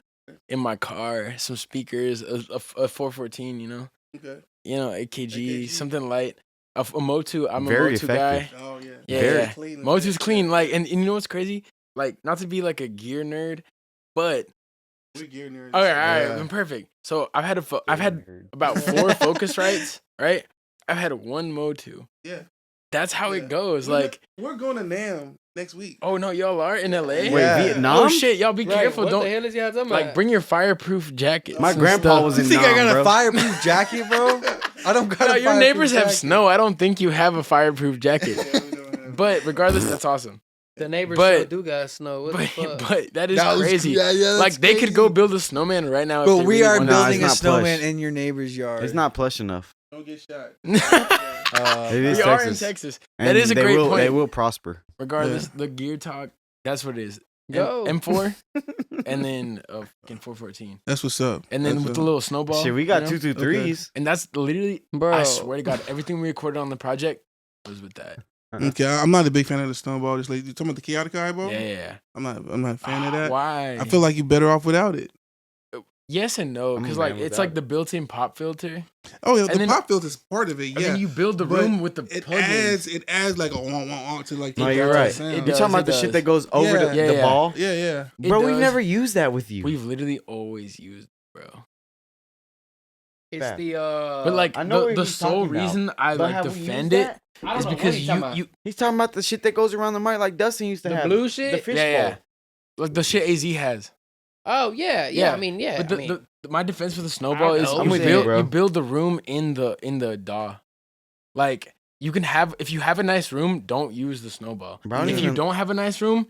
[SPEAKER 5] in my car, some speakers, a 414, you know.
[SPEAKER 1] Okay.
[SPEAKER 5] You know, AKG, something light. A Motu. I'm
[SPEAKER 4] Very
[SPEAKER 5] a Motu
[SPEAKER 4] effective.
[SPEAKER 5] guy.
[SPEAKER 1] Oh yeah.
[SPEAKER 5] Yeah.
[SPEAKER 1] Clean.
[SPEAKER 5] Motu's clean. Like, and you know what's crazy? Like, not to be like a gear nerd, but
[SPEAKER 1] we're gear nerds.
[SPEAKER 5] all right, I'm perfect. So I've had about 4 Focusrites, right? I've had 1 Motu.
[SPEAKER 1] Yeah.
[SPEAKER 5] That's how it goes. Like,
[SPEAKER 1] we're going to NAMM next week.
[SPEAKER 5] oh no, y'all are in LA?
[SPEAKER 4] Wait,
[SPEAKER 3] Vietnam?
[SPEAKER 5] Oh shit, y'all be careful.
[SPEAKER 2] What
[SPEAKER 5] Don't
[SPEAKER 2] the hell is y'all talking
[SPEAKER 5] like
[SPEAKER 2] about?
[SPEAKER 5] bring your fireproof jackets.
[SPEAKER 4] My
[SPEAKER 5] and
[SPEAKER 4] grandpa
[SPEAKER 5] stuff.
[SPEAKER 4] was
[SPEAKER 3] You
[SPEAKER 4] in
[SPEAKER 3] think I got
[SPEAKER 4] bro.
[SPEAKER 3] a fireproof jacket, bro? I don't got
[SPEAKER 5] No,
[SPEAKER 3] a
[SPEAKER 5] your
[SPEAKER 3] fireproof
[SPEAKER 5] neighbors have
[SPEAKER 3] jacket.
[SPEAKER 5] snow. I don't think you have a fireproof jacket.
[SPEAKER 1] Yeah, we don't have
[SPEAKER 5] But regardless, that's awesome.
[SPEAKER 2] The neighbors
[SPEAKER 5] but-
[SPEAKER 2] sure do got snow. What the fuck?
[SPEAKER 5] But that is
[SPEAKER 3] That was-
[SPEAKER 5] crazy.
[SPEAKER 3] yeah, that's
[SPEAKER 5] like they could go
[SPEAKER 3] crazy.
[SPEAKER 5] build a snowman right now. if
[SPEAKER 3] But
[SPEAKER 5] they
[SPEAKER 3] we
[SPEAKER 5] really
[SPEAKER 3] are
[SPEAKER 5] wanted.
[SPEAKER 4] Nah,
[SPEAKER 3] building a
[SPEAKER 4] it's not plush.
[SPEAKER 3] snowman in your neighbor's yard.
[SPEAKER 4] It's not plush enough.
[SPEAKER 1] Don't get shot.
[SPEAKER 4] It is
[SPEAKER 5] we are in
[SPEAKER 4] Texas.
[SPEAKER 5] Texas.
[SPEAKER 4] And
[SPEAKER 5] That is a
[SPEAKER 4] they
[SPEAKER 5] great
[SPEAKER 4] will,
[SPEAKER 5] point.
[SPEAKER 4] They will prosper.
[SPEAKER 5] Regardless, the gear talk. That's what it is.
[SPEAKER 2] Go.
[SPEAKER 5] M4, and then fucking 414,
[SPEAKER 1] That's what's up.
[SPEAKER 5] and then with the little snowball.
[SPEAKER 4] Shit, we got
[SPEAKER 5] you know?
[SPEAKER 4] 223s.
[SPEAKER 5] And that's literally,
[SPEAKER 2] Bro.
[SPEAKER 5] I swear to God, everything we recorded on the project was with that.
[SPEAKER 1] Okay, I'm not a big fan of the snowball. Just like you talking about the chaotic eyeball.
[SPEAKER 5] Yeah.
[SPEAKER 1] I'm not a fan of that.
[SPEAKER 5] Why?
[SPEAKER 1] I feel like you're better off without it.
[SPEAKER 5] yes and no,
[SPEAKER 4] I'm
[SPEAKER 5] because
[SPEAKER 4] a
[SPEAKER 5] like
[SPEAKER 4] man
[SPEAKER 5] it's
[SPEAKER 4] without
[SPEAKER 5] like the built-in pop filter.
[SPEAKER 1] Oh yeah,
[SPEAKER 5] And
[SPEAKER 1] the
[SPEAKER 5] then-
[SPEAKER 1] pop filter is part of it.
[SPEAKER 5] And
[SPEAKER 1] Yeah,
[SPEAKER 5] then you build the
[SPEAKER 1] But
[SPEAKER 5] room with the
[SPEAKER 1] it
[SPEAKER 5] plugins.
[SPEAKER 1] adds like a wah to like.
[SPEAKER 4] No,
[SPEAKER 1] the
[SPEAKER 4] you're
[SPEAKER 1] overall
[SPEAKER 4] right.
[SPEAKER 1] sound.
[SPEAKER 5] It
[SPEAKER 4] You're
[SPEAKER 5] does,
[SPEAKER 4] talking about
[SPEAKER 5] it
[SPEAKER 4] the shit
[SPEAKER 5] does.
[SPEAKER 4] that goes over
[SPEAKER 1] Yeah.
[SPEAKER 4] the
[SPEAKER 5] Yeah.
[SPEAKER 4] ball?
[SPEAKER 1] Yeah, yeah.
[SPEAKER 5] It
[SPEAKER 4] Bro, we've
[SPEAKER 5] does.
[SPEAKER 4] never used that with you.
[SPEAKER 5] We've literally always used, bro.
[SPEAKER 2] It's
[SPEAKER 4] Fact.
[SPEAKER 2] the
[SPEAKER 5] But like
[SPEAKER 4] I know what
[SPEAKER 5] the
[SPEAKER 4] he's
[SPEAKER 5] sole
[SPEAKER 4] talking about.
[SPEAKER 5] reason I
[SPEAKER 4] But
[SPEAKER 5] like
[SPEAKER 4] have we
[SPEAKER 5] defend
[SPEAKER 4] used
[SPEAKER 5] it
[SPEAKER 4] that?
[SPEAKER 2] I don't
[SPEAKER 5] is
[SPEAKER 2] know what
[SPEAKER 5] because
[SPEAKER 2] he's talking about.
[SPEAKER 5] you
[SPEAKER 4] He's talking about the shit that goes around the mic like Dustin used to
[SPEAKER 2] The
[SPEAKER 4] have.
[SPEAKER 2] blue shit?
[SPEAKER 4] The fishbowl.
[SPEAKER 5] yeah. Like the shit AZ has.
[SPEAKER 2] Oh yeah.
[SPEAKER 5] Yeah.
[SPEAKER 2] I mean, yeah.
[SPEAKER 5] But
[SPEAKER 2] I mean,
[SPEAKER 5] my defense for the snowball is
[SPEAKER 2] know.
[SPEAKER 5] you
[SPEAKER 2] with
[SPEAKER 5] build,
[SPEAKER 4] you, bro.
[SPEAKER 5] you build the room in the DAW. Like you can have if you have a nice room, don't use the snowball.
[SPEAKER 4] Bro, I don't
[SPEAKER 5] If you
[SPEAKER 4] even-
[SPEAKER 5] don't have a nice room,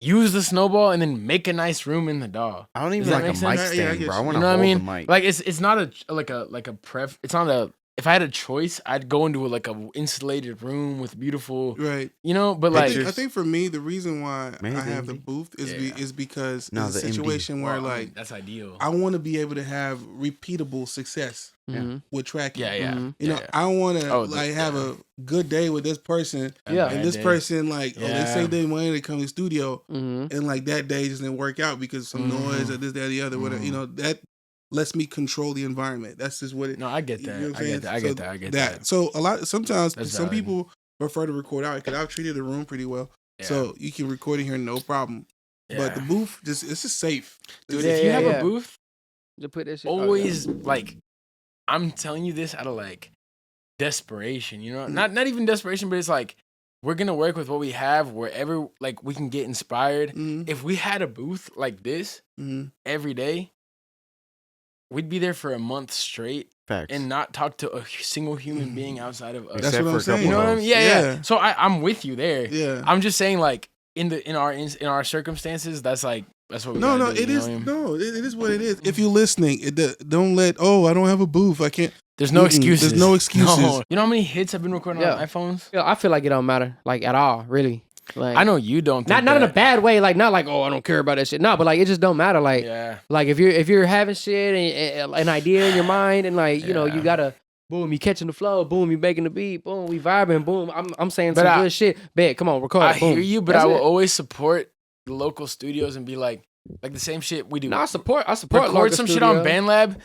[SPEAKER 5] use the snowball and then make a nice room in the DAW.
[SPEAKER 4] I don't even
[SPEAKER 5] Does that
[SPEAKER 4] like a
[SPEAKER 5] make
[SPEAKER 4] mic
[SPEAKER 5] sense?
[SPEAKER 1] Yeah, I
[SPEAKER 4] stand,
[SPEAKER 1] get
[SPEAKER 4] bro. I
[SPEAKER 1] you.
[SPEAKER 4] want
[SPEAKER 5] You
[SPEAKER 4] to
[SPEAKER 5] know what I
[SPEAKER 4] hold
[SPEAKER 5] mean?
[SPEAKER 4] the mic.
[SPEAKER 5] Like it's not a pref. It's not a. If I had a choice, I'd go into like a insulated room with beautiful,
[SPEAKER 1] Right.
[SPEAKER 5] you know. But
[SPEAKER 1] I
[SPEAKER 5] like,
[SPEAKER 1] think, I think for me, the reason why
[SPEAKER 4] Maybe.
[SPEAKER 1] I have the booth is
[SPEAKER 5] Yeah.
[SPEAKER 1] is because
[SPEAKER 4] No,
[SPEAKER 1] it's a
[SPEAKER 4] the MD.
[SPEAKER 1] situation where
[SPEAKER 5] well, I mean,
[SPEAKER 1] like
[SPEAKER 5] that's ideal.
[SPEAKER 1] I want to be able to have repeatable success
[SPEAKER 2] mhm.
[SPEAKER 1] with tracking.
[SPEAKER 5] Yeah, yeah.
[SPEAKER 2] Mhm.
[SPEAKER 1] You know,
[SPEAKER 5] yeah.
[SPEAKER 1] I want to
[SPEAKER 5] Oh,
[SPEAKER 1] like have a good day with this person,
[SPEAKER 2] Yeah.
[SPEAKER 1] and this person like, oh, they
[SPEAKER 5] Yeah.
[SPEAKER 1] say they wanted to come to the studio,
[SPEAKER 2] Mhm.
[SPEAKER 1] and like that day just didn't work out because some noise or this, that, or the other. Whatever, you know, that lets me control the environment. That's just what it.
[SPEAKER 5] No, I get
[SPEAKER 1] you
[SPEAKER 5] that.
[SPEAKER 1] know what I'm
[SPEAKER 5] I
[SPEAKER 1] saying?
[SPEAKER 5] get that. I
[SPEAKER 1] So
[SPEAKER 5] get that. I get that.
[SPEAKER 1] So sometimes
[SPEAKER 5] That's
[SPEAKER 1] some
[SPEAKER 5] valid.
[SPEAKER 1] people prefer to record out because I've treated the room pretty well,
[SPEAKER 5] Yeah.
[SPEAKER 1] so you can record in here no problem. But the
[SPEAKER 5] Yeah.
[SPEAKER 1] booth it's just safe.
[SPEAKER 5] Dude,
[SPEAKER 2] Yeah,
[SPEAKER 5] if you
[SPEAKER 2] yeah,
[SPEAKER 5] have
[SPEAKER 2] yeah.
[SPEAKER 5] a booth,
[SPEAKER 2] To put this shit.
[SPEAKER 5] always like, I'm telling you this out of like desperation. You know, not even desperation, but it's like we're gonna work with what we have wherever like we can get inspired.
[SPEAKER 1] Mm-hmm.
[SPEAKER 5] If we had a booth like this
[SPEAKER 1] Mm-hmm.
[SPEAKER 5] every day, we'd be there for a month straight
[SPEAKER 4] Facts.
[SPEAKER 5] and not talk to a single human being outside of us.
[SPEAKER 1] That's
[SPEAKER 4] Except
[SPEAKER 1] what
[SPEAKER 4] for
[SPEAKER 1] I'm
[SPEAKER 4] a couple
[SPEAKER 1] saying.
[SPEAKER 5] You know what I
[SPEAKER 4] of
[SPEAKER 5] mean?
[SPEAKER 4] those.
[SPEAKER 5] Yeah. So I'm with you there.
[SPEAKER 1] Yeah.
[SPEAKER 5] I'm just saying like in our circumstances, that's what we
[SPEAKER 1] No,
[SPEAKER 5] gotta do,
[SPEAKER 1] it
[SPEAKER 5] you know
[SPEAKER 1] is
[SPEAKER 5] what I mean?
[SPEAKER 1] no, it is what it is. If you're listening, don't let I don't have a booth. I can't.
[SPEAKER 5] There's no
[SPEAKER 1] Mm-mm.
[SPEAKER 5] excuses.
[SPEAKER 1] There's no excuses.
[SPEAKER 5] No. You know how many hits I've been recording
[SPEAKER 2] Yeah.
[SPEAKER 5] on iPhones?
[SPEAKER 2] Yeah, I feel like it don't matter, like at all, really. Like
[SPEAKER 5] I know you don't. Think
[SPEAKER 2] not in a
[SPEAKER 5] that.
[SPEAKER 2] bad way, like not like I don't care about that shit. No, but like it just don't matter. Like
[SPEAKER 5] Yeah.
[SPEAKER 2] like if you're having shit and an idea in your mind and like you know you
[SPEAKER 5] Yeah.
[SPEAKER 2] gotta boom you catching the flow, boom you making the beat, boom we vibing, boom I'm saying
[SPEAKER 5] But
[SPEAKER 2] some good shit. Bet come on record.
[SPEAKER 5] I
[SPEAKER 2] it, boom.
[SPEAKER 5] hear you, but
[SPEAKER 2] That's
[SPEAKER 5] I will
[SPEAKER 2] it.
[SPEAKER 5] always support the local studios and be like the same shit we do.
[SPEAKER 2] No, I support
[SPEAKER 5] Record
[SPEAKER 2] local
[SPEAKER 5] some shit on
[SPEAKER 2] studio.
[SPEAKER 5] BandLab.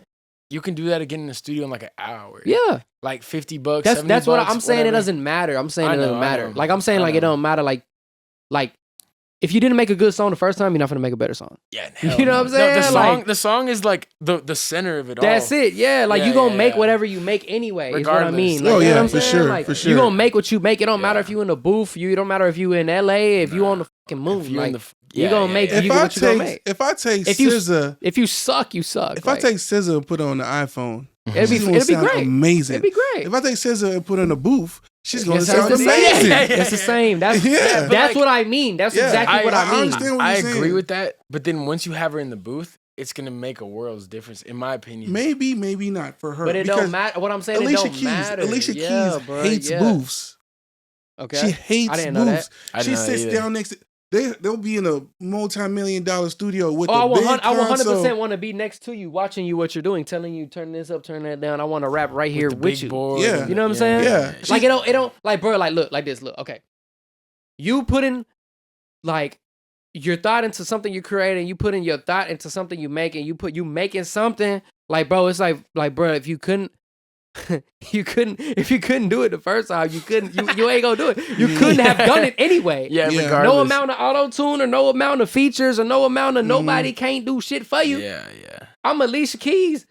[SPEAKER 5] You can do that again in the studio in like an hour.
[SPEAKER 2] Yeah,
[SPEAKER 5] Like $50.
[SPEAKER 2] that's
[SPEAKER 5] $70,
[SPEAKER 2] what I'm saying. It
[SPEAKER 5] whatever.
[SPEAKER 2] doesn't matter. I'm saying
[SPEAKER 5] I
[SPEAKER 2] it doesn't
[SPEAKER 5] know, I
[SPEAKER 2] matter.
[SPEAKER 5] know.
[SPEAKER 2] Like I'm saying
[SPEAKER 5] I
[SPEAKER 2] like it
[SPEAKER 5] know.
[SPEAKER 2] don't matter. Like if you didn't make a good song the first time, you're not gonna make a better song.
[SPEAKER 5] Yeah,
[SPEAKER 2] You know what I'm saying?
[SPEAKER 5] No, the song is like the center of it all.
[SPEAKER 2] That's it. Yeah, like
[SPEAKER 5] Yeah,
[SPEAKER 2] you gonna
[SPEAKER 5] yeah,
[SPEAKER 2] make
[SPEAKER 5] yeah.
[SPEAKER 2] whatever you make anyway. Is what I
[SPEAKER 5] Regardless.
[SPEAKER 2] mean.
[SPEAKER 1] Oh,
[SPEAKER 2] Like, you know
[SPEAKER 1] yeah,
[SPEAKER 2] what I'm
[SPEAKER 1] for
[SPEAKER 2] saying?
[SPEAKER 1] sure,
[SPEAKER 2] Like,
[SPEAKER 1] for sure.
[SPEAKER 2] You gonna make what you make. It don't matter
[SPEAKER 5] Yeah.
[SPEAKER 2] if you in the booth. You don't matter if you in LA. If you on the fucking moon.
[SPEAKER 5] If you're in
[SPEAKER 2] Like,
[SPEAKER 5] the
[SPEAKER 2] you gonna make
[SPEAKER 5] yeah.
[SPEAKER 2] you what you gonna make.
[SPEAKER 1] If I take
[SPEAKER 2] If you-
[SPEAKER 1] SZA,
[SPEAKER 2] If you suck, you suck.
[SPEAKER 1] if
[SPEAKER 2] Like,
[SPEAKER 1] I take SZA and put it on the iPhone,
[SPEAKER 2] it'd be
[SPEAKER 1] it's gonna sound
[SPEAKER 2] great.
[SPEAKER 1] amazing.
[SPEAKER 2] It'd be great.
[SPEAKER 1] If I take SZA and put it in a booth, she's gonna sound amazing.
[SPEAKER 2] It's the same. That's what I mean. That's exactly what I mean.
[SPEAKER 5] I agree with that. But then once you have her in the booth, it's gonna make a world's difference, in my opinion.
[SPEAKER 1] Maybe not for her.
[SPEAKER 2] But it don't matter. What I'm saying, it don't matter.
[SPEAKER 1] Alicia Keys hates booths.
[SPEAKER 2] Okay,
[SPEAKER 1] she hates
[SPEAKER 2] I didn't know
[SPEAKER 1] booths.
[SPEAKER 2] that.
[SPEAKER 1] She sits down next to. They'll be in a multi-million-dollar studio with
[SPEAKER 2] I
[SPEAKER 1] a big console.
[SPEAKER 2] 100% want to be next to you, watching you what you're doing, telling you turn this up, turn that down. I want to rap right here with you.
[SPEAKER 1] Yeah,
[SPEAKER 2] you know what I'm saying?
[SPEAKER 1] Yeah,
[SPEAKER 2] like it don't like bro. Like look, like this. Look, okay. You put in like your thought into something you create, and you put in your thought into something you make, and you making something like bro. It's like bro, if you couldn't. If you couldn't do it the first time, you ain't gonna do it. You couldn't have done it anyway.
[SPEAKER 5] Regardless.
[SPEAKER 2] No amount of auto-tune or no amount of features or no amount of nobody can't do shit for you.
[SPEAKER 5] Yeah.
[SPEAKER 2] I'm Alicia Keys.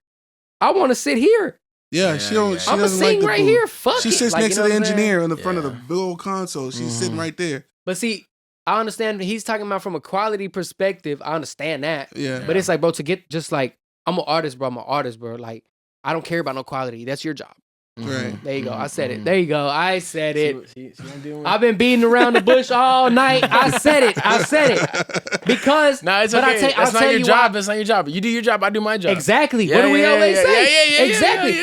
[SPEAKER 2] I want to sit here.
[SPEAKER 1] I'm
[SPEAKER 2] gonna sing right here. Fuck
[SPEAKER 1] she
[SPEAKER 2] it.
[SPEAKER 1] sits next to the engineer in the front of the
[SPEAKER 5] Yeah.
[SPEAKER 1] big old console. She's sitting right there.
[SPEAKER 2] But see, I understand he's talking about from a quality perspective. I understand that.
[SPEAKER 1] Yeah.
[SPEAKER 2] But it's like, bro, to get just like I'm an artist, bro. Like I don't care about no quality. That's your job.
[SPEAKER 1] Right.
[SPEAKER 2] There you go. I said it. There you go. I said it.
[SPEAKER 5] See
[SPEAKER 2] I've been beating around the bush all night. I said it. Because
[SPEAKER 5] no, it's
[SPEAKER 2] but
[SPEAKER 5] okay. That's not your job.
[SPEAKER 2] Why.
[SPEAKER 5] That's not your job. You do your job. I do my job.
[SPEAKER 2] Exactly.
[SPEAKER 5] Yeah,
[SPEAKER 2] what do we always say?
[SPEAKER 5] Yeah,
[SPEAKER 2] exactly.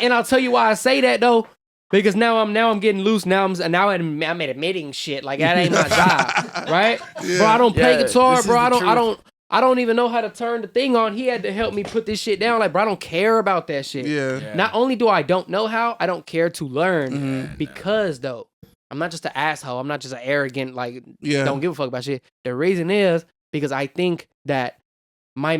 [SPEAKER 2] And I'll tell you why I say that though. Because now I'm getting loose. Now I'm admitting shit. Like that ain't my job, right?
[SPEAKER 1] Yeah.
[SPEAKER 2] Bro, I don't play guitar, bro. I don't even know how to turn the thing on. He had to help me put this shit down. Like, bro, I don't care about that shit.
[SPEAKER 1] Yeah.
[SPEAKER 2] Not only do I don't know how, I don't care to learn. Because though, I'm not just an asshole. I'm not just an arrogant, like, don't give a fuck about shit. The reason is because I think that my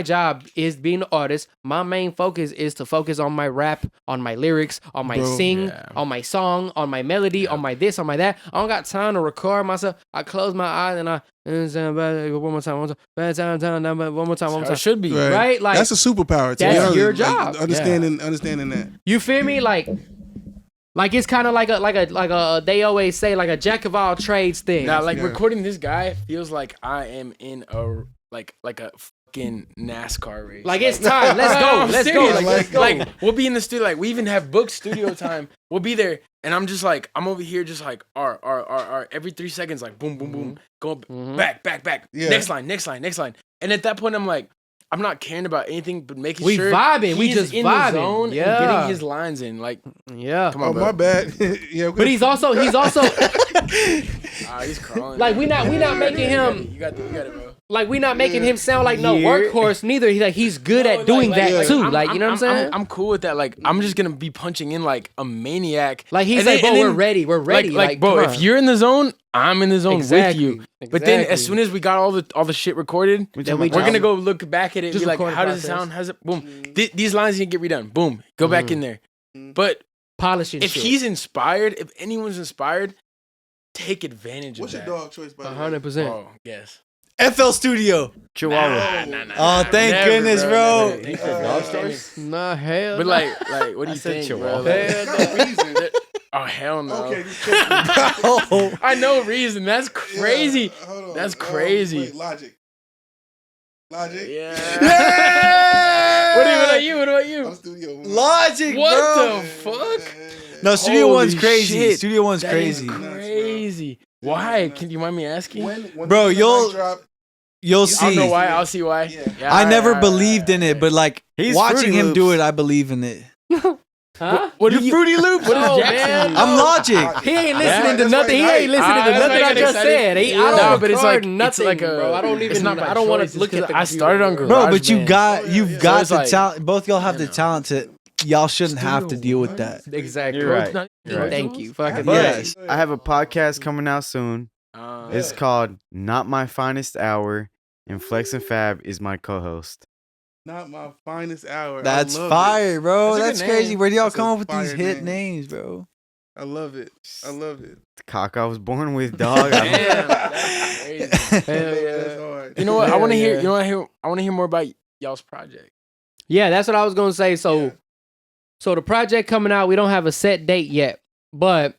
[SPEAKER 2] job is being an artist. My main focus is to focus on my rap, on my lyrics, on my sing, on my song, on my melody, on my this, on my that. I don't got time to record myself. I close my eyes and I one more time.
[SPEAKER 5] It should be
[SPEAKER 2] right. Like
[SPEAKER 1] that's a superpower.
[SPEAKER 2] That's your job.
[SPEAKER 1] Like, understanding that.
[SPEAKER 2] You feel me? Like it's kind of like a they always say like a jack of all trades thing.
[SPEAKER 5] Now, like recording this guy feels like I am in a like a fucking NASCAR race.
[SPEAKER 2] Like it's time. Let's go. Let's go.
[SPEAKER 5] Let's go. Like we'll be in the studio. Like we even have booked studio time. We'll be there, and I'm just like I'm over here, just like R. Every 3 seconds, like boom, boom, boom, go back.
[SPEAKER 1] Yeah.
[SPEAKER 5] Next line. And at that point, I'm like, I'm not caring about anything but making
[SPEAKER 2] we
[SPEAKER 5] sure
[SPEAKER 2] vibing. We
[SPEAKER 5] he's
[SPEAKER 2] just
[SPEAKER 5] in
[SPEAKER 2] vibing.
[SPEAKER 5] the zone and getting his lines in. Like, come on,
[SPEAKER 1] oh
[SPEAKER 5] bro.
[SPEAKER 1] my bad. Yeah,
[SPEAKER 2] but he's also
[SPEAKER 5] he's crawling.
[SPEAKER 2] like we not making him.
[SPEAKER 5] You got it, bro.
[SPEAKER 2] Like we not making him sound like no workhorse neither. He's good at doing that too. Like you know what I'm saying?
[SPEAKER 5] I'm cool with that. Like I'm just gonna be punching in like a maniac.
[SPEAKER 2] Like he's like, bro, we're ready. We're ready.
[SPEAKER 5] Like bro, if you're in the zone, I'm in the zone with you. But then as soon as we got all the shit recorded, then we're gonna go look back at it and be like, how does it sound? How's it? Boom. These lines need to get redone. Boom. Go back in there. But
[SPEAKER 2] polishing.
[SPEAKER 5] If he's inspired, if anyone's inspired, take advantage
[SPEAKER 1] of that. What's your dog choice, by the way?
[SPEAKER 2] 100%.
[SPEAKER 5] Oh, yes.
[SPEAKER 3] FL Studio.
[SPEAKER 4] Chihuahua.
[SPEAKER 5] Nah.
[SPEAKER 3] Oh, thank goodness, bro.
[SPEAKER 2] Nah, hell.
[SPEAKER 5] But like, what do you think, bro? Like, oh hell no.
[SPEAKER 1] Okay,
[SPEAKER 5] I know reason. That's crazy.
[SPEAKER 1] Yeah,
[SPEAKER 5] that's crazy.
[SPEAKER 1] Wait, Logic.
[SPEAKER 5] Yeah.
[SPEAKER 1] Yeah.
[SPEAKER 5] What about you?
[SPEAKER 1] I'm Studio One.
[SPEAKER 3] Logic,
[SPEAKER 5] What
[SPEAKER 3] bro.
[SPEAKER 5] the fuck?
[SPEAKER 3] No, Studio One's
[SPEAKER 5] Holy
[SPEAKER 3] crazy.
[SPEAKER 5] shit.
[SPEAKER 3] Studio One's
[SPEAKER 5] That
[SPEAKER 3] crazy.
[SPEAKER 5] is crazy. Why? Can you mind me asking?
[SPEAKER 1] When
[SPEAKER 3] Bro,
[SPEAKER 1] the drop,
[SPEAKER 3] you'll
[SPEAKER 5] I
[SPEAKER 3] see.
[SPEAKER 5] don't know why. I'll see why.
[SPEAKER 1] Yeah.
[SPEAKER 3] I never believed in it, but like
[SPEAKER 4] He's
[SPEAKER 3] watching
[SPEAKER 4] Fruity
[SPEAKER 3] him do
[SPEAKER 4] Loops.
[SPEAKER 3] it, I believe in it.
[SPEAKER 2] Huh?
[SPEAKER 5] What
[SPEAKER 3] You Fruity Loops?
[SPEAKER 5] What is
[SPEAKER 2] Oh,
[SPEAKER 5] Jackson?
[SPEAKER 2] man.
[SPEAKER 3] I'm Logic.
[SPEAKER 2] He ain't listening to
[SPEAKER 1] that's
[SPEAKER 2] nothing. He
[SPEAKER 1] right.
[SPEAKER 2] ain't listening to
[SPEAKER 5] That's
[SPEAKER 2] nothing
[SPEAKER 5] why
[SPEAKER 2] I
[SPEAKER 5] I got
[SPEAKER 2] just
[SPEAKER 5] excited.
[SPEAKER 2] said. I
[SPEAKER 5] No,
[SPEAKER 2] don't
[SPEAKER 5] but it's like
[SPEAKER 2] nothing,
[SPEAKER 5] like a.
[SPEAKER 2] bro. I don't
[SPEAKER 5] it's
[SPEAKER 2] even.
[SPEAKER 5] not by
[SPEAKER 2] I don't want
[SPEAKER 5] choice.
[SPEAKER 2] to look
[SPEAKER 5] It's
[SPEAKER 2] at the.
[SPEAKER 5] 'cause I started on
[SPEAKER 2] computer,
[SPEAKER 5] Garage
[SPEAKER 3] Bro, but you
[SPEAKER 5] Band.
[SPEAKER 3] got you've got
[SPEAKER 5] it's
[SPEAKER 3] the
[SPEAKER 5] like-
[SPEAKER 3] talent. Both y'all have
[SPEAKER 5] I
[SPEAKER 3] the
[SPEAKER 5] know.
[SPEAKER 3] talent to. Y'all shouldn't have to deal with that.
[SPEAKER 2] Exactly.
[SPEAKER 4] You're right.
[SPEAKER 5] You're right.
[SPEAKER 2] Thank you. Fucking
[SPEAKER 4] But
[SPEAKER 3] Yes.
[SPEAKER 4] I have a podcast coming out soon. It's called Not My Finest Hour, and FlexinFab is my co-host.
[SPEAKER 1] Not my finest hour.
[SPEAKER 3] That's
[SPEAKER 1] I love
[SPEAKER 3] fire, bro.
[SPEAKER 5] That's a
[SPEAKER 3] That's
[SPEAKER 5] good
[SPEAKER 3] crazy.
[SPEAKER 5] name.
[SPEAKER 3] Where do y'all
[SPEAKER 1] That's a
[SPEAKER 3] come up with these
[SPEAKER 1] fire
[SPEAKER 3] hit
[SPEAKER 1] name.
[SPEAKER 3] names, bro?
[SPEAKER 1] I love it.
[SPEAKER 4] The cock I was born with, dog.
[SPEAKER 5] Damn, that's crazy.
[SPEAKER 2] Hell yeah.
[SPEAKER 1] That's hard.
[SPEAKER 5] You know what? I
[SPEAKER 2] Hell
[SPEAKER 5] want to hear.
[SPEAKER 2] yeah.
[SPEAKER 5] You know, I want to hear more about y'all's project.
[SPEAKER 2] Yeah, that's what I was gonna say. So the project coming out, we don't have a set date yet, but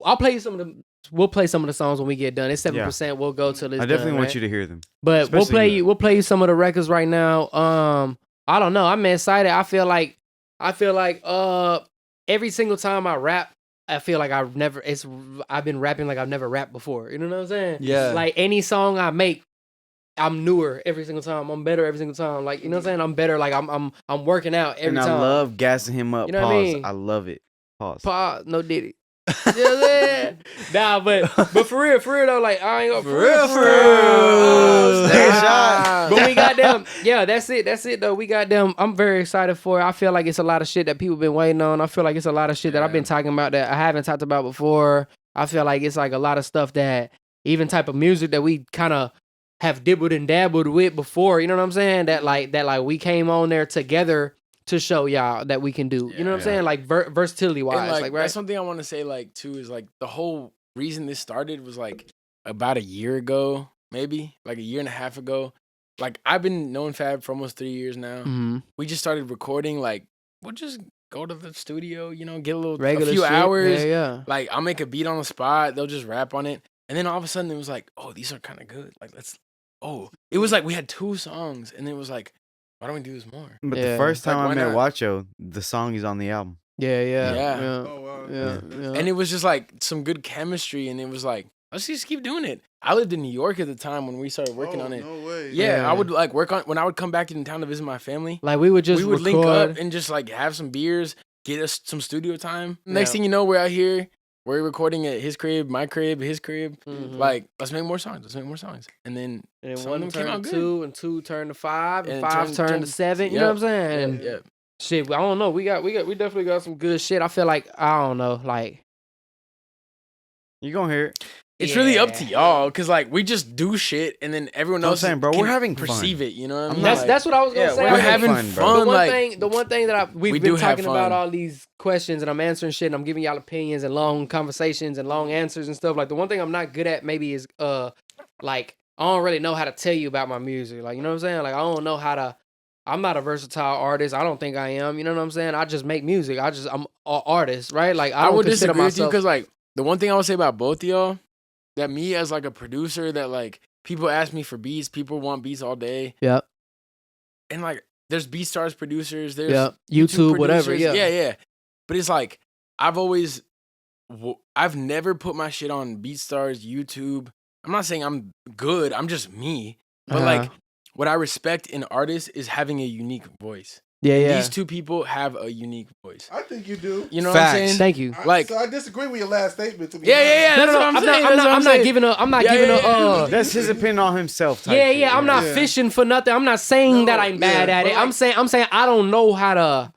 [SPEAKER 2] I'll play you some of the. We'll play some of the songs when we get done. It's 7%. We'll go till it's
[SPEAKER 4] I definitely
[SPEAKER 2] done,
[SPEAKER 4] want
[SPEAKER 2] right?
[SPEAKER 4] you to hear them.
[SPEAKER 2] But
[SPEAKER 4] especially you.
[SPEAKER 2] we'll play you some of the records right now. I don't know. I'm excited. I feel like every single time I rap, I feel like I've been rapping like I've never rapped before. You know what I'm saying?
[SPEAKER 3] Yeah.
[SPEAKER 2] Like any song I make, I'm newer every single time. I'm better every single time. Like, you know what I'm saying? I'm better. Like I'm working out every time.
[SPEAKER 4] And I love gassing him up.
[SPEAKER 2] You know
[SPEAKER 4] Pause.
[SPEAKER 2] what I mean?
[SPEAKER 4] I love it. Pause.
[SPEAKER 2] Pause. No Diddy. You know what I'm saying? Nah, but for real though, like I ain't gonna for real. But we got them. Yeah, that's it though. We got them. I'm very excited for it. I feel like it's a lot of shit that people been waiting on. I feel like it's a lot of shit that I've been talking about that I haven't talked about before. I feel like it's like a lot of stuff that even type of music that we kind of have dibbled and dabbled with before. You know what I'm saying? That like we came on there together to show y'all that we can do. You know what I'm saying? Like versatility wise. Like right?
[SPEAKER 5] That's something I want to say like too is like the whole reason this started was like about a year ago, maybe like a year and a half ago. Like I've been knowing Fab for almost 3 years now.
[SPEAKER 2] Mm-hmm.
[SPEAKER 5] We just started recording. Like we'll just go to the studio, you know, get a
[SPEAKER 2] Regular
[SPEAKER 5] few
[SPEAKER 2] shit.
[SPEAKER 5] hours.
[SPEAKER 2] Yeah.
[SPEAKER 5] Like I'll make a beat on the spot. They'll just rap on it, and then all of a sudden it was like, oh, these are kind of good. Like it was like we had 2 songs, and it was like, why don't we do this more?
[SPEAKER 4] But the first time
[SPEAKER 5] Like,
[SPEAKER 4] I met
[SPEAKER 5] not?
[SPEAKER 4] Wacho, the song is on the album.
[SPEAKER 2] Yeah.
[SPEAKER 1] Oh, wow.
[SPEAKER 2] Yeah.
[SPEAKER 5] And it was just like some good chemistry, and it was like, let's just keep doing it. I lived in New York at the time when we started working on it.
[SPEAKER 1] No way.
[SPEAKER 5] Yeah, I would like work on when I would come back in town to visit my family.
[SPEAKER 2] Like we would
[SPEAKER 5] link up and just like have some beers, get us some studio time. Next thing you know, we're out here. We're recording at his crib, my crib, his crib.
[SPEAKER 2] Mm-hmm.
[SPEAKER 5] Like, let's make more songs. And then
[SPEAKER 2] one turned to 2, and 2 turned to 5, and 5
[SPEAKER 5] turned
[SPEAKER 2] turned to 7. You know what I'm saying?
[SPEAKER 5] Yeah.
[SPEAKER 2] Shit, I don't know. We definitely got some good shit. I feel like I don't know, like
[SPEAKER 4] You gonna hear it.
[SPEAKER 5] It's really up to y'all, because like we just do shit, and then everyone else
[SPEAKER 4] saying, bro,
[SPEAKER 5] can
[SPEAKER 4] we're having
[SPEAKER 5] perceive
[SPEAKER 4] fun.
[SPEAKER 5] it. You know what I mean?
[SPEAKER 2] that's what I was gonna say.
[SPEAKER 5] We're having fun.
[SPEAKER 2] The one thing that we've
[SPEAKER 5] we
[SPEAKER 2] been
[SPEAKER 5] do have
[SPEAKER 2] talking
[SPEAKER 5] fun.
[SPEAKER 2] about all these questions, and I'm answering shit, and I'm giving y'all opinions and long conversations and long answers and stuff. Like the one thing I'm not good at maybe is like I don't really know how to tell you about my music. Like you know what I'm saying? Like I don't know how to. I'm not a versatile artist. I don't think I am. You know what I'm saying? I just make music. I'm an artist, right? Like I
[SPEAKER 5] would
[SPEAKER 2] consider
[SPEAKER 5] disagree with you
[SPEAKER 2] myself
[SPEAKER 5] because like the one thing I would say about both of y'all, that me as like a producer, that like people ask me for beats, people want beats all day.
[SPEAKER 2] Yep.
[SPEAKER 5] And like there's BeatStars producers, there's
[SPEAKER 2] YouTube, whatever.
[SPEAKER 5] producers.
[SPEAKER 2] Yeah.
[SPEAKER 5] Yeah. But it's like I've never put my shit on BeatStars, YouTube. I'm not saying I'm good. I'm just me. But like what I respect in artists is having a unique voice.
[SPEAKER 2] Yeah.
[SPEAKER 5] These 2 people have a unique voice.
[SPEAKER 1] I think you do.
[SPEAKER 5] You know what I'm saying?
[SPEAKER 2] Thank you.
[SPEAKER 1] So I disagree with your last statement. To be
[SPEAKER 5] Yeah.
[SPEAKER 2] No,
[SPEAKER 5] That's what I'm saying.
[SPEAKER 2] I'm not giving a.
[SPEAKER 4] That's his opinion on himself. Type
[SPEAKER 2] Yeah.
[SPEAKER 4] shit.
[SPEAKER 2] I'm not fishing for nothing. I'm not saying that I'm bad at it.
[SPEAKER 1] Like,
[SPEAKER 2] I'm saying I don't know how to.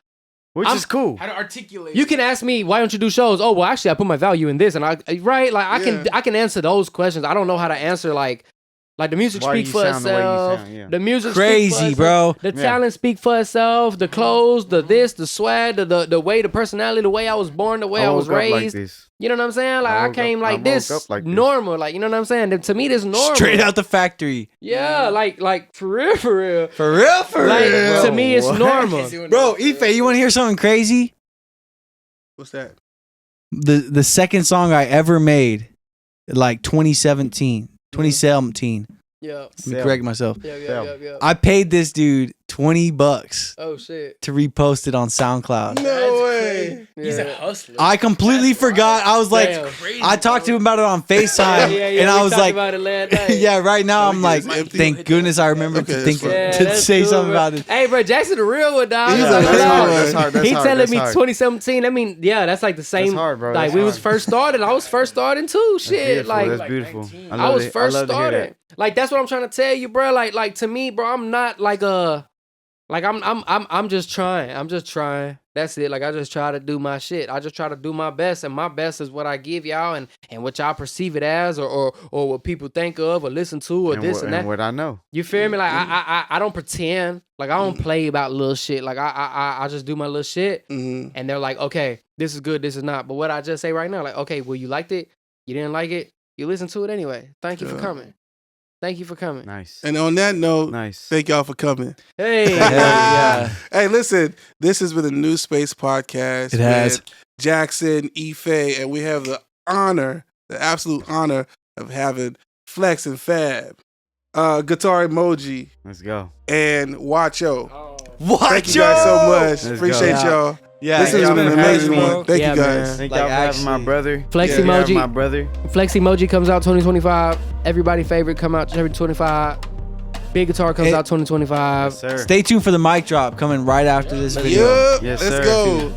[SPEAKER 4] Which is cool.
[SPEAKER 5] How to articulate.
[SPEAKER 2] You can ask me, why don't you do shows? Oh, well, actually, I put my value in this, and I can answer those questions. I don't know how to answer like the music
[SPEAKER 4] Why
[SPEAKER 2] speak
[SPEAKER 4] you
[SPEAKER 2] for
[SPEAKER 4] sound the way you
[SPEAKER 2] itself.
[SPEAKER 4] sound, yeah.
[SPEAKER 2] The music
[SPEAKER 3] Crazy,
[SPEAKER 2] speak for itself.
[SPEAKER 3] bro.
[SPEAKER 2] The talent speak for itself. The clothes, the this, the swag, the way, the personality, the way I was born, the way I was
[SPEAKER 4] woke up like
[SPEAKER 2] raised.
[SPEAKER 4] this.
[SPEAKER 2] You know what I'm saying? Like I came
[SPEAKER 4] I
[SPEAKER 2] like
[SPEAKER 4] woke
[SPEAKER 2] this,
[SPEAKER 4] up like this.
[SPEAKER 2] normal. Like you know what I'm saying? To me, this normal.
[SPEAKER 3] Straight out the factory.
[SPEAKER 2] Yeah, like for real.
[SPEAKER 3] For real,
[SPEAKER 2] Like
[SPEAKER 3] real.
[SPEAKER 2] to me, it's normal.
[SPEAKER 3] Bro, Ife, you want to hear something crazy?
[SPEAKER 1] What's that?
[SPEAKER 3] The second song I ever made, like 2017.
[SPEAKER 2] Yeah.
[SPEAKER 3] Let me correct myself.
[SPEAKER 2] Yeah.
[SPEAKER 3] I paid this dude $20
[SPEAKER 2] Oh shit.
[SPEAKER 3] to repost it on SoundCloud.
[SPEAKER 1] No way.
[SPEAKER 5] He's a hustler.
[SPEAKER 3] I completely forgot. I was like,
[SPEAKER 2] Damn.
[SPEAKER 5] Crazy,
[SPEAKER 3] I talked to
[SPEAKER 5] bro.
[SPEAKER 3] him about it on FaceTime, and I
[SPEAKER 2] we
[SPEAKER 3] was
[SPEAKER 2] talked
[SPEAKER 3] like,
[SPEAKER 2] about it last night.
[SPEAKER 3] yeah, right now I'm like,
[SPEAKER 1] it's empty.
[SPEAKER 3] thank goodness I remembered
[SPEAKER 1] Okay,
[SPEAKER 3] to think
[SPEAKER 1] that's
[SPEAKER 3] to
[SPEAKER 2] that's
[SPEAKER 3] say
[SPEAKER 2] cool,
[SPEAKER 3] something
[SPEAKER 2] bro.
[SPEAKER 3] about it.
[SPEAKER 2] Hey, bro, Jackson the real one, dog.
[SPEAKER 1] He's
[SPEAKER 2] Like,
[SPEAKER 1] a
[SPEAKER 2] hold
[SPEAKER 1] real
[SPEAKER 2] on.
[SPEAKER 1] one.
[SPEAKER 4] That's hard. That's
[SPEAKER 2] He
[SPEAKER 4] hard.
[SPEAKER 2] telling
[SPEAKER 4] That's
[SPEAKER 2] me
[SPEAKER 4] hard.
[SPEAKER 2] 2017. I mean, yeah, that's like the same.
[SPEAKER 4] That's hard, bro.
[SPEAKER 2] Like
[SPEAKER 4] That's
[SPEAKER 2] we was
[SPEAKER 4] hard.
[SPEAKER 2] first started. I was first starting too. Shit,
[SPEAKER 4] Beautiful.
[SPEAKER 2] like
[SPEAKER 4] That's beautiful.
[SPEAKER 5] 19.
[SPEAKER 2] I was
[SPEAKER 4] love
[SPEAKER 2] first
[SPEAKER 4] to hear
[SPEAKER 2] starting. Like that's what I'm trying to tell you, bro. Like to me, bro, I'm not like I'm just trying. I'm just trying. That's it. Like I just try to do my shit. I just try to do my best, and my best is what I give y'all, and what y'all perceive it as, or what people think of, or listen to, or this and that.
[SPEAKER 4] And what I know.
[SPEAKER 2] You feel me? Like I don't pretend. Like I don't play about little shit. Like I just do my little shit, and they're like, okay, this is good, this is not. But what I just say right now, like, okay, well, you liked it, you didn't like it, you listen to it anyway. Thank you for coming. Thank you for coming.
[SPEAKER 4] Nice.
[SPEAKER 1] And on that note,
[SPEAKER 4] Nice.
[SPEAKER 1] thank y'all for coming.
[SPEAKER 2] Hey,
[SPEAKER 3] Yeah.
[SPEAKER 1] Hey, listen, this has been a New Space podcast.
[SPEAKER 3] It has.
[SPEAKER 1] With Jackson, Ife, and we have the absolute honor of having FlexinFab, Guitar Emoji,
[SPEAKER 4] Let's go.
[SPEAKER 1] and Wacho.
[SPEAKER 2] Oh.
[SPEAKER 3] Watch
[SPEAKER 1] Thank you guys so much.
[SPEAKER 4] Let's
[SPEAKER 1] Appreciate
[SPEAKER 3] go.
[SPEAKER 1] y'all.
[SPEAKER 3] Yeah,
[SPEAKER 1] this has been an amazing one. Thank you guys.
[SPEAKER 4] Thank
[SPEAKER 3] Like,
[SPEAKER 4] y'all for having my
[SPEAKER 3] actually-
[SPEAKER 4] brother.
[SPEAKER 2] Flex
[SPEAKER 4] Yeah,
[SPEAKER 2] emoji.
[SPEAKER 4] my brother.
[SPEAKER 2] Flex Emoji comes out 2025. Everybody favorite come out 2025. Big Guitar comes
[SPEAKER 3] Hey.
[SPEAKER 2] out 2025.
[SPEAKER 4] Yes, sir.
[SPEAKER 3] Stay tuned for the mic drop coming right after this video.
[SPEAKER 1] Yup.
[SPEAKER 4] Yes,
[SPEAKER 1] Let's
[SPEAKER 4] sir.
[SPEAKER 1] go.